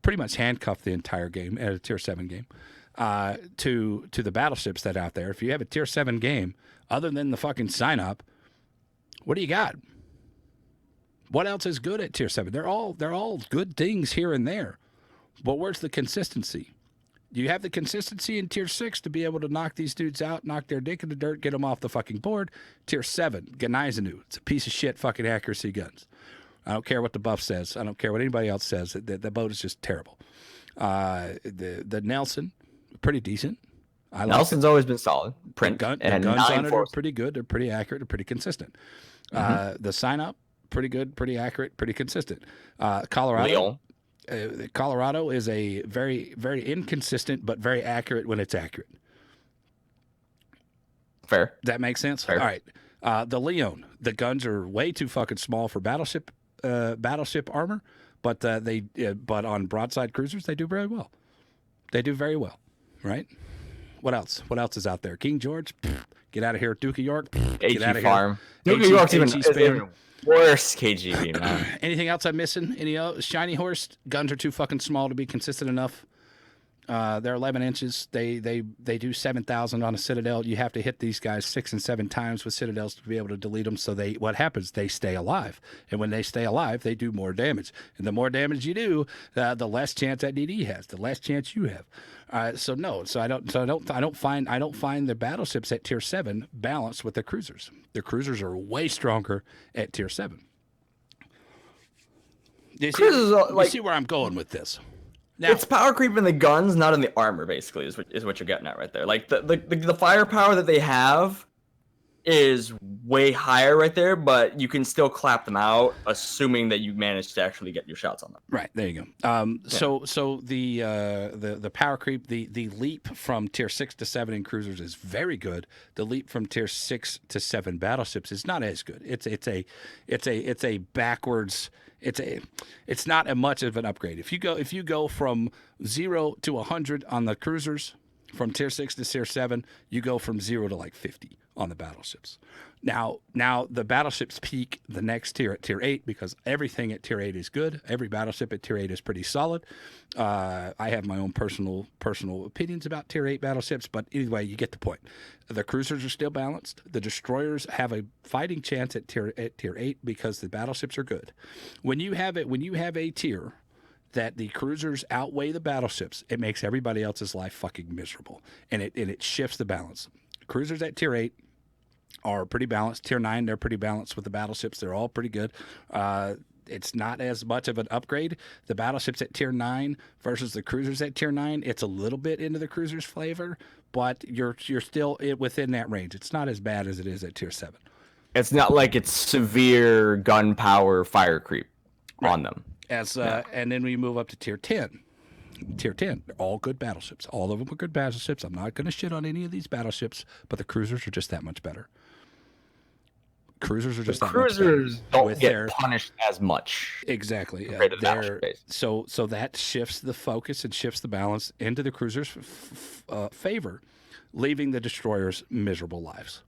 pretty much handcuffed the entire game at a Tier 7 game to the battleships that are out there. If you have a Tier 7 game, other than the fucking sign up, what do you got? What else is good at Tier 7? They're all good things here and there. But where's the consistency? You have the consistency in Tier 6 to be able to knock these dudes out, knock their dick in the dirt, get them off the fucking board. Tier 7, Gneisenau. It's a piece of shit fucking accuracy guns. I don't care what the buff says. I don't care what anybody else says. The boat is just terrible. The Nelson, pretty decent. Nelson's always been solid. Print the and guns on it are force. pretty good. They're pretty accurate. They're pretty consistent. The sign up, pretty good, pretty accurate, pretty consistent. Colorado. Colorado is a very, very inconsistent but very accurate when it's accurate. Fair. That makes sense? Fair. All right. The Leon, the guns are way too fucking small for battleship armor, but but on broadside cruisers they do very well. They do very well, right? What else? What else is out there? King George, get out of here. Duke of York, get out HE of Farm. here. Duke of York's HE even spam. worse KGB, man. Anything else I'm missing? Any shiny horse? Guns are too fucking small to be consistent enough. They're 11 inches. They do 7,000 on a Citadel. You have to hit these guys 6 and 7 times with Citadels to be able to delete them. So what happens? They stay alive, and when they stay alive, they do more damage. And the more damage you do, the less chance that DD has, the less chance you have. So I don't find the battleships at tier 7 balanced with the cruisers. The cruisers are way stronger at tier 7. You see where I'm going with this? Now, it's power creep in the guns, not in the armor. Basically, is what you're getting at right there. Like the firepower that they have is way higher right there, but you can still clap them out, assuming that you manage to actually get your shots on them. Right, there you go. So the power creep, the leap from tier 6 to 7 in cruisers is very good. The leap from tier 6 to 7 battleships is not as good. It's a backwards. It's not as much of an upgrade. If you go from 0 to 100 on the cruisers, from tier 6 to tier 7, you go from 0 to like 50 on the battleships. Now the battleships peak the next tier at tier 8 because everything at tier 8 is good. Every battleship at tier 8 is pretty solid. I have my own personal opinions about tier 8 battleships, but anyway, you get the point. The cruisers are still balanced. The destroyers have a fighting chance at tier 8 because the battleships are good. When you have a tier that the cruisers outweigh the battleships, it makes everybody else's life fucking miserable, and it shifts the balance. Cruisers at tier 8 are pretty balanced. Tier 9, they're pretty balanced with the battleships. They're all pretty good. It's not as much of an upgrade. The battleships at tier 9 versus the cruisers at tier 9, it's a little bit into the cruisers' flavor, but you're still within that range. It's not as bad as it is at tier 7. It's not like it's severe gunpowder fire creep on them. And then we move up to tier 10. Tier 10, they're all good battleships. All of them are good battleships. I'm not going to shit on any of these battleships, but the cruisers are just that much better. Cruisers are just that much better. Cruisers don't get punished as much. Exactly. So that shifts the focus and shifts the balance into the cruisers' favor, leaving the destroyers miserable lives.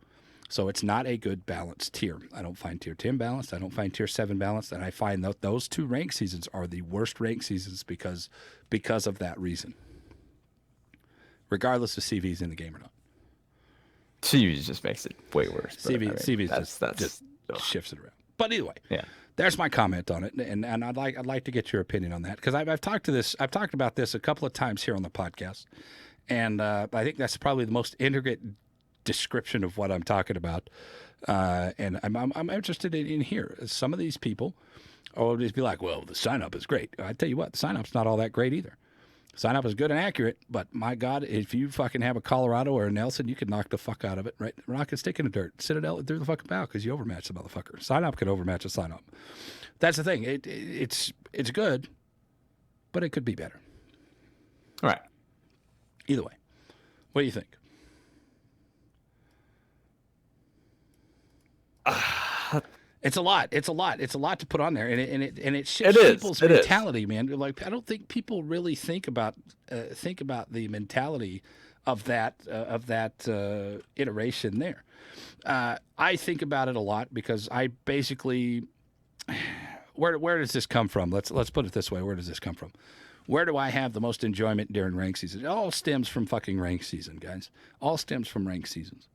So it's not a good balanced tier. I don't find tier 10 balanced. I don't find tier 7 balanced. And I find that those two rank seasons are the worst rank seasons because of that reason. Regardless if CV's in the game or not. CV just makes it way worse. CV just shifts it around. But either way, there's my comment on it, and I'd like to get your opinion on that because I've talked about this a couple of times here on the podcast, and I think that's probably the most intricate description of what I'm talking about, and I'm interested in here. Some of these people will just be like, "Well, the sign up is great." I tell you what, the sign up's not all that great either. Sign up is good and accurate, but my God, if you fucking have a Colorado or a Nelson, you can knock the fuck out of it, right? Rock and stick in the dirt. Citadel through the fucking bow because you overmatch the motherfucker. Sign up can overmatch a sign up. That's the thing. It's good, but it could be better. All right. Either way, what do you think? It's a lot. It's a lot to put on there, and it shifts people's mentality, man. Like I don't think people really think about the mentality of that iteration there. I think about it a lot because I basically where does this come from? Let's put it this way. Where does this come from? Where do I have the most enjoyment during rank season? It all stems from fucking rank season, guys. All stems from rank seasons.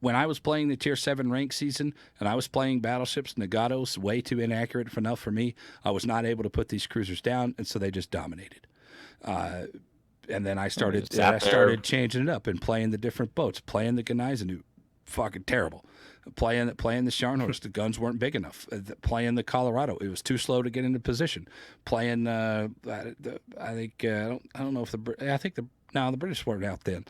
When I was playing the Tier 7 rank season and I was playing battleships, Nagatos, way too inaccurate enough for me, I was not able to put these cruisers down, and so they just dominated. And then I started changing it up and playing the different boats, playing the Gneisenau, fucking terrible. Playing the Scharnhorst, the guns weren't big enough. Playing the Colorado, it was too slow to get into position. Playing, I think the British weren't out then,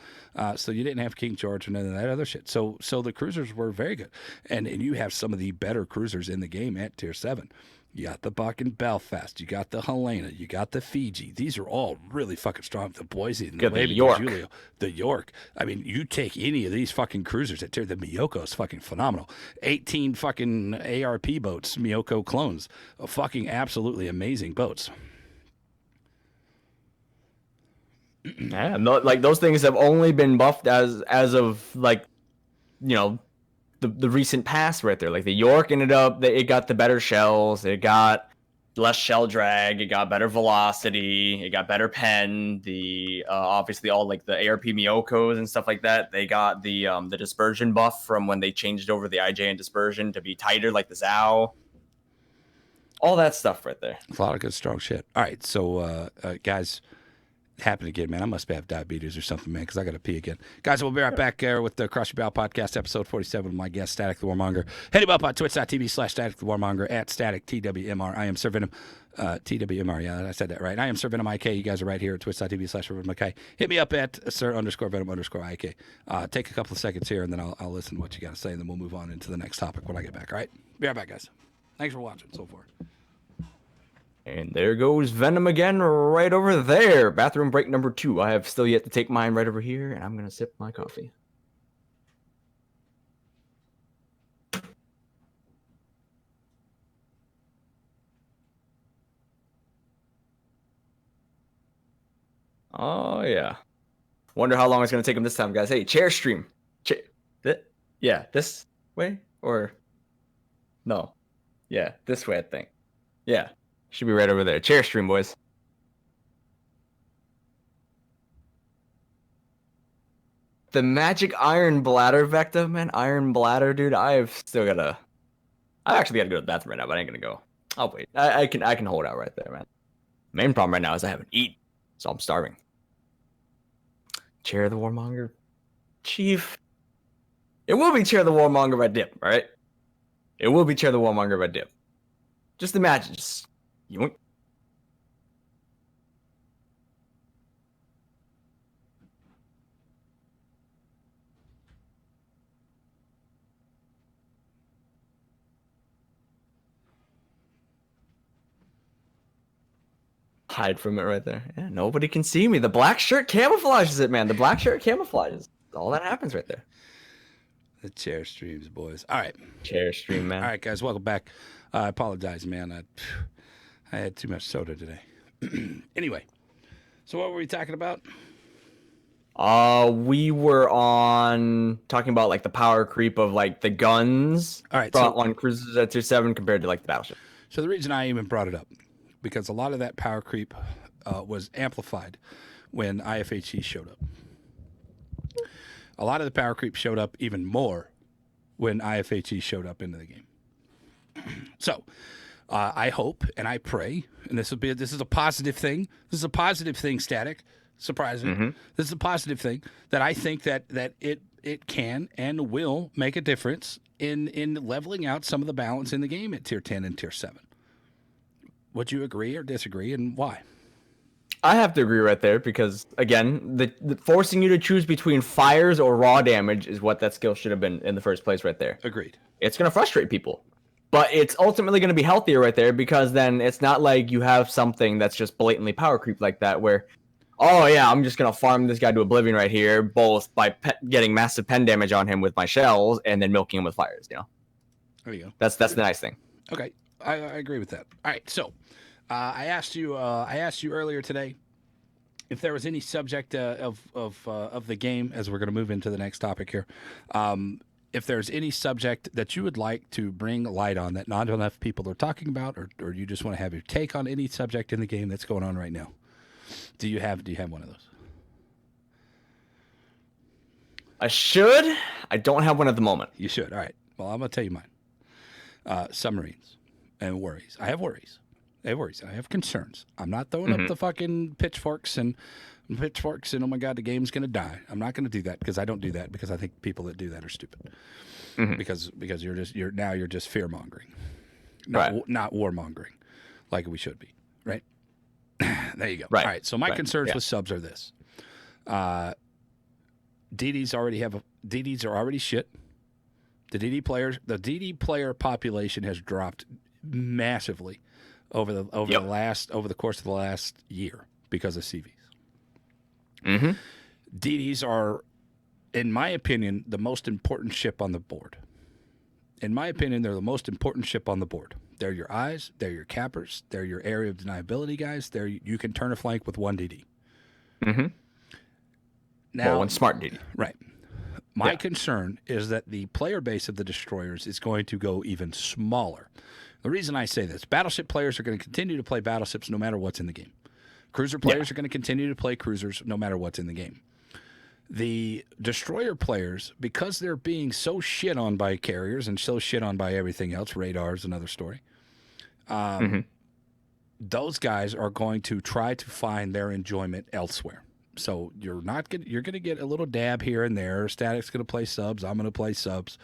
so you didn't have King George and none of that other shit. So the cruisers were very good, and you have some of the better cruisers in the game at Tier 7. You got the fucking Belfast. You got the Helena. You got the Fiji. These are all really fucking strong. The Boise, the Got the Levy, the York. Julio, the York. I mean, you take any of these fucking cruisers that the Miyoko is fucking phenomenal. 18 fucking ARP boats, Miyoko clones. Fucking absolutely amazing boats. Yeah, no, like those things have only been buffed as of like, you know, the recent past right there. Like the York it got the better shells, it got less shell drag, it got better velocity, it got better pen. The obviously all like the ARP Miyokos and stuff like that, they got the dispersion buff from when they changed over the IJN dispersion to be tighter like the Zao. All that stuff right there. A lot of good strong shit. All right, so guys, happened again, man. I must have diabetes or something, man, because I got to pee again. Guys, we'll be right back with the Cross Your Bow podcast, episode 47 with my guest, Static the Warmonger. Hit him up on twitch.tv/Static the Warmonger at Static TWMR. I am Sir Venom. TWMR, yeah, I said that right. I am Sir Venom IK. You guys are right here at twitch.tv/VenomIK. Hit me up at Sir_Venom_IK. Take a couple of seconds here, and then I'll listen to what you got to say, and then we'll move on into the next topic when I get back, all right? Be right back, guys. Thanks for watching so far. And there goes Venom again, right over there. Bathroom break number 2. I have still yet to take mine right over here, and I'm going to sip my coffee. Oh, yeah. Wonder how long it's going to take him this time, guys. Hey, chair stream. Yeah, this way? Or... No. Yeah, this way, I think. Yeah. Should be right over there. Chair stream, boys. The magic iron bladder, Vecta, man. Iron bladder, dude. I've actually got to go to the bathroom right now, but I ain't gonna go. I'll wait. I can hold out right there, man. Main problem right now is I haven't eaten, so I'm starving. Chair of the Warmonger. Chief. It will be Chair of the Warmonger by dip, alright? It will be Chair of the Warmonger by dip. Just imagine, you hide from it right there. Yeah, nobody can see me. The black shirt camouflages it, man. The black shirt camouflages. All that happens right there. The chair streams, boys. All right. Chair stream, man. All right, guys, welcome back. I apologize, man. I had too much soda today. Anyway, so what were we talking about? We were on talking about like the power creep of like the guns. All right, on cruisers at tier 7 compared to like the battleship. So the reason I even brought it up, because a lot of that power creep was amplified when IFHE showed up. A lot of the power creep showed up even more when IFHE showed up into the game. So I hope and I pray, and this is a positive thing. This is a positive thing, Static. Surprising. Mm-hmm. This is a positive thing that I think that it can and will make a difference in leveling out some of the balance in the game at tier 10 and tier 7. Would you agree or disagree, and why? I have to agree right there because, again, the forcing you to choose between fires or raw damage is what that skill should have been in the first place right there. Agreed. It's going to frustrate people. But it's ultimately going to be healthier right there because then it's not like you have something that's just blatantly power creep like that where, oh, yeah, I'm just going to farm this guy to oblivion right here, both by getting massive pen damage on him with my shells and then milking him with fires, you know? There you go. That's the nice thing. Okay, I agree with that. All right, so I asked you earlier today if there was any subject of the game, as we're going to move into the next topic here, if there's any subject that you would like to bring light on that not enough people are talking about, or you just want to have your take on any subject in the game that's going on right now. Do you have one of those? I should. I don't have one at the moment. You should. All right. Well, I'm going to tell you mine. Submarines and worries. I have worries. I have concerns. I'm not throwing up the fucking pitchforks and oh my God, the game's going to die. I'm not going to do that because I don't do that because I think people that do that are stupid. Because you're just fear mongering, not warmongering, like we should be. Right. There you go. Right. All right. So my concerns with subs are this. DDs are already shit. The DD player population has dropped massively over the course of the last year because of CVs. Mm-hmm. DDs are, in my opinion, the most important ship on the board. In my opinion, they're the most important ship on the board. They're your eyes, they're your cappers, they're your area of deniability guys. You can turn a flank with one DD. Mm-hmm. Now, one smart DD. Right. My concern is that the player base of the destroyers is going to go even smaller. The reason I say this, battleship players are going to continue to play battleships no matter what's in the game. Cruiser players are going to continue to play cruisers no matter what's in the game. The destroyer players, because they're being so shit on by carriers and so shit on by everything else, radars, another story, those guys are going to try to find their enjoyment elsewhere. So you're going to get a little dab here and there. Statik's going to play subs. I'm going to play subs.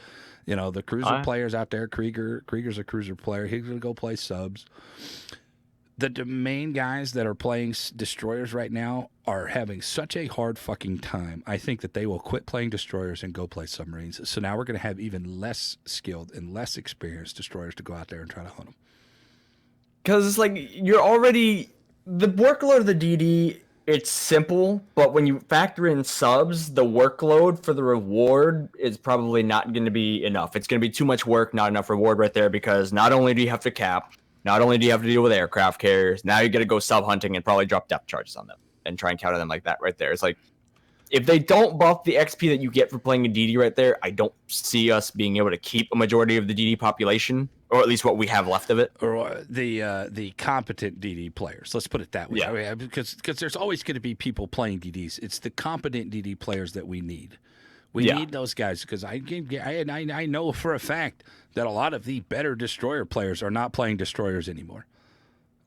You know, the cruiser players out there, Krieger's a cruiser player. He's going to go play subs. The main guys that are playing destroyers right now are having such a hard fucking time. I think that they will quit playing destroyers and go play submarines. So now we're going to have even less skilled and less experienced destroyers to go out there and try to hunt them. Because it's like you're already the workload of the DD. It's simple, but when you factor in subs, the workload for the reward is probably not going to be enough. It's going to be too much work, not enough reward right there. Because not only do you have to cap, not only do you have to deal with aircraft carriers, now you got to go sub hunting and probably drop depth charges on them and try and counter them like that right there. It's like if they don't buff the XP that you get for playing a DD right there, I don't see us being able to keep a majority of the DD population, or at least what we have left of it. Or the competent DD players. Let's put it that way. Yeah. I mean, because there's always going to be people playing DDs. It's the competent DD players that we need. We need those guys because I know for a fact that a lot of the better destroyer players are not playing destroyers anymore.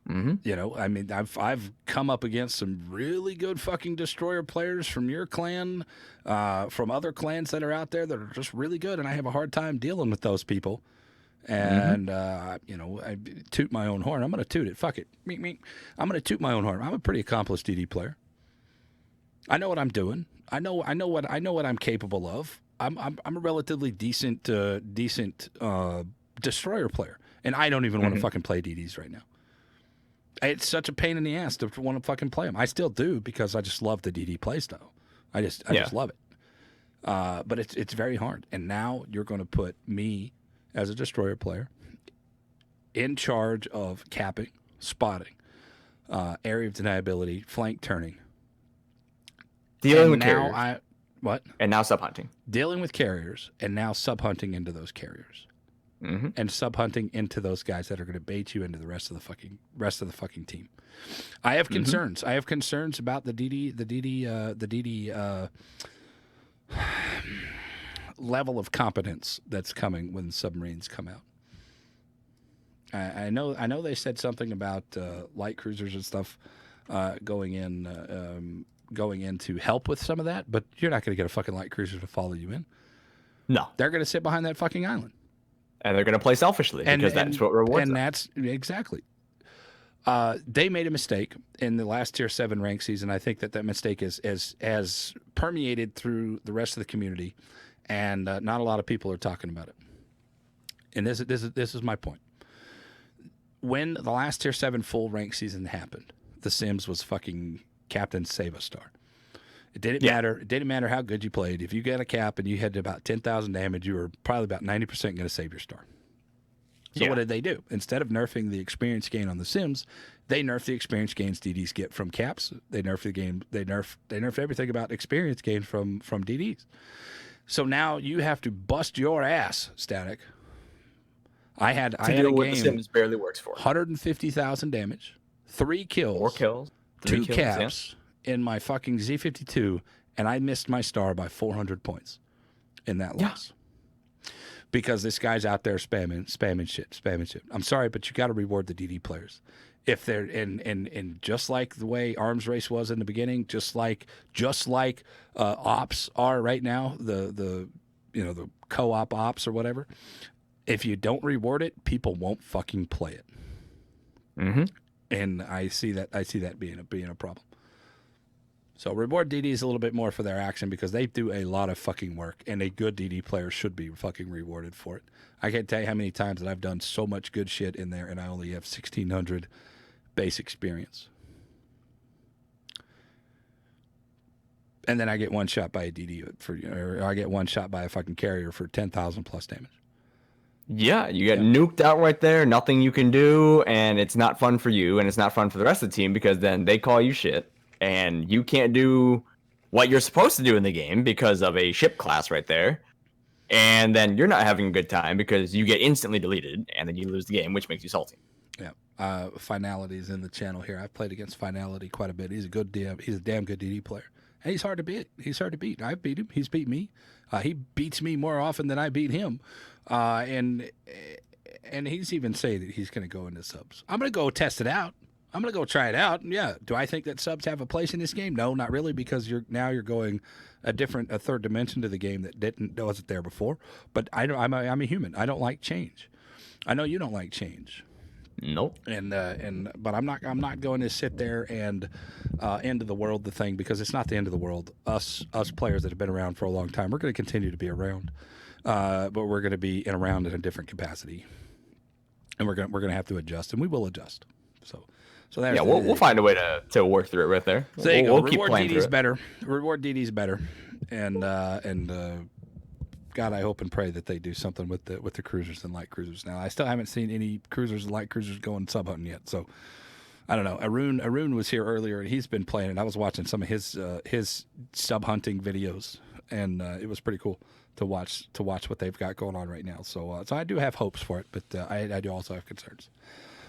Mm-hmm. You know, I mean, I've come up against some really good fucking destroyer players from your clan, from other clans that are out there that are just really good, and I have a hard time dealing with those people. And you know, I toot my own horn. I'm going to toot it. Fuck it. Meek, meek. I'm going to toot my own horn. I'm a pretty accomplished DD player. I know what I'm doing. I know what I'm capable of. I'm a relatively decent destroyer player, and I don't even want to fucking play DDs right now. It's such a pain in the ass to want to fucking play them. I still do because I just love the DD playstyle. I just love it. But it's very hard. And now you're going to put me as a destroyer player in charge of capping, spotting, area of deniability, flank turning. Dealing with carriers. And now sub hunting. Dealing with carriers and now sub hunting into those carriers. Mm-hmm. And sub hunting into those guys that are going to bait you into the rest of the fucking team. I have concerns. I have concerns about the DD level of competence that's coming when submarines come out. I know they said something about light cruisers and stuff going in to help with some of that, but you're not going to get a fucking light cruiser to follow you in. No, they're going to sit behind that fucking island. And they're going to play selfishly because that's what rewards them. And that's exactly. They made a mistake in the last Tier 7 rank season. I think that mistake has permeated through the rest of the community, and not a lot of people are talking about it. And this is my point. When the last Tier 7 full rank season happened, the Sims was fucking Captain Save a Star. It didn't matter. It didn't matter how good you played. If you got a cap and you had about 10,000 damage, you were probably about 90% going to save your star. So what did they do? Instead of nerfing the experience gain on the Sims, they nerfed the experience gains DDs get from caps. They nerfed the game. They nerfed everything about experience gain from DDs. So now you have to bust your ass, Static. I had a game. What the Sims barely works for. 150,000 damage, 3 kills, 4 kills, 2 caps. In my fucking Z52, and I missed my star by 400 points in that loss. Because this guy's out there spamming shit. I'm sorry, but you got to reward the DD players. If they're in just like the way Arms Race was in the beginning, just like ops are right now, the co-op ops or whatever. If you don't reward it, people won't fucking play it. Mm-hmm. And I see that being a problem. So reward DDs a little bit more for their action because they do a lot of fucking work, and a good DD player should be fucking rewarded for it. I can't tell you how many times that I've done so much good shit in there, and I only have 1,600 base experience. And then I get one shot by a DD or I get one shot by a fucking carrier for 10,000 plus damage. Yeah, you get nuked out right there, nothing you can do, and it's not fun for you, and it's not fun for the rest of the team because then they call you shit, and you can't do what you're supposed to do in the game because of a ship class right there, and then you're not having a good time because you get instantly deleted, and then you lose the game, which makes you salty. Yeah, Finality's in the channel here. I've played against Finality quite a bit. He's a damn good DD player. And he's hard to beat. I've beat him. He's beat me. He beats me more often than I beat him. And he's even saying that he's going to go into subs. I'm going to go test it out. I'm going to go try it out. Yeah. Do I think that subs have a place in this game? No, not really, because you're going a third dimension to the game that wasn't there before. But I'm a human. I don't like change. I know you don't like change. Nope. But I'm not going to sit there and end of the world the thing, because it's not the end of the world. Us players that have been around for a long time, we're going to continue to be around, but we're going to be around in a different capacity, and we're going to have to adjust, and we will adjust. So there's we'll find a way to work through it right there. So there you go. We'll keep Reward playing DD's through better. Reward DD's better, and God, I hope and pray that they do something with the cruisers and light cruisers. Now, I still haven't seen any cruisers and light cruisers going sub hunting yet, so I don't know. Arun was here earlier, and he's been playing it. I was watching some of his sub hunting videos, and it was pretty cool to watch what they've got going on right now. So I do have hopes for it, but I do also have concerns.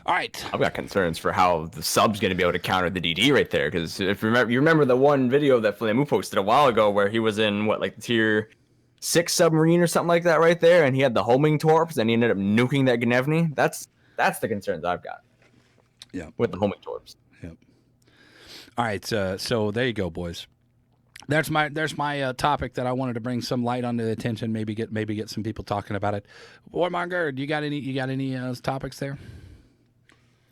All right, I've got concerns for how the sub's going to be able to counter the DD right there, because if you remember the one video that Flamu posted a while ago where he was in tier 6 submarine or something like that right there, and he had the homing torps, and he ended up nuking that Gnevny. That's the concerns I've got. Yeah, with the homing torps. Yeah. All right, so there you go, boys. There's my topic that I wanted to bring some light onto the attention. Maybe get some people talking about it. Warmonger, you got any topics there?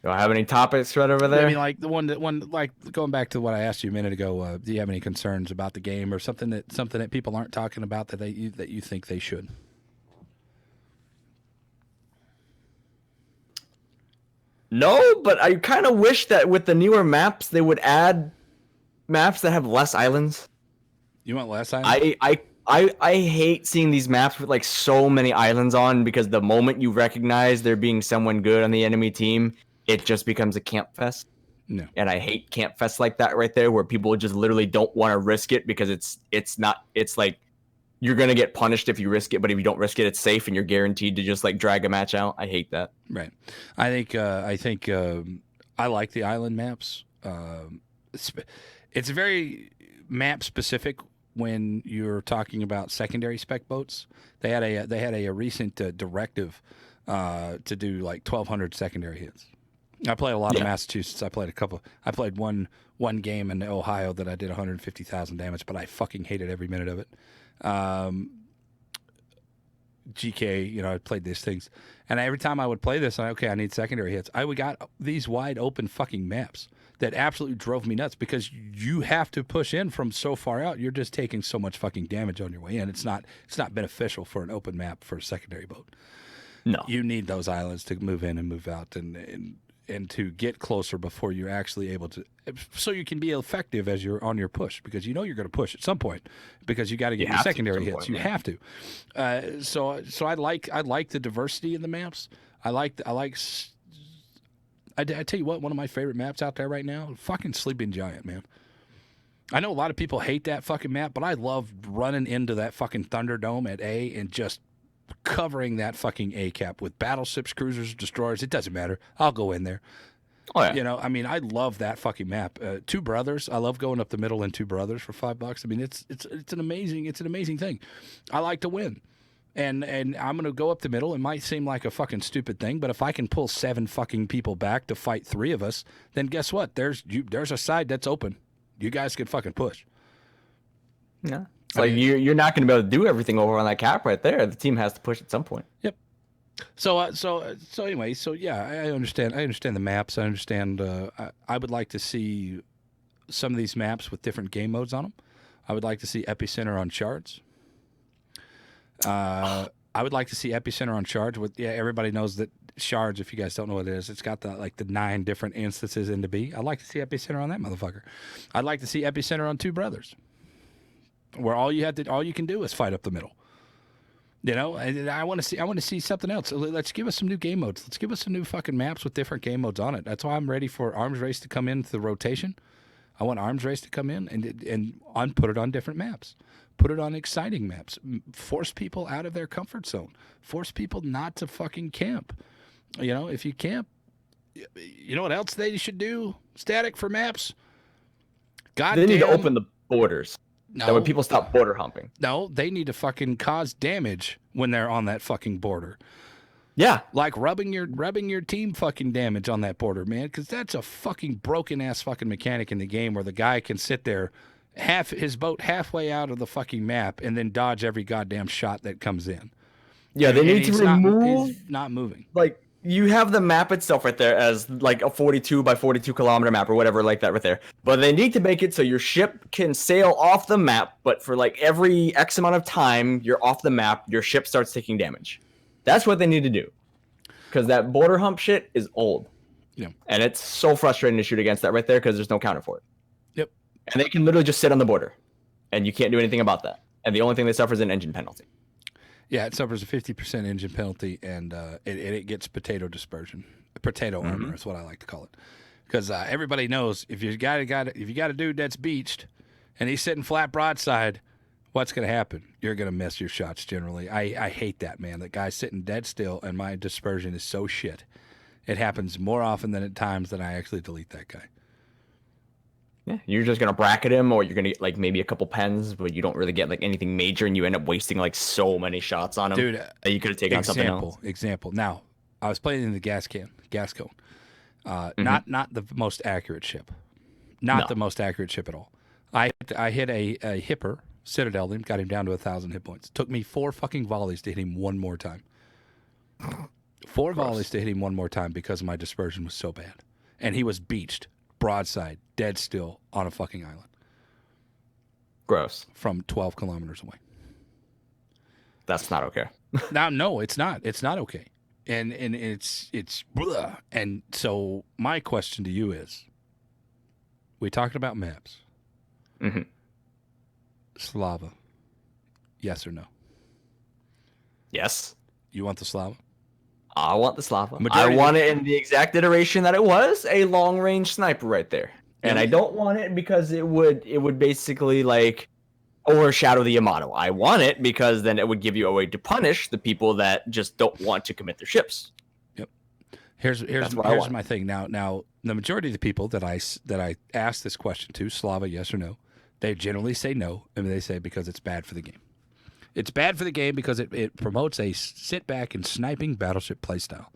Do I have any topics right over there? Maybe like the one like going back to what I asked you a minute ago. Do you have any concerns about the game or something that people aren't talking about that you think they should? No, but I kind of wish that with the newer maps they would add maps that have less islands. You want less islands? I hate seeing these maps with like so many islands on, because the moment you recognize there being someone good on the enemy team, it just becomes a camp fest. No. And I hate camp fests like that right there, where people just literally don't want to risk it because it's like you're going to get punished if you risk it, but if you don't risk it, it's safe and you're guaranteed to just like drag a match out. I hate that. Right. I think I like the island maps. It's very map specific when you're talking about secondary spec boats. They had a recent directive to do like 1,200 secondary hits. I play a lot of Massachusetts. I played one game in Ohio that I did 150,000 damage, but I fucking hated every minute of it. GK, I played these things, and every time I would play this, I need secondary hits. I would got these wide open fucking maps that absolutely drove me nuts, because you have to push in from so far out. You're just taking so much fucking damage on your way in. It's not beneficial for an open map for a secondary boat. No, you need those islands to move in and move out and to get closer before you're actually able to, so you can be effective as you're on your push, because you're going to push at some point, because you got to get your secondary hits. You have to. So I like the diversity in the maps. I tell you what, one of my favorite maps out there right now, fucking Sleeping Giant, man. I know a lot of people hate that fucking map, but I love running into that fucking Thunderdome at A and just covering that fucking A cap with battleships, cruisers, destroyers. It doesn't matter. I'll go in there. Oh yeah. I love that fucking map. Two Brothers. I love going up the middle in Two Brothers for $5. I mean, it's an amazing thing. I like to win. And I'm going to go up the middle. It might seem like a fucking stupid thing, but if I can pull 7 fucking people back to fight 3 of us, then guess what? There's a side that's open. You guys can fucking push. Yeah. It's like you're not going to be able to do everything over on that cap right there. The team has to push at some point. Yep. So anyway, I understand the maps. I understand. I would like to see some of these maps with different game modes on them. I would like to see epicenter on shards. I would like to see epicenter on shards. With everybody knows that shards. If you guys don't know what it is, it's got the 9 different instances into B. I'd like to see epicenter on that motherfucker. I'd like to see epicenter on Two Brothers, where all you can do is fight up the middle. You know, and I want to see something else. Let's give us some new game modes. Let's give us some new fucking maps with different game modes on it. That's why I'm ready for Arms Race to come into the rotation. I want Arms Race to come in and put it on different maps. Put it on exciting maps. Force people out of their comfort zone. Force people not to fucking camp. You know, if you camp, you know what else they should do? Static for maps. They need to open the borders. No. That way people stop border humping. No, they need to fucking cause damage when they're on that fucking border. Yeah. Like rubbing your team fucking damage on that border, man, because that's a fucking broken ass fucking mechanic in the game where the guy can sit there his boat halfway out of the fucking map and then dodge every goddamn shot that comes in. Yeah, they need to remove he's not moving. Like you have the map itself right there as like a 42 by 42 kilometer map or whatever like that right there. But they need to make it so your ship can sail off the map, but for like every X amount of time you're off the map, your ship starts taking damage. That's what they need to do. Because that border hump shit is old. Yeah. And it's so frustrating to shoot against that right there because there's no counter for it. Yep. And they can literally just sit on the border. And you can't do anything about that. And the only thing they suffer is an engine penalty. Yeah, it suffers a 50% engine penalty, and it gets potato dispersion. Potato armor is what I like to call it. Because everybody knows if you got a dude that's beached and he's sitting flat broadside, what's going to happen? You're going to miss your shots generally. I hate that, man. That guy's sitting dead still, and my dispersion is so shit. It happens more often than at times than I actually delete that guy. Yeah, you're just going to bracket him, or you're going to get like maybe a couple pens, but you don't really get like anything major, and you end up wasting like so many shots on him. Dude, that you could have taken on something else. Example. Now, I was playing in the gas cone. Not the most accurate ship. The most accurate ship at all. I hit a hipper. Citadel him, got him down to 1,000 hit points. Took me 4 fucking volleys to hit him one more time. 4 volleys to hit him one more time because my dispersion was so bad. And he was beached, broadside, dead still on a fucking island. Gross. From 12 kilometers away. That's not okay. Now, no, it's not. It's not okay. And it's blah. And so my question to you is, we talked about maps. Mm-hmm. Slava. Yes or no? Yes. You want the Slava? I want the Slava. I want it in the exact iteration that it was, a long-range sniper right there. And I don't want it because it would basically like overshadow the Yamato. I want it because then it would give you a way to punish the people that just don't want to commit their ships. Yep. Here's my thing. Now the majority of the people that I ask this question to, Slava, yes or no, they generally say no, and they say because it's bad for the game. It's bad for the game because it promotes a sit-back and sniping battleship playstyle.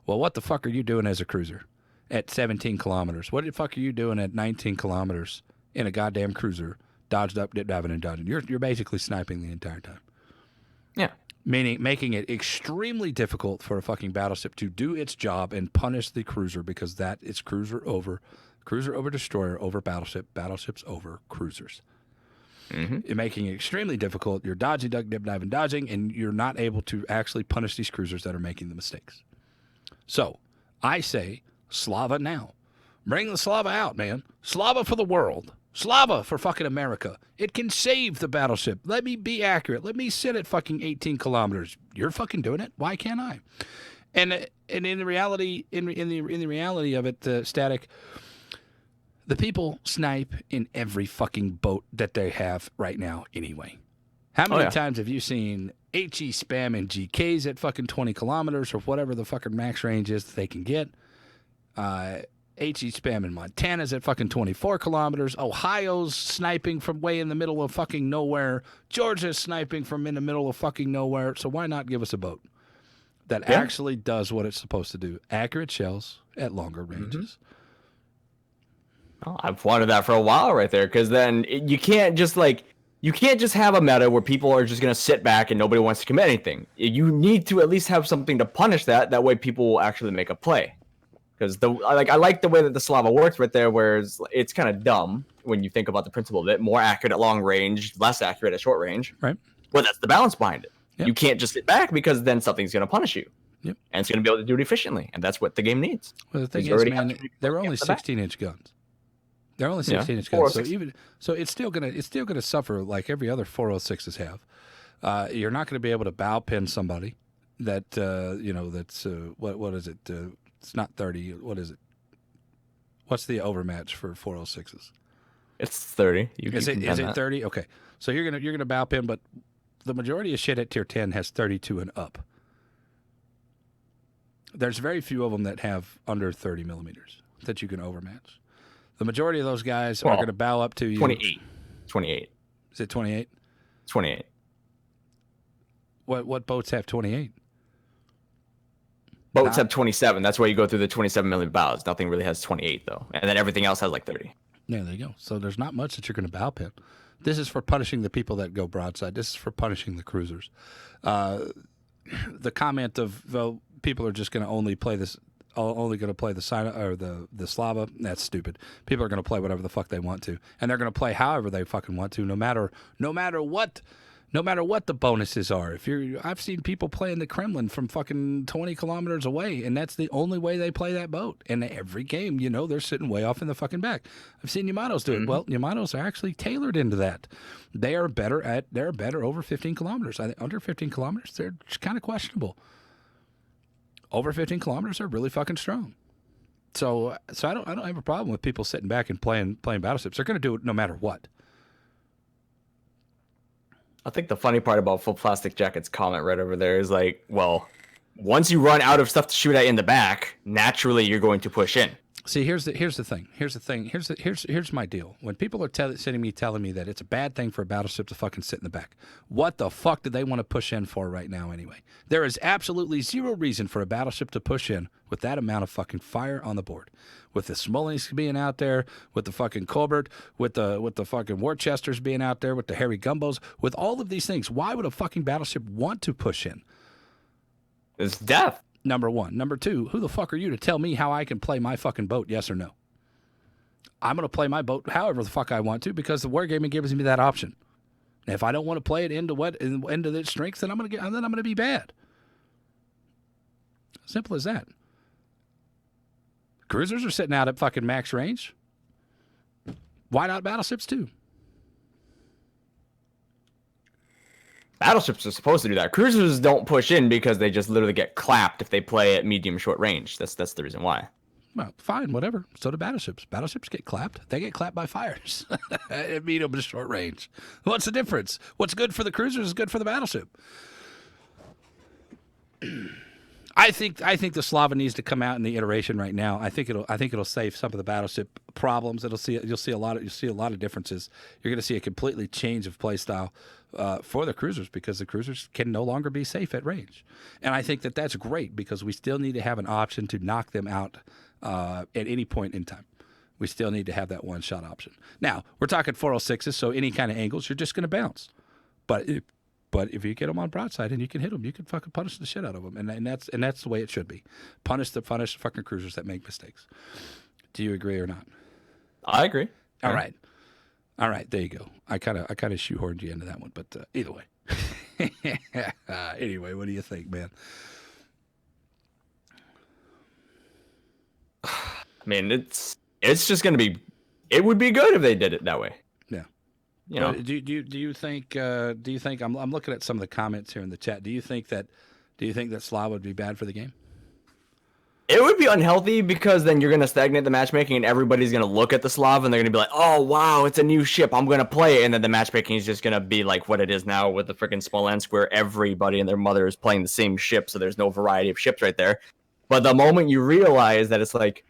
Well, what the fuck are you doing as a cruiser at 17 kilometers? What the fuck are you doing at 19 kilometers in a goddamn cruiser, dodged up, dip, diving, and dodging? You're basically sniping the entire time. Yeah. Meaning making it extremely difficult for a fucking battleship to do its job and punish the cruiser because that is cruiser over destroyer over battleship, battleships over cruisers. Mm-hmm. You're making it extremely difficult. You're dodging, duck, dip, diving, dodging, and you're not able to actually punish these cruisers that are making the mistakes. So I say Slava now. Bring the Slava out, man. Slava for the world. Slava for fucking America. It can save the battleship. Let me be accurate. Let me sit at fucking 18 kilometers. You're fucking doing it. Why can't I? And in the reality, in the reality of it, Static, the people snipe in every fucking boat that they have right now anyway. How many times have you seen HE spamming GKs at fucking 20 kilometers or whatever the fucking max range is that they can get? HE spamming Montana's at fucking 24 kilometers. Ohio's sniping from way in the middle of fucking nowhere. Georgia's sniping from in the middle of fucking nowhere. So why not give us a boat that actually does what it's supposed to do? Accurate shells at longer ranges. Oh, I've wanted that for a while right there, because then you can't just have a meta where people are just going to sit back and nobody wants to commit anything. You need to at least have something to punish that. That way people will actually make a play. Because I like the way that the Slava works right there, whereas it's kind of dumb when you think about the principle of it. More accurate at long range, less accurate at short range. Right. Well, that's the balance behind it. Yep. You can't just sit back because then something's going to punish you. Yep. And it's going to be able to do it efficiently, and that's what the game needs. Well, the thing is, man, they were only 16-inch guns. They're only 16-inch guns, so it's still gonna suffer like every other 406s have. You're not going to be able to bow pin somebody that that's what is it? It's not 30. What is it? What's the overmatch for 406s? It's 30. Is it 30? Okay, so you're gonna bow pin, but the majority of shit at tier 10 has 32 and up. There's very few of them that have under 30 millimeters that you can overmatch. The majority of those guys are going to bow up to you. 28. Is it 28? 28. What boats have 28? Boats have 27. That's why you go through the 27 millimeter bows. Nothing really has 28 though, and then everything else has like 30. Yeah, there you go. So there's not much that you're going to bow pin. This is for punishing the people that go broadside. This is for punishing the cruisers. The comment of, well, people are just going to only play this, only going to play the Sina or the Slava. That's stupid. People are going to play whatever the fuck they want to, and they're going to play however they fucking want to, no matter what the bonuses are. I've seen people play in the Kremlin from fucking 20 kilometers away, and that's the only way they play that boat. And every game, they're sitting way off in the fucking back. I've seen Yamatos do it. Well, Yamatos are actually tailored into that. They're better over 15 kilometers. I think under 15 kilometers, they're kind of questionable. Over 15 kilometers, they're really fucking strong. So I don't have a problem with people sitting back and playing battleships. They're going to do it no matter what. I think the funny part about Full Plastic Jacket's comment right over there is like, well, once you run out of stuff to shoot at in the back, naturally you're going to push in. See, here's the thing. Here's my deal. When people are telling me that it's a bad thing for a battleship to fucking sit in the back, what the fuck do they want to push in for right now anyway? There is absolutely zero reason for a battleship to push in with that amount of fucking fire on the board. With the Smolensk being out there, with the fucking Colbert, with the fucking Worcesters being out there, with the Harry Gumbos, with all of these things, why would a fucking battleship want to push in? It's death. Number one. Number two, who the fuck are you to tell me how I can play my fucking boat, yes or no? I'm going to play my boat however the fuck I want to because the wargaming gives me that option. And if I don't want to play it into its strengths, then I'm going to be bad. Simple as that. Cruisers are sitting out at fucking max range. Why not battleships too? Battleships are supposed to do that. Cruisers don't push in because they just literally get clapped if they play at medium short range. That's the reason why. Well, fine, whatever. So do battleships. Battleships get clapped. They get clapped by fires at medium to short range. What's the difference? What's good for the cruisers is good for the battleship. I think the Slava needs to come out in the iteration right now. I think it'll save some of the battleship problems. You'll see a lot of differences. You're going to see a completely change of play style for the cruisers because the cruisers can no longer be safe at range. And I think that's great because we still need to have an option to knock them out at any point in time. We still need to have that one-shot option. Now, we're talking 406s, so any kind of angles, you're just going to bounce. But if you get them on broadside and you can hit them, you can fucking punish the shit out of them. And that's the way it should be. Punish the fucking cruisers that make mistakes. Do you agree or not? I agree. All right. There you go. I kind of shoehorned you into that one, but either way. Anyway, what do you think, man? I mean, it's just gonna be. It would be good if they did it that way. Yeah. You know. Do you think I'm looking at some of the comments here in the chat. Do you think that Slav would be bad for the game? It would be unhealthy because then you're going to stagnate the matchmaking and everybody's going to look at the Slav and they're going to be like, oh, wow, it's a new ship. I'm going to play it. And then the matchmaking is just going to be like what it is now with the freaking Smolensk where everybody and their mother is playing the same ship. So there's no variety of ships right there. But the moment you realize that it's like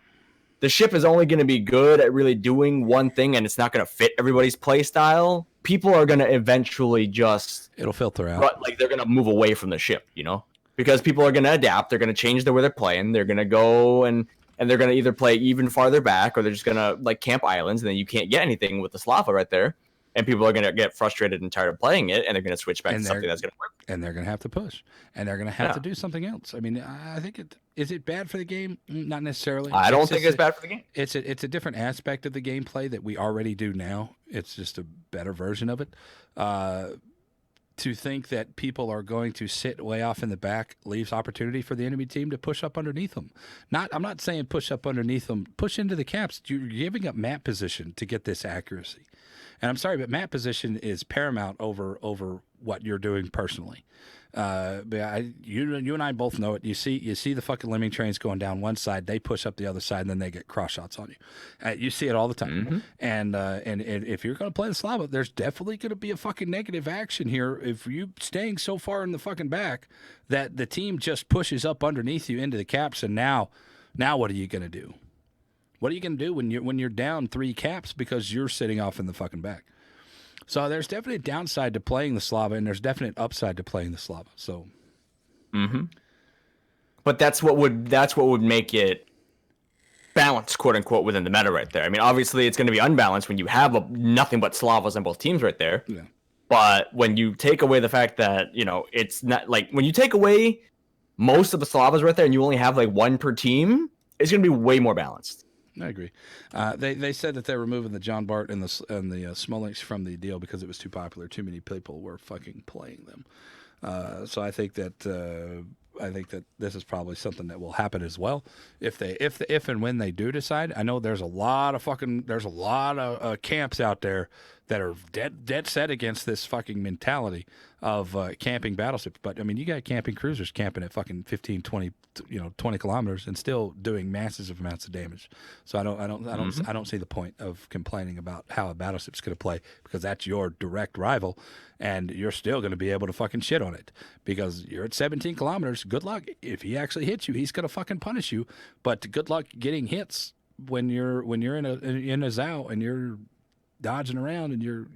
the ship is only going to be good at really doing one thing and it's not going to fit everybody's play style, people are going to eventually just... It'll filter out. Like they're going to move away from the ship, you know? Because people are going to adapt. They're going to change the way they're playing. They're going to go and they're going to either play even farther back or they're just going to like camp islands and then you can't get anything with the Slava right there. and people are going to get frustrated and tired of playing it, and they're going to switch back to something that's going to work. And they're going to have to push, and they're going to have to do something else. I mean, I think is it bad for the game? Not necessarily. I don't think it's bad for the game. It's a different aspect of the gameplay that we already do now. It's just a better version of it. To think that people are going to sit way off in the back leaves opportunity for the enemy team to push up underneath them. I'm not saying push up underneath them. Push into the caps. You're giving up map position to get this accuracy. And I'm sorry, but map position is paramount over what you're doing personally. But you and I both know it. You see the fucking lemming trains going down one side, they push up the other side, and then they get cross shots on you. You see it all the time. And if you're going to play the Slava, there's definitely going to be a fucking negative action here if you staying so far in the fucking back that the team just pushes up underneath you into the caps. And now what are you going to do? What are you going to do when you're down 3 caps because you're sitting off in the fucking back? So there's definitely a downside to playing the Slava, and there's definite upside to playing the Slava. So, but that's what would make it balanced, quote unquote, within the meta right there. I mean, obviously, it's going to be unbalanced when you have nothing but Slavas on both teams right there. Yeah. But when you take away the fact that it's not like when you take away most of the Slavas right there, and you only have like 1 per team, it's going to be way more balanced. I agree. They said that they're removing the John Bart and the Smolinks from the deal because it was too popular. Too many people were fucking playing them. So I think that this is probably something that will happen as well. If and when they do decide, I know there's a lot of camps out there that are dead set against this fucking mentality of camping battleships. But I mean, you got camping cruisers camping at fucking 15, 20 kilometers and still doing massive amounts of damage. So I don't see the point of complaining about how a battleship's going to play, because that's your direct rival, and you're still going to be able to fucking shit on it because you're at 17 kilometers. Good luck. If he actually hits you, he's going to fucking punish you. But good luck getting hits when you're in a ZOW and you're dodging around and you're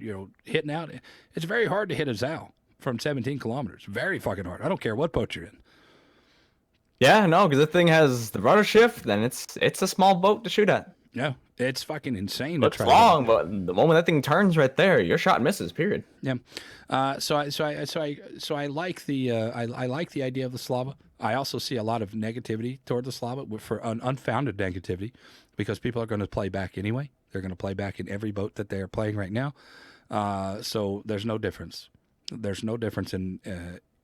hitting out. It's very hard to hit a ZOW from 17 kilometers. Very fucking hard. I don't care what boat you're in. Yeah, no, because the thing has the rudder shift, then it's a small boat to shoot at. Yeah, it's fucking insane. It's long, but the moment that thing turns right there, your shot misses. Period. Yeah. So I like the I like the idea of the Slava. I also see a lot of negativity toward the Slava for unfounded negativity, because people are going to play back anyway. They're going to play back in every boat that they are playing right now. So there's no difference. There's no difference in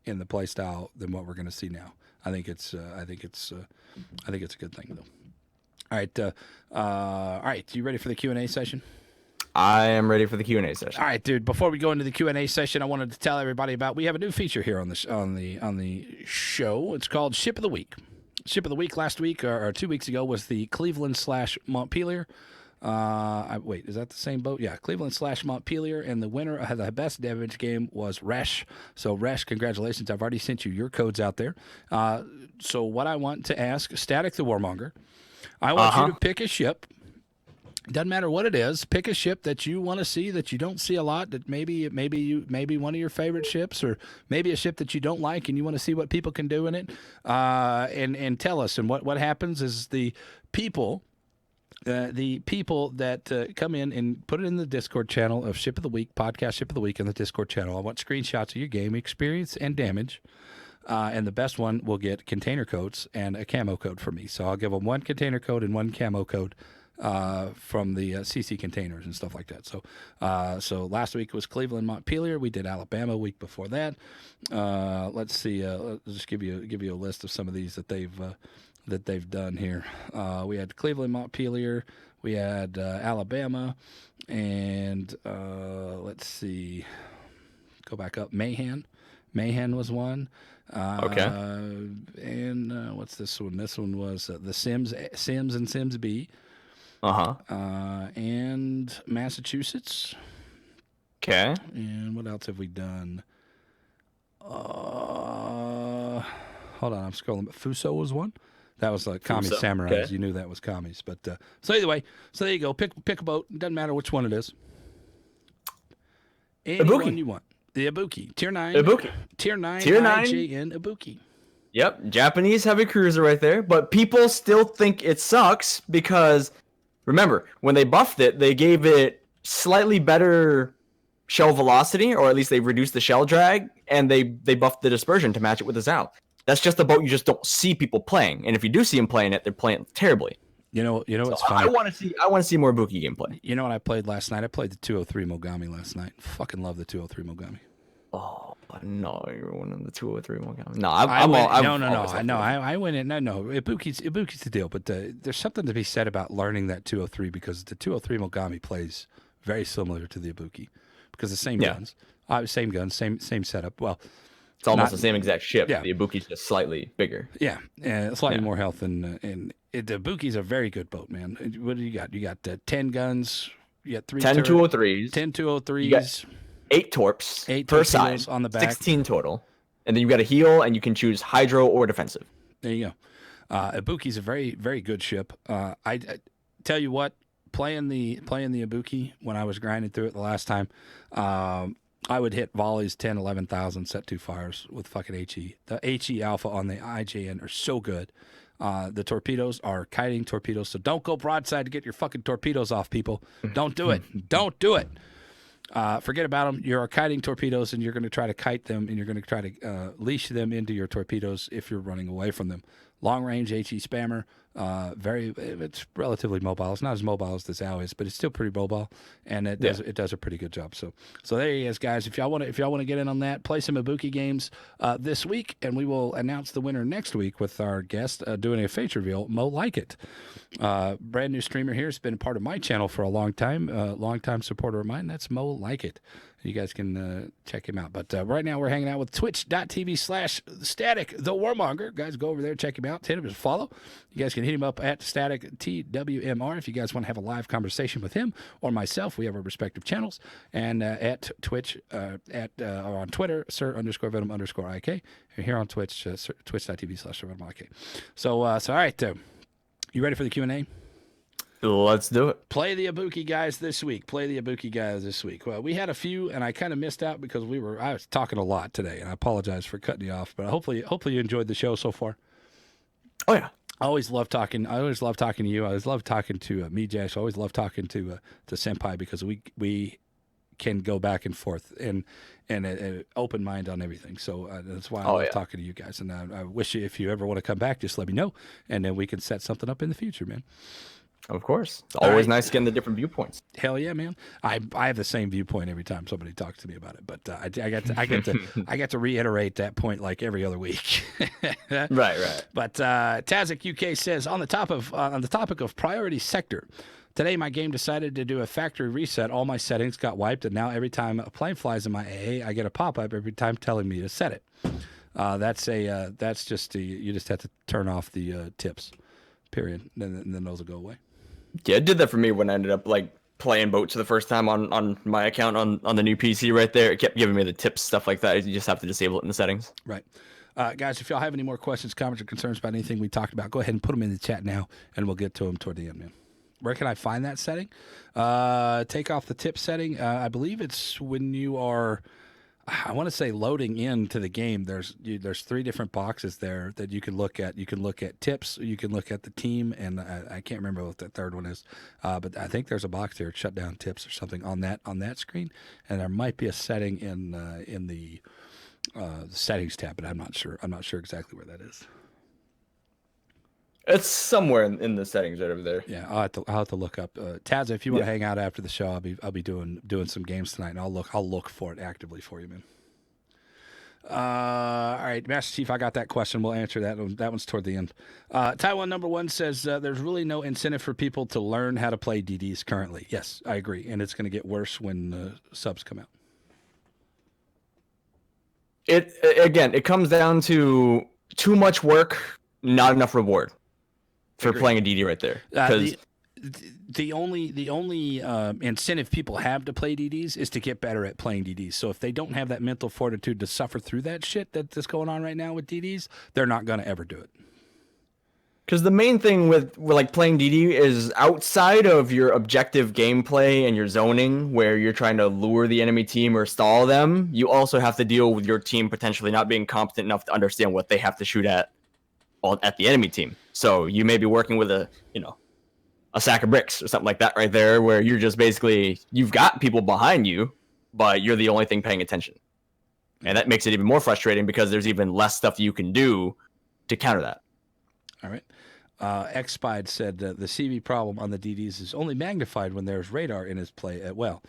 the play style than what we're going to see now. I think it's a good thing though. All right. You ready for the Q&A session? I am ready for the Q&A session. All right, dude. Before we go into the Q&A session, I wanted to tell everybody about we have a new feature here on the show. It's called Ship of the Week. Ship of the Week last week or 2 weeks ago was the Cleveland/Montpelier. Wait, is that the same boat? Yeah, Cleveland/Montpelier, and the winner of the best damage game was Resh. So Resh, congratulations! I've already sent you your codes out there. So what I want to ask, Statik the Warmonger, I want you to pick a ship. Doesn't matter what it is. Pick a ship that you want to see that you don't see a lot. That maybe one of your favorite ships, or maybe a ship that you don't like and you want to see what people can do in it. And tell us. And what happens is the people that come in and put it in the Discord channel of Ship of the Week, podcast Ship of the Week in the Discord channel. I want screenshots of your game experience and damage. And the best one will get container codes and a camo code from me. So I'll give them 1 container code and 1 camo code from the CC containers and stuff like that. So last week was Cleveland Montpelier. We did Alabama week before that. Let's see. Let's just give you a list of some of these that they've done here. We had Cleveland Montpelier. We had Alabama, and let's see. Go back up. Mahan was one. Okay. And what's this one? This one was the Sims and Sims B. And Massachusetts. Okay. And what else have we done? Hold on, I'm scrolling. Fuso was one. That was like Kami Samurais. Okay. You knew that was Kami's. But so either way, so there you go. Pick a boat. Doesn't matter which one it is. Any one you want. The Ibuki. Tier 9. Ibuki. Tier 9 IJN Ibuki. Yep. Japanese heavy cruiser right there. But people still think it sucks because, remember, when they buffed it, they gave it slightly better shell velocity, or at least they've reduced the shell drag, and they buffed the dispersion to match it with the Zal. That's just a boat you just don't see people playing, and if you do see them playing it, they're playing terribly. You know what's I funny? want to see more Buki gameplay. You know what I played last night? I played the 203 Mogami last night. Fucking love the 203 Mogami. Oh no, you're one of the 203 Mogami. No, I went in. No, Ibuki's the deal. But there's something to be said about learning that 203 because the 203 Mogami plays very similar to the Ibuki because the same guns, same setup. Well, it's almost the same exact ship. Yeah. The Ibuki's just slightly bigger. Yeah, slightly more health, and the Ibuki's a very good boat, man. What do you got? You got 10 guns. You got 3 10 203s. 10 203s. 8 torps 8 per side on the back. 16 total, and then you got a heal, and you can choose hydro or defensive. There you go. Ibuki's a very, very good ship. I tell you what, playing the Ibuki when I was grinding through it the last time, I would hit volleys 10, 11,000, set 2 fires with fucking HE. The HE alpha on the IJN are so good. The torpedoes are kiting torpedoes, so don't go broadside to get your fucking torpedoes off, people. Don't do it. Don't do it. Forget about them. You're kiting torpedoes, and you're going to try to kite them, and you're going to try to leash them into your torpedoes if you're running away from them. Long range HE spammer, it's relatively mobile. It's not as mobile as the Zao is, but it's still pretty mobile, and it does a pretty good job. So there he is, guys. If y'all want to get in on that, play some Ibuki games this week, and we will announce the winner next week with our guest doing a face reveal. Mo Like It, brand new streamer here. Has been a part of my channel for a long time, long-time supporter of mine. That's Mo Like It. You guys can check him out. But right now we're hanging out with twitch.tv/statik the warmonger. Guys, go over there, check him out. Hit him as a follow. You guys can hit him up at statik TWMR if you guys want to have a live conversation with him or myself. We have our respective channels. And at Twitch, or on Twitter, sir_venom_IK. And here on Twitch, twitch.tv/sir_venom_IK. So all right. You ready for the Q&A? Let's do it. Play the Ibuki guys this week. Well, we had a few, and I kind of missed out because I was talking a lot today, and I apologize for cutting you off. But hopefully you enjoyed the show so far. Oh yeah, I always love talking to you. I always love talking to me, Jash. I always love talking to Senpai because we can go back and forth and an open mind on everything. So that's why I love talking to you guys. And I wish if you ever want to come back, just let me know, and then we can set something up in the future, man. Of course. It's always nice getting the different viewpoints. Hell yeah, man. I have the same viewpoint every time somebody talks to me about it, but I get to reiterate that point like every other week. Right. But Tazik UK says on the topic of priority sector, today my game decided to do a factory reset. All my settings got wiped, and now every time a plane flies in my AA, I get a pop-up every time telling me to set it. That's just you just have to turn off the tips, period, and then those will go away. Yeah, it did that for me when I ended up like playing boats for the first time on my account on the new PC right there. It kept giving me the tips, stuff like that. You just have to disable it in the settings. Right. Guys, if y'all have any more questions, comments, or concerns about anything we talked about, go ahead and put them in the chat now, and we'll get to them toward the end, man. Where can I find that setting? Take off the tip setting. I believe it's when you are, I want to say, loading into the game. There's 3 different boxes there that you can look at. You can look at tips, you can look at the team, and I can't remember what the third one is. But I think there's a box there, shut down tips or something on that screen, and there might be a setting in the settings tab, but I'm not sure. I'm not sure exactly where that is. It's somewhere in the settings right over there. Yeah, I'll have to look up. Taz, if you want to hang out after the show, I'll be doing some games tonight, and I'll look for it actively for you, man. All right, Master Chief, I got that question. We'll answer that one. That one's toward the end. Taiwan number 1 says there's really no incentive for people to learn how to play DDs currently. Yes, I agree, and it's going to get worse when subs come out. It comes down to too much work, not enough reward for playing a DD right there. The only incentive people have to play DDs is to get better at playing DDs. So if they don't have that mental fortitude to suffer through that shit that's going on right now with DDs, they're not going to ever do it. Because the main thing with like playing DD is outside of your objective gameplay and your zoning, where you're trying to lure the enemy team or stall them, you also have to deal with your team potentially not being competent enough to understand what they have to shoot at the enemy team. So you may be working with a sack of bricks or something like that right there, where you're just basically, you've got people behind you, but you're the only thing paying attention. And that makes it even more frustrating because there's even less stuff you can do to counter that. All right. Xspied said the CV problem on the DDs is only magnified when there's radar in his play at well.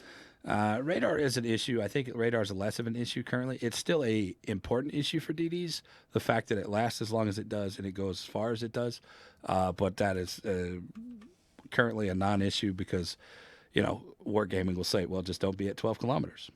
Radar is an issue. I think radar is less of an issue currently. It's still a important issue for DDs. The fact that it lasts as long as it does and it goes as far as it does, but that is currently a non-issue because, Wargaming will say, well, just don't be at 12 kilometers.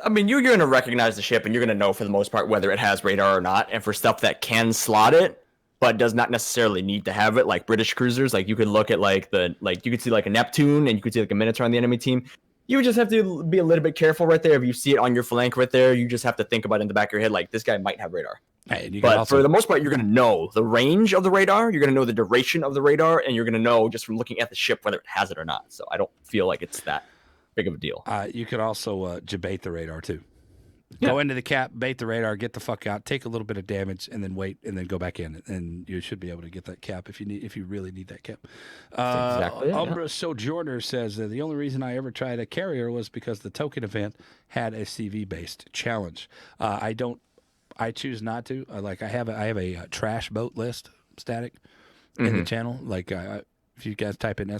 I mean, you're going to recognize the ship and you're going to know for the most part whether it has radar or not. And for stuff that can slot it, but does not necessarily need to have it, like British cruisers, like you could look at you could see like a Neptune and you could see like a Minotaur on the enemy team. You would just have to be a little bit careful right there. If you see it on your flank right there, you just have to think about it in the back of your head, like this guy might have radar. Hey, but for the most part, you're going to know the range of the radar, you're going to know the duration of the radar, and you're going to know just from looking at the ship whether it has it or not. So I don't feel like it's that big of a deal. You could also bait the radar too. Yeah. Go into the cap, bait the radar, get the fuck out, take a little bit of damage, and then wait, and then go back in, and you should be able to get that cap if you really need that cap. Exactly. Umbra Sojourner says the only reason I ever tried a carrier was because the token event had a CV based challenge. I choose not to. I have a trash boat list static in the channel. If you guys type in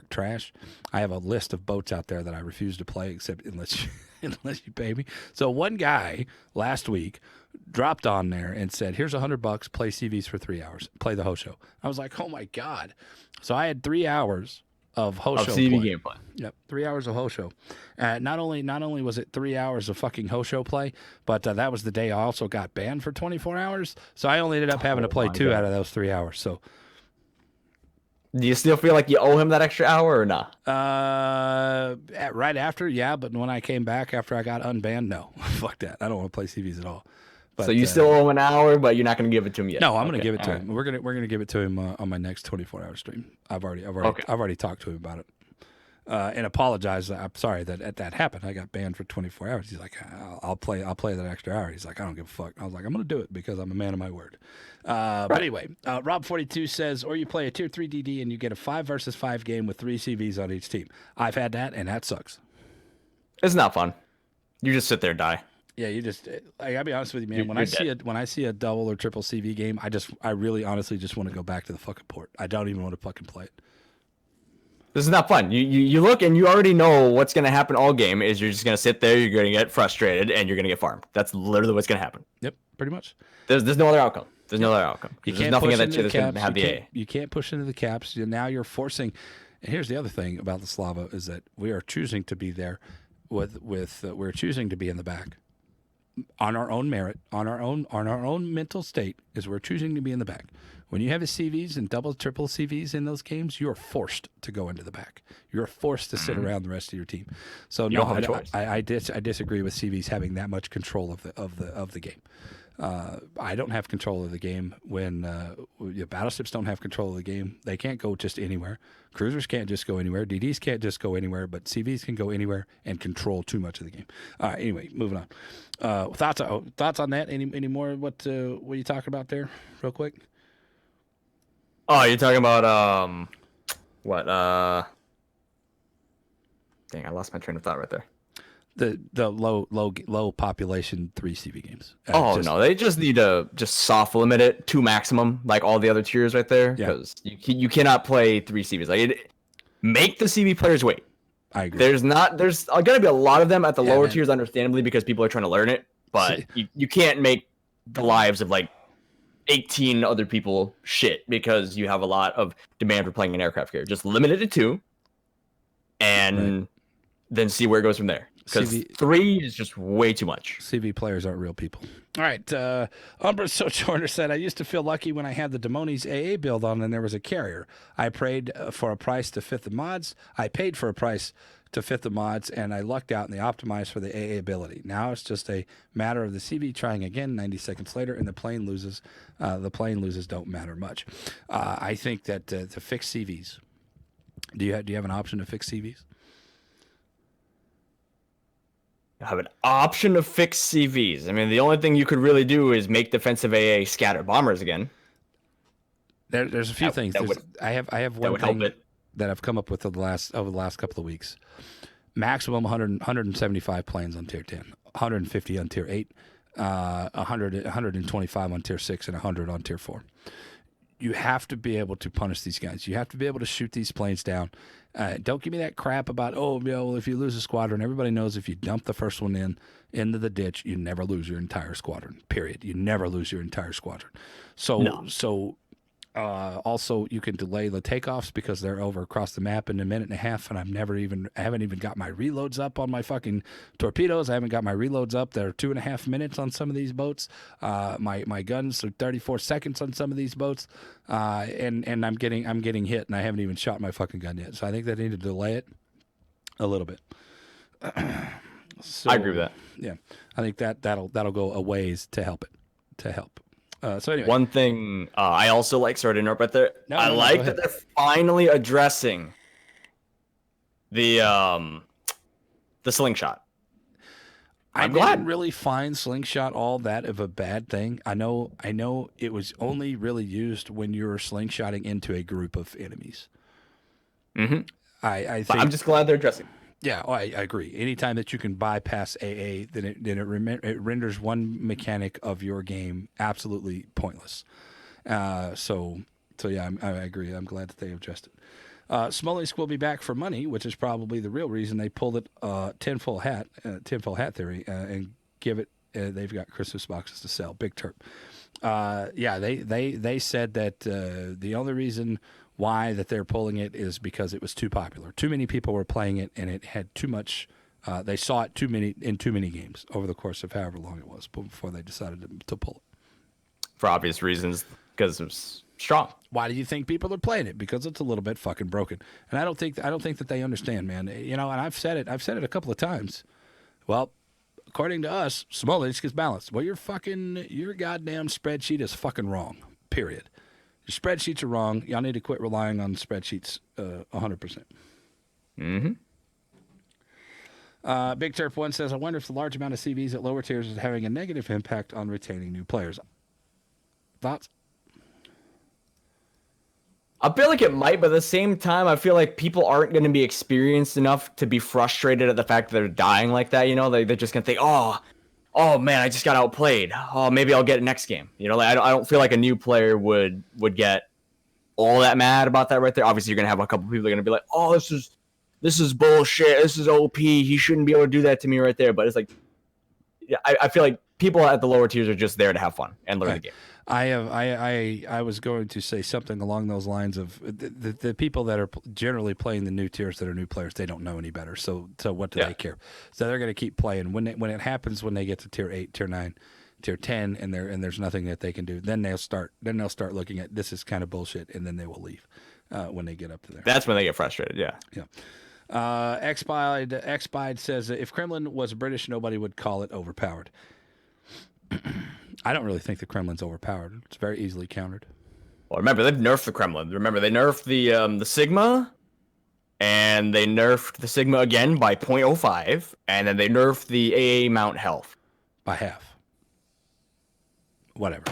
!trash, I have a list of boats out there that I refuse to play except unless you pay me. So one guy last week dropped on there and said, "Here's $100. Play CVs for 3 hours. Play the Hosho." I was like, "Oh my god!" So I had 3 hours of Hosho CV play. gameplay. Yep, 3 hours of Hosho. Not only was it 3 hours of fucking Hosho play, but that was the day I also got banned for 24 hours. So I only ended up having to play 2 out of those 3 hours. So. Do you still feel like you owe him that extra hour or not? Right after, yeah, but when I came back after I got unbanned, no. Fuck that. I don't want to play CVs at all. But, so you still owe him an hour, but you're not going to give it to him yet. No, I'm going to give it to him. We're gonna give it to him on my next 24-hour stream. I've already talked to him about it. And apologize. I'm sorry that happened. I got banned for 24 hours. He's like, I'll play that extra hour. He's like, I don't give a fuck. I was like, I'm going to do it because I'm a man of my word. But anyway, Rob42 says, or you play a tier 3 DD and you get a 5 versus 5 game with 3 CVs on each team. I've had that, and that sucks. It's not fun. You just sit there and die. Yeah, you just. I'll be honest with you, man. When I see a double or triple CV game, I really honestly just want to go back to the fucking port. I don't even want to fucking play it. This is not fun. You look and you already know what's going to happen all game is you're just going to sit there, you're going to get frustrated, and you're going to get farmed. That's literally what's going to happen. Yep, pretty much. There's no other outcome. There's no other outcome. There's nothing in that shit that's going to have the A. You can't push into the caps. Now you're forcing. And here's the other thing about the Slava is that we are choosing to be there we're choosing to be in the back on our own merit, on our own mental state is we're choosing to be in the back. When you have a CVs and double, triple CVs in those games, you are forced to go into the back. You're forced to sit around the rest of your team. So you don't have a choice. I disagree with CVs having that much control of the game. I don't have control of the game when battleships don't have control of the game. They can't go just anywhere. Cruisers can't just go anywhere. DDs can't just go anywhere, but CVs can go anywhere and control too much of the game. All right. Anyway, moving on. Thoughts on that? Any more? What are you talking about there, real quick? Oh, you're talking about what? Dang, I lost my train of thought right there. The low population 3 CV games. No, they just need to just soft limit it to maximum, like all the other tiers right there, because you cannot play 3 CVs. Like make the CV players wait. I agree. There's gonna be a lot of them at the lower tiers, understandably, because people are trying to learn it. But you can't make the lives of like 18 other people shit because you have a lot of demand for playing an aircraft carrier. Just limit it to 2, and then see where it goes from there. Because 3 is just way too much. CV players aren't real people. All right. Umbra Sojourner said, I used to feel lucky when I had the Demoni's AA build on and there was a carrier. I prayed for a price to fit the mods. I paid for a price to fit the mods, and I lucked out and they optimized for the AA ability. Now it's just a matter of the CV trying again 90 seconds later, and the plane loses. The plane loses don't matter much. I think that to fix CVs, do you have an option to fix CVs? Have an option to fix CVs. I mean, the only thing you could really do is make defensive AA scatter bombers again. There's a few things. I have one thing that I've come up with over the last couple of weeks. maximum 175 planes on tier 10, 150 on tier 8, 125 on tier 6, and 100 on tier 4. You have to be able to punish these guys. You have to be able to shoot these planes down. Don't give me that crap about, well, if you lose a squadron, everybody knows if you dump the first one into the ditch, you never lose your entire squadron, period. You never lose your entire squadron. Also, you can delay the takeoffs because they're over across the map in a minute and a half, and I haven't even got my reloads up on my fucking torpedoes. I haven't got my reloads up. They're 2.5 minutes on some of these boats. My guns are 34 seconds on some of these boats, and I'm getting hit, and I haven't even shot my fucking gun yet. So I think they need to delay it a little bit. So, I agree with that. Yeah, I think that'll go a ways to help. So anyway, one thing I also like, sorry to interrupt right there. I like that they're finally addressing the slingshot. I didn't really find slingshot all that of a bad thing. I know it was only really used when you were slingshotting into a group of enemies. Mm-hmm. I think, I'm just glad they're addressing. Yeah, I agree. Anytime that you can bypass AA, then it renders one mechanic of your game absolutely pointless. So yeah, I agree. I'm glad that they addressed it. Smolensk will be back for money, which is probably the real reason they pulled it tinfoil hat theory, and give it. They've got Christmas boxes to sell. Big Terp. Yeah, they said that the only reason why that they're pulling it is because it was too popular. Too many people were playing it, and it had too much. They saw it too many games over the course of however long it was before they decided to pull it. For obvious reasons, because it was strong. Why do you think people are playing it? Because it's a little bit fucking broken, and I don't think that they understand, man. And I've said it a couple of times. Well, according to us, Smolensk is balanced. Well, your goddamn spreadsheet is fucking wrong. Period. Your spreadsheets are wrong. Y'all need to quit relying on spreadsheets 100%. Mm-hmm. Big Turf 1 says, I wonder if the large amount of CVs at lower tiers is having a negative impact on retaining new players. Thoughts? I feel like it might, but at the same time, I feel like people aren't going to be experienced enough to be frustrated at the fact that they're dying like that. They're just going to think, oh man, I just got outplayed. Oh, maybe I'll get it next game. I don't feel like a new player would get all that mad about that right there. Obviously, you're gonna have a couple people that are gonna be like, oh, this is bullshit. This is OP. He shouldn't be able to do that to me right there. But it's like, I feel like people at the lower tiers are just there to have fun and learn the game. I was going to say something along those lines of the people that are generally playing the new tiers that are new players, they don't know any better. So what do they care? So they're going to keep playing. When it happens, when they get to tier 8, tier 9, tier 10, and there's nothing that they can do, then they'll start looking at this is kind of bullshit, and then they will leave when they get up to there. That's when they get frustrated. Yeah. Xbide says if Kremlin was British, nobody would call it overpowered. I don't really think the Kremlin's overpowered. It's very easily countered. Well, remember, they've nerfed the Kremlin. Remember, they nerfed the Sigma, and they nerfed the Sigma again by 0.05, and then they nerfed the AA mount health. By half. Whatever.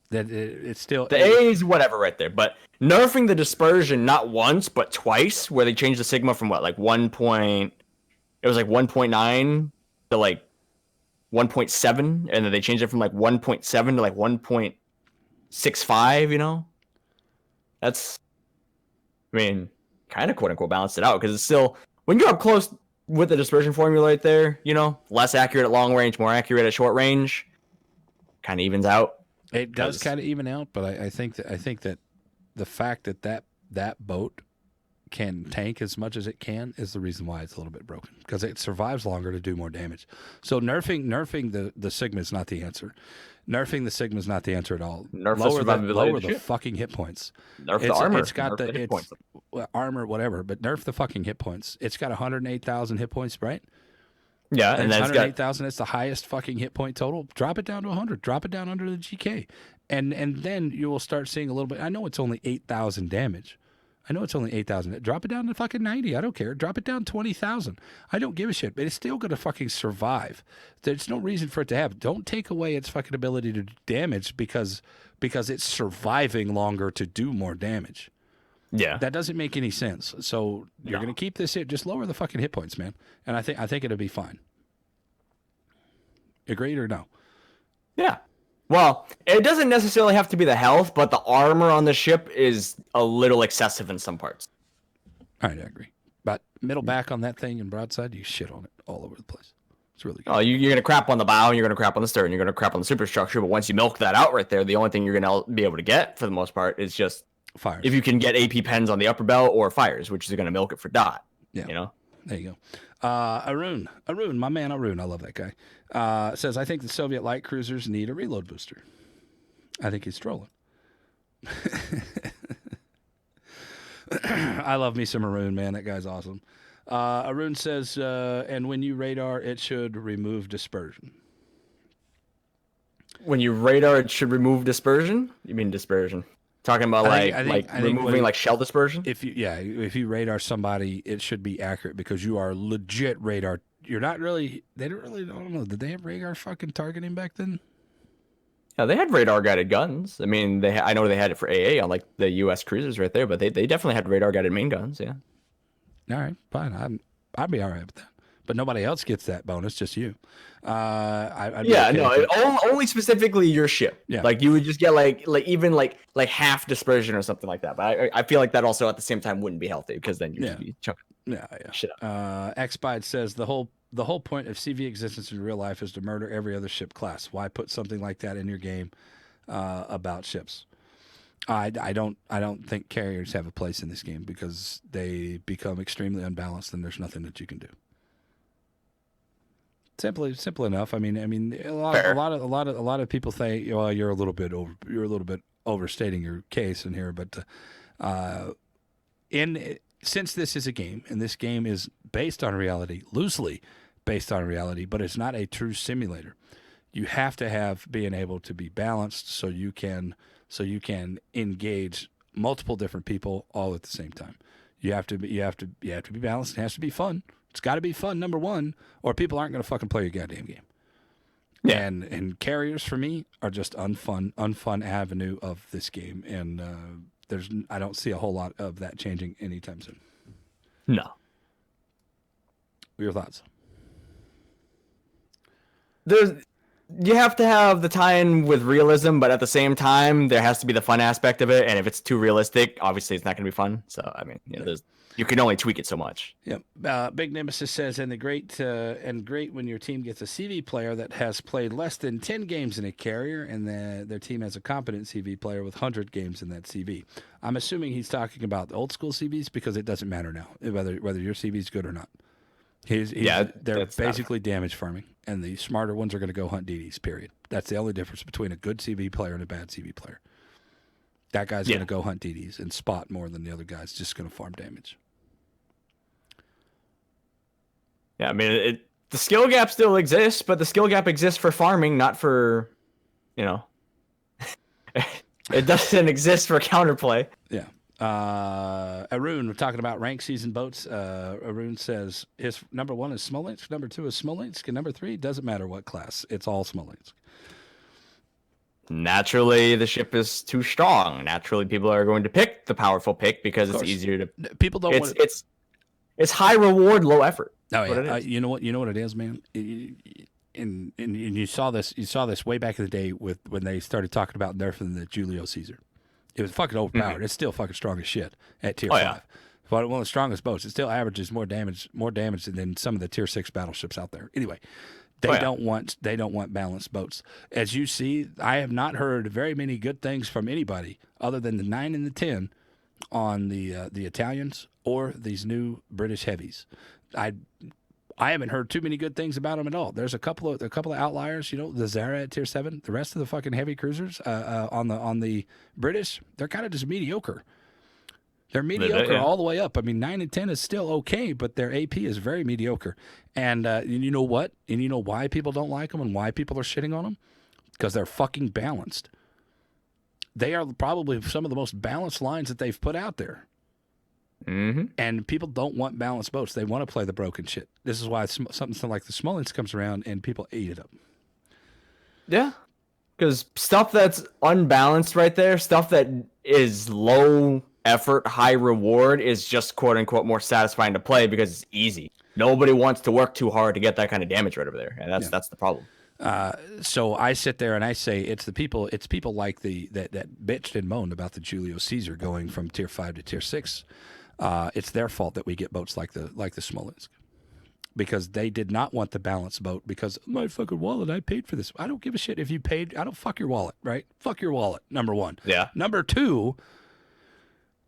It's still... The AA is whatever right there, but nerfing the dispersion not once, but twice, where they changed the Sigma from what, like 1 point... It was like 1.9 to like 1.7, and then they changed it from like 1.7 to like 1.65, That's, kind of quote unquote balanced it out, because it's still, when you're up close with the dispersion formula right there, less accurate at long range, more accurate at short range, kind of evens out. It does kind of even out, but I think that the fact that boat can tank as much as it can is the reason why it's a little bit broken, because it survives longer to do more damage. So nerfing the Sigma is not the answer. Nerfing the Sigma is not the answer at all. Lower the fucking hit points. Nerf the armor. It's got the hit points. Armor, whatever, but nerf the fucking hit points. It's got 108,000 hit points, right? Yeah, and then 108,000. It's the highest fucking hit point total. Drop it down to 100. Drop it down under the GK, and then you will start seeing a little bit. I know it's only 8,000 damage. I know it's only 8,000. Drop it down to fucking 90. I don't care. Drop it down 20,000. I don't give a shit. But it's still going to fucking survive. There's no reason for it to have. Don't take away its fucking ability to do damage because it's surviving longer to do more damage. Yeah. That doesn't make any sense. So you're No. going to keep this hit. Just lower the fucking hit points, man. And I think it'll be fine. Agreed or no? Yeah. Well, it doesn't necessarily have to be the health, but the armor on the ship is a little excessive in some parts. All right, I agree. But middle back on that thing and broadside, you shit on it all over the place. It's really good. Oh, you're gonna crap on the bow, and you're gonna crap on the stern, you're gonna crap on the superstructure. But once you milk that out right there, the only thing you're gonna be able to get for the most part is just Fires. if you can get AP pens on the upper bell or fires, which is gonna milk it for dot. Yeah. You know. There you go. Arun, my man Arun, I love that guy. Says I think the Soviet light cruisers need a reload booster. I think he's trolling. I love me some Arun, man. That guy's awesome. Arun says, and when you radar, it should remove dispersion. When you radar, it should remove dispersion. You mean dispersion? Talking about I think removing like shell dispersion. If you radar somebody, it should be accurate because you are legit radar. You're not really. They don't really. I don't know. Did they have radar fucking targeting back then? Yeah, they had radar guided guns. I mean, I know they had it for AA on like the U.S. cruisers right there, but they definitely had radar guided main guns. Yeah. All right, fine. I'd be all right with that. But nobody else gets that bonus, just you. I'd be Yeah, okay no, with it. only specifically your ship. Yeah. Like you would just get like even like half dispersion or something like that. But I feel like that also at the same time wouldn't be healthy because then you'd Yeah. just be chucking Yeah. shit up. Xbide says the whole point of CV existence in real life is to murder every other ship class. Why put something like that in your game about ships? I don't think carriers have a place in this game because they become extremely unbalanced and there's nothing that you can do. Simple enough. I mean, a lot of people think, well, you're a little bit overstating your case in here, but since this is a game and this game is based on reality, loosely based on reality, but it's not a true simulator. You have to have being able to be balanced so you can engage multiple different people all at the same time. You have to be balanced. It has to be fun. It's got to be fun, number one, or people aren't going to fucking play your goddamn game. Yeah. And carriers for me are just unfun avenue of this game, and I don't see a whole lot of that changing anytime soon. No. Your thoughts? You have to have the tie-in with realism, but at the same time, there has to be the fun aspect of it. And if it's too realistic, obviously it's not going to be fun. So I mean, you can only tweak it so much. Yep. Big Nemesis says, and great when your team gets a CV player that has played less than 10 games in a carrier, and their team has a competent CV player with 100 games in that CV. I'm assuming he's talking about the old school CVs because it doesn't matter now whether your CV is good or not. They're basically damage farming, and the smarter ones are going to go hunt DDs, period. That's the only difference between a good CV player and a bad CV player. That guy's going to go hunt DDs and spot more than the other guy's just going to farm damage. Yeah, I mean, the skill gap still exists, but the skill gap exists for farming, not for, it doesn't exist for counterplay. Yeah. Arun, we're talking about rank season boats. Arun says his number 1 is Smolensk, number 2 is Smolensk, and number 3 doesn't matter what class. It's all Smolensk. Naturally, the ship is too strong. Naturally, people are going to pick the powerful pick because it's easier to. People don't. It's high reward, low effort. Oh yeah. You know what it is, man. And you saw this. You saw this way back in the day when they started talking about nerfing the Julio Caesar. It was fucking overpowered. Mm-hmm. It's still fucking strong as shit at tier 5. Yeah. One of the strongest boats. It still averages more damage than some of the tier 6 battleships out there. Anyway, they don't want balanced boats. As you see, I have not heard very many good things from anybody other than the 9 and the 10 on the Italians or these new British heavies. I haven't heard too many good things about them at all. There's a couple of outliers, the Zara at tier 7. The rest of the fucking heavy cruisers on the British, they're kind of just mediocre. They're mediocre all the way up. I mean, 9 and 10 is still okay, but their AP is very mediocre. And you know what? And you know why people don't like them and why people are shitting on them? Because they're fucking balanced. They are probably some of the most balanced lines that they've put out there. Mm-hmm. And people don't want balanced boats. They want to play the broken shit. This is why something like the Smolensk comes around and people eat it up. Yeah. Because stuff that's unbalanced right there, stuff that is low effort, high reward is just quote unquote more satisfying to play because it's easy. Nobody wants to work too hard to get that kind of damage right over there, and that's the problem. So I sit there and I say it's people like that bitched and moaned about the Julio Caesar going from tier 5 to tier 6. It's their fault that we get boats like the Smolensk, because they did not want the balanced boat, because my fucking wallet, I paid for this. I don't give a shit if you paid. I don't fuck your wallet, right? Fuck your wallet. Number one. Yeah. Number two.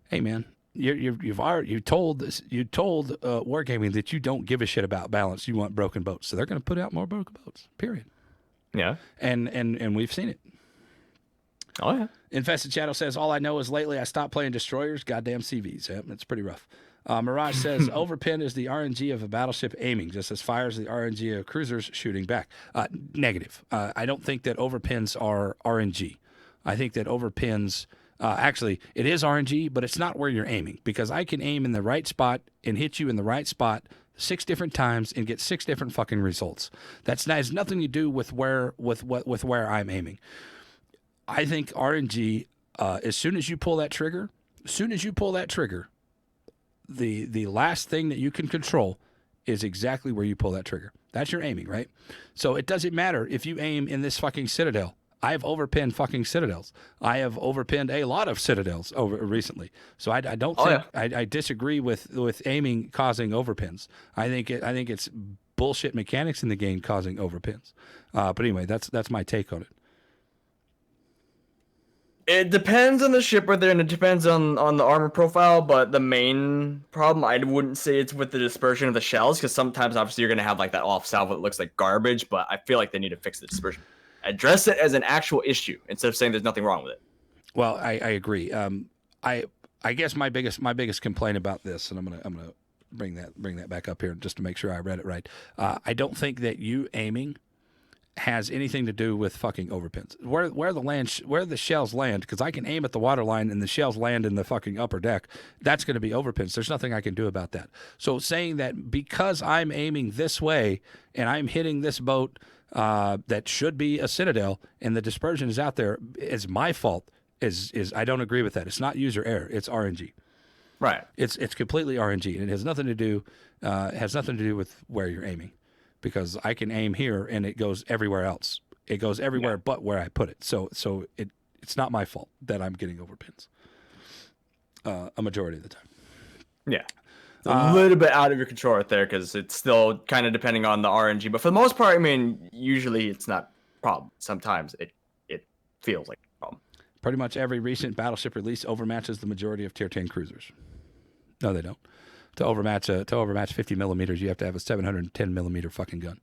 Hey man, you told Wargaming that you don't give a shit about balance. You want broken boats, so they're going to put out more broken boats. Period. Yeah. And we've seen it. Oh yeah. Infested Shadow says, all I know is lately I stopped playing destroyers. Goddamn CVs. Yeah, it's pretty rough. Mirage says, overpin is the RNG of a battleship aiming, just as fire is the RNG of cruisers shooting back. Negative. I don't think that overpins are RNG. I think that overpins, actually, it is RNG, but it's not where you're aiming, because I can aim in the right spot and hit you in the right spot 6 different times and get 6 different fucking results. That has nothing to do with where I'm aiming. I think RNG, as soon as you pull that trigger, the last thing that you can control is exactly where you pull that trigger. That's your aiming, right? So it doesn't matter if you aim in this fucking citadel. I have overpinned fucking citadels. I have overpinned a lot of citadels over recently. So I don't think I disagree with aiming causing overpins. I think it's bullshit mechanics in the game causing overpins. But anyway, that's my take on it. It depends on the shipper there, and it depends on the armor profile, but the main problem, I wouldn't say it's with the dispersion of the shells, because sometimes, obviously, you're going to have like that off salvo that looks like garbage, but I feel like they need to fix the dispersion. Address it as an actual issue, instead of saying there's nothing wrong with it. Well, I agree. I guess my biggest complaint about this, and I'm gonna bring that back up here just to make sure I read it right. I don't think that you aiming has anything to do with fucking overpins. Where the shells land, because I can aim at the water line and the shells land in the fucking upper deck, that's going to be overpins. There's nothing I can do about that. So saying that because I'm aiming this way and I'm hitting this boat that should be a citadel and the dispersion is out there, is my fault. Is I don't agree with that. It's not user error. It's RNG. Right. It's completely RNG, and it has nothing to do with where you're aiming. Because I can aim here and it goes everywhere else. It goes everywhere but where I put it. So it's not my fault that I'm getting overpins. A majority of the time. Yeah. It's a little bit out of your control right there, because it's still kind of depending on the RNG. But for the most part, I mean, usually it's not a problem. Sometimes it feels like a problem. Pretty much every recent battleship release overmatches the majority of tier 10 cruisers. No, they don't. To overmatch 50 millimeters, you have to have a 710 millimeter fucking gun.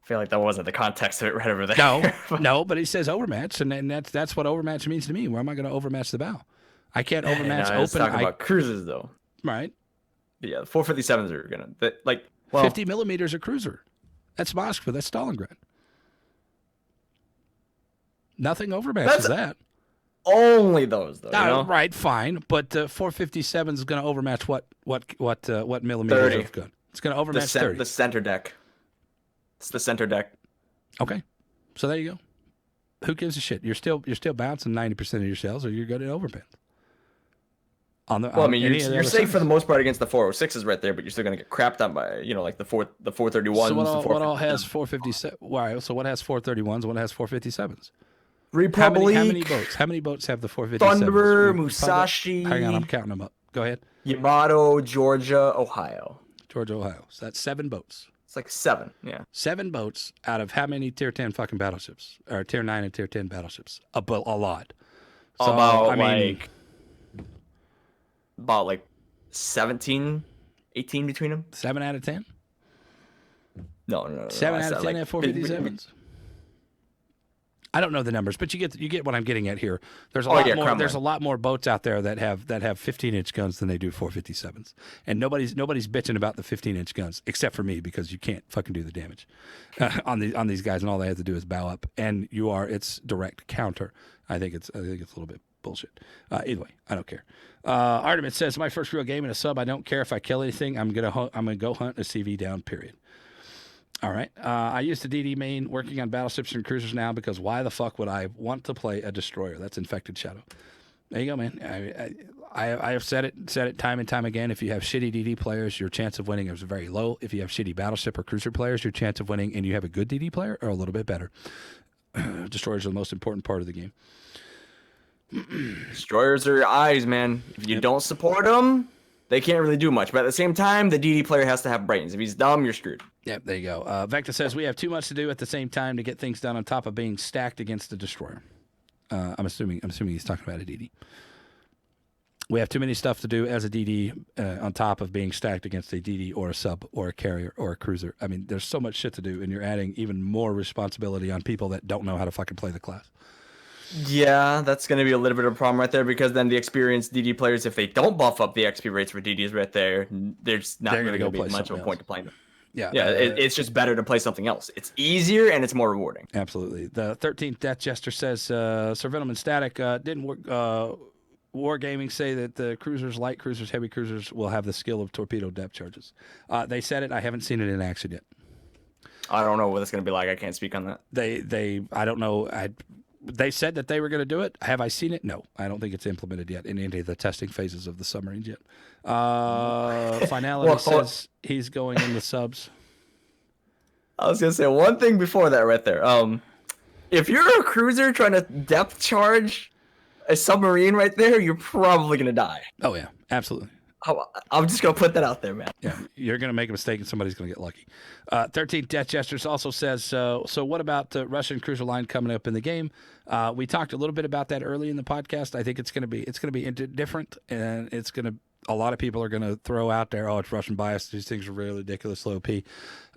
I feel like that wasn't the context of it right over there. No, but he says overmatch, and that's what overmatch means to me. Where am I going to overmatch the bow? I can't overmatch open. Let's talk about cruisers, though. Right. Yeah, the 457s are gonna 50 millimeters a cruiser. That's Moscow. That's Stalingrad. Nothing overmatches that. Only those, though. You know? Right, fine, but 457 is going to overmatch what millimeters 30. of gun? It's going to overmatch 30. The center deck. It's the center deck. Okay, so there you go. Who gives a shit? You're still bouncing 90% of your shells, or you're good at overpins. You're safe for the most part against the 406s right there, but you're still going to get crapped on by like the 431s. So what all has 457? Why? So what has 431s? What has 457s? Republic. How many boats have the 457s? Thunder, Musashi. Hang on, I'm counting them up. Go ahead. Yamato, Georgia, Ohio. So that's 7 boats. It's like 7, yeah. 7 boats out of how many tier 10 fucking battleships? Or tier 9 and tier 10 battleships? A lot. So, about like 17, 18 between them. 7 out of 10? No. 7 out of 10 have 457s? I don't know the numbers, but you get what I'm getting at here. There's a lot more. Kremlin. There's a lot more boats out there that have 15-inch guns than they do 457s, and nobody's bitching about the 15-inch guns except for me, because you can't fucking do the damage on these guys, and all they have to do is bow up, and it's direct counter. I think it's a little bit bullshit. Either way, I don't care. Artemis says, my first real game in a sub. I don't care if I kill anything. I'm gonna go hunt a CV down. Period. All right. I use the DD main working on battleships and cruisers now, because why the fuck would I want to play a destroyer? That's Infected Shadow. There you go, man. I have said it time and time again. If you have shitty DD players, your chance of winning is very low. If you have shitty battleship or cruiser players, your chance of winning and you have a good DD player are a little bit better. Destroyers are the most important part of the game. Destroyers are your eyes, man. If you don't support them, they can't really do much. But at the same time, the DD player has to have brains. If he's dumb, you're screwed. Yep, there you go. Vector says we have too much to do at the same time to get things done on top of being stacked against the destroyer. I'm assuming he's talking about a DD. We have too many stuff to do as a DD on top of being stacked against a DD or a sub or a carrier or a cruiser. I mean, there's so much shit to do, and you're adding even more responsibility on people that don't know how to fucking play the class. Yeah, that's going to be a little bit of a problem right there, because then the experienced DD players, if they don't buff up the XP rates for DDs right there, there's not really going to be much of a point to play them. Yeah, it's just better to play something else. It's easier and it's more rewarding. Absolutely. The 13th Death Jester says, Sir Venom and Static didn't work. Wargaming say that the cruisers, light cruisers, heavy cruisers will have the skill of torpedo depth charges. They said it. I haven't seen it in action yet. I don't know what it's going to be like. I can't speak on that. I don't know. They said that they were going to do it. Have I seen it? No. I don't think it's implemented yet in any of the testing phases of the submarines yet. Finality says he's going in the subs. I was going to say one thing before that right there. If you're a cruiser trying to depth charge a submarine right there, you're probably going to die. Oh, yeah. Absolutely. I'm just going to put that out there, man. Yeah, you're going to make a mistake and somebody's going to get lucky. 13th Death Jesters also says, so what about the Russian cruiser line coming up in the game? We talked a little bit about that early in the podcast. I think it's going to be different, and it's going to, a lot of people are going to throw out there, oh, it's Russian bias. These things are really ridiculous, low P.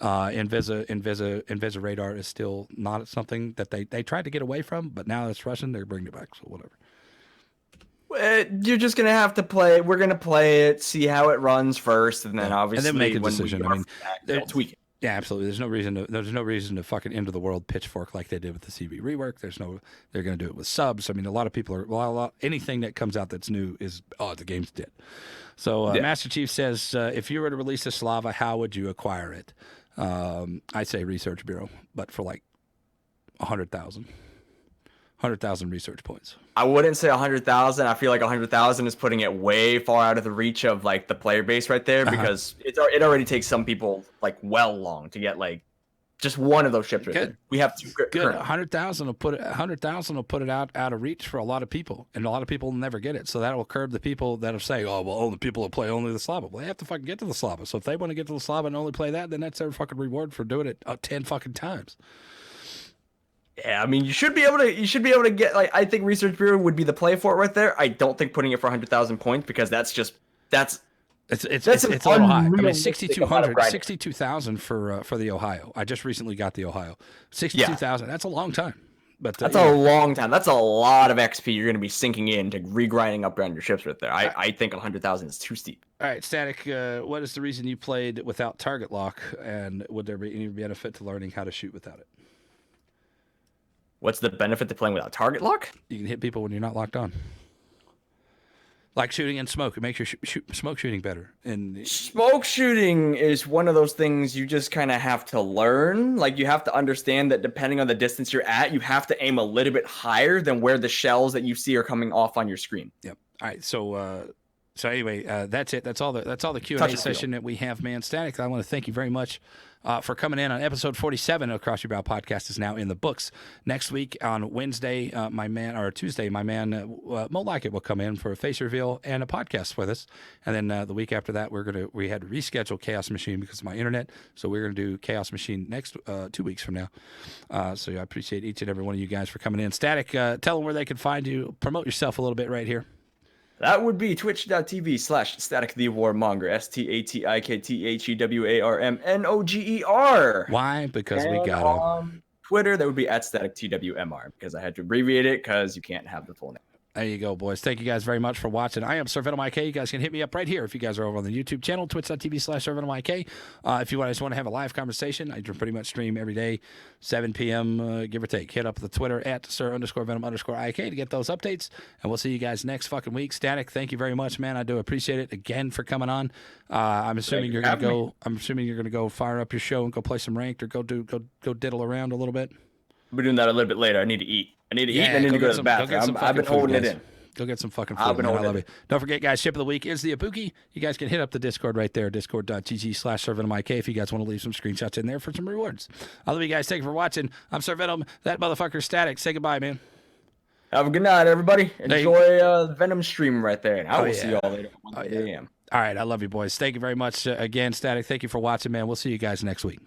Invisa radar is still not something that they tried to get away from, but now it's Russian. They're bringing it back, so whatever. You're just gonna have to play. We're gonna play it, see how it runs first, and then obviously and then make a decision. I mean, tweak it. Yeah, absolutely. There's no reason to fucking end of the world pitchfork like they did with the CB rework. They're gonna do it with subs. I mean, a lot of people are anything that comes out that's new is the game's dead. So Master Chief says, if you were to release a Slava, how would you acquire it? I say Research Bureau, but for like 100,000 research points. I wouldn't say 100,000. I feel like 100,000 is putting it way far out of the reach of like the player base right there, because it already takes some people like long to get like just one of those ships right there. We have two. Good. 100,000 will put it out of reach for a lot of people, and a lot of people will never get it. So that will curb the people that will say, oh, well, the people that play only the Slava. Well, they have to fucking get to the Slava. So if they want to get to the Slava and only play that, then that's their fucking reward for doing it 10 fucking times. Yeah, I mean, you should be able to get, like, I think Research Bureau would be the play for it right there. I don't think putting it for 100,000 points, because that's it's a little high. I mean, 62,000 for the Ohio. I just recently got the Ohio. 62,000. That's a long time. But that's a long time. That's a lot of XP you're going to be sinking in to regrinding up around your ships right there. I think 100,000 is too steep. All right, Static. What is the reason you played without target lock, and would there be any benefit to learning how to shoot without it? What's the benefit to playing without target lock? You can hit people when you're not locked on. Like shooting in smoke. It makes your smoke shooting better. And smoke shooting is one of those things you just kind of have to learn. Like, you have to understand that depending on the distance you're at, you have to aim a little bit higher than where the shells that you see are coming off on your screen. Yep. All right. So anyway, that's it. That's all the Q&A session that we have, man. Static, I want to thank you very much for coming in on episode 47 of Cross Your Bow podcast is now in the books. Next week on Tuesday, my man Mo Likett will come in for a face reveal and a podcast with us. And then the week after that, we had to reschedule Chaos Machine because of my internet. So we're going to do Chaos Machine next 2 weeks from now. So I appreciate each and every one of you guys for coming in. Static, tell them where they can find you. Promote yourself a little bit right here. That would be twitch.tv/static the warmonger, STATIKTHEWARMNOGER. Why? Because we got on Twitter, that would be @statiktwmr, because I had to abbreviate it because you can't have the full name. There you go, boys. Thank you guys very much for watching. I am Sir Venom IK. You guys can hit me up right here if you guys are over on the YouTube channel, twitch.tv/Sir Venom IK. If you just want to have a live conversation, I pretty much stream every day, 7 p.m., give or take. Hit up the Twitter @Sir_Venom_IK to get those updates. And we'll see you guys next fucking week. Static, thank you very much, man. I do appreciate it again for coming on. I'm assuming you're going to go fire up your show and go play some ranked or go diddle around a little bit. We're doing that a little bit later. I need to eat. And I need to go to the bathroom. I've been holding it in. Go get some fucking I've food, been man. I on love it. you. Don't forget, guys, ship of the week is the Ibuki. You guys can hit up the Discord right there, discord.gg/SirVenomIK if you guys want to leave some screenshots in there for some rewards. I love you guys. Thank you for watching. I'm Sir Venom. That motherfucker Static. Say goodbye, man. Have a good night, everybody. Enjoy Venom stream right there. And I will see y'all later at 1:30 a.m. All right. I love you, boys. Thank you very much again, Static. Thank you for watching, man. We'll see you guys next week.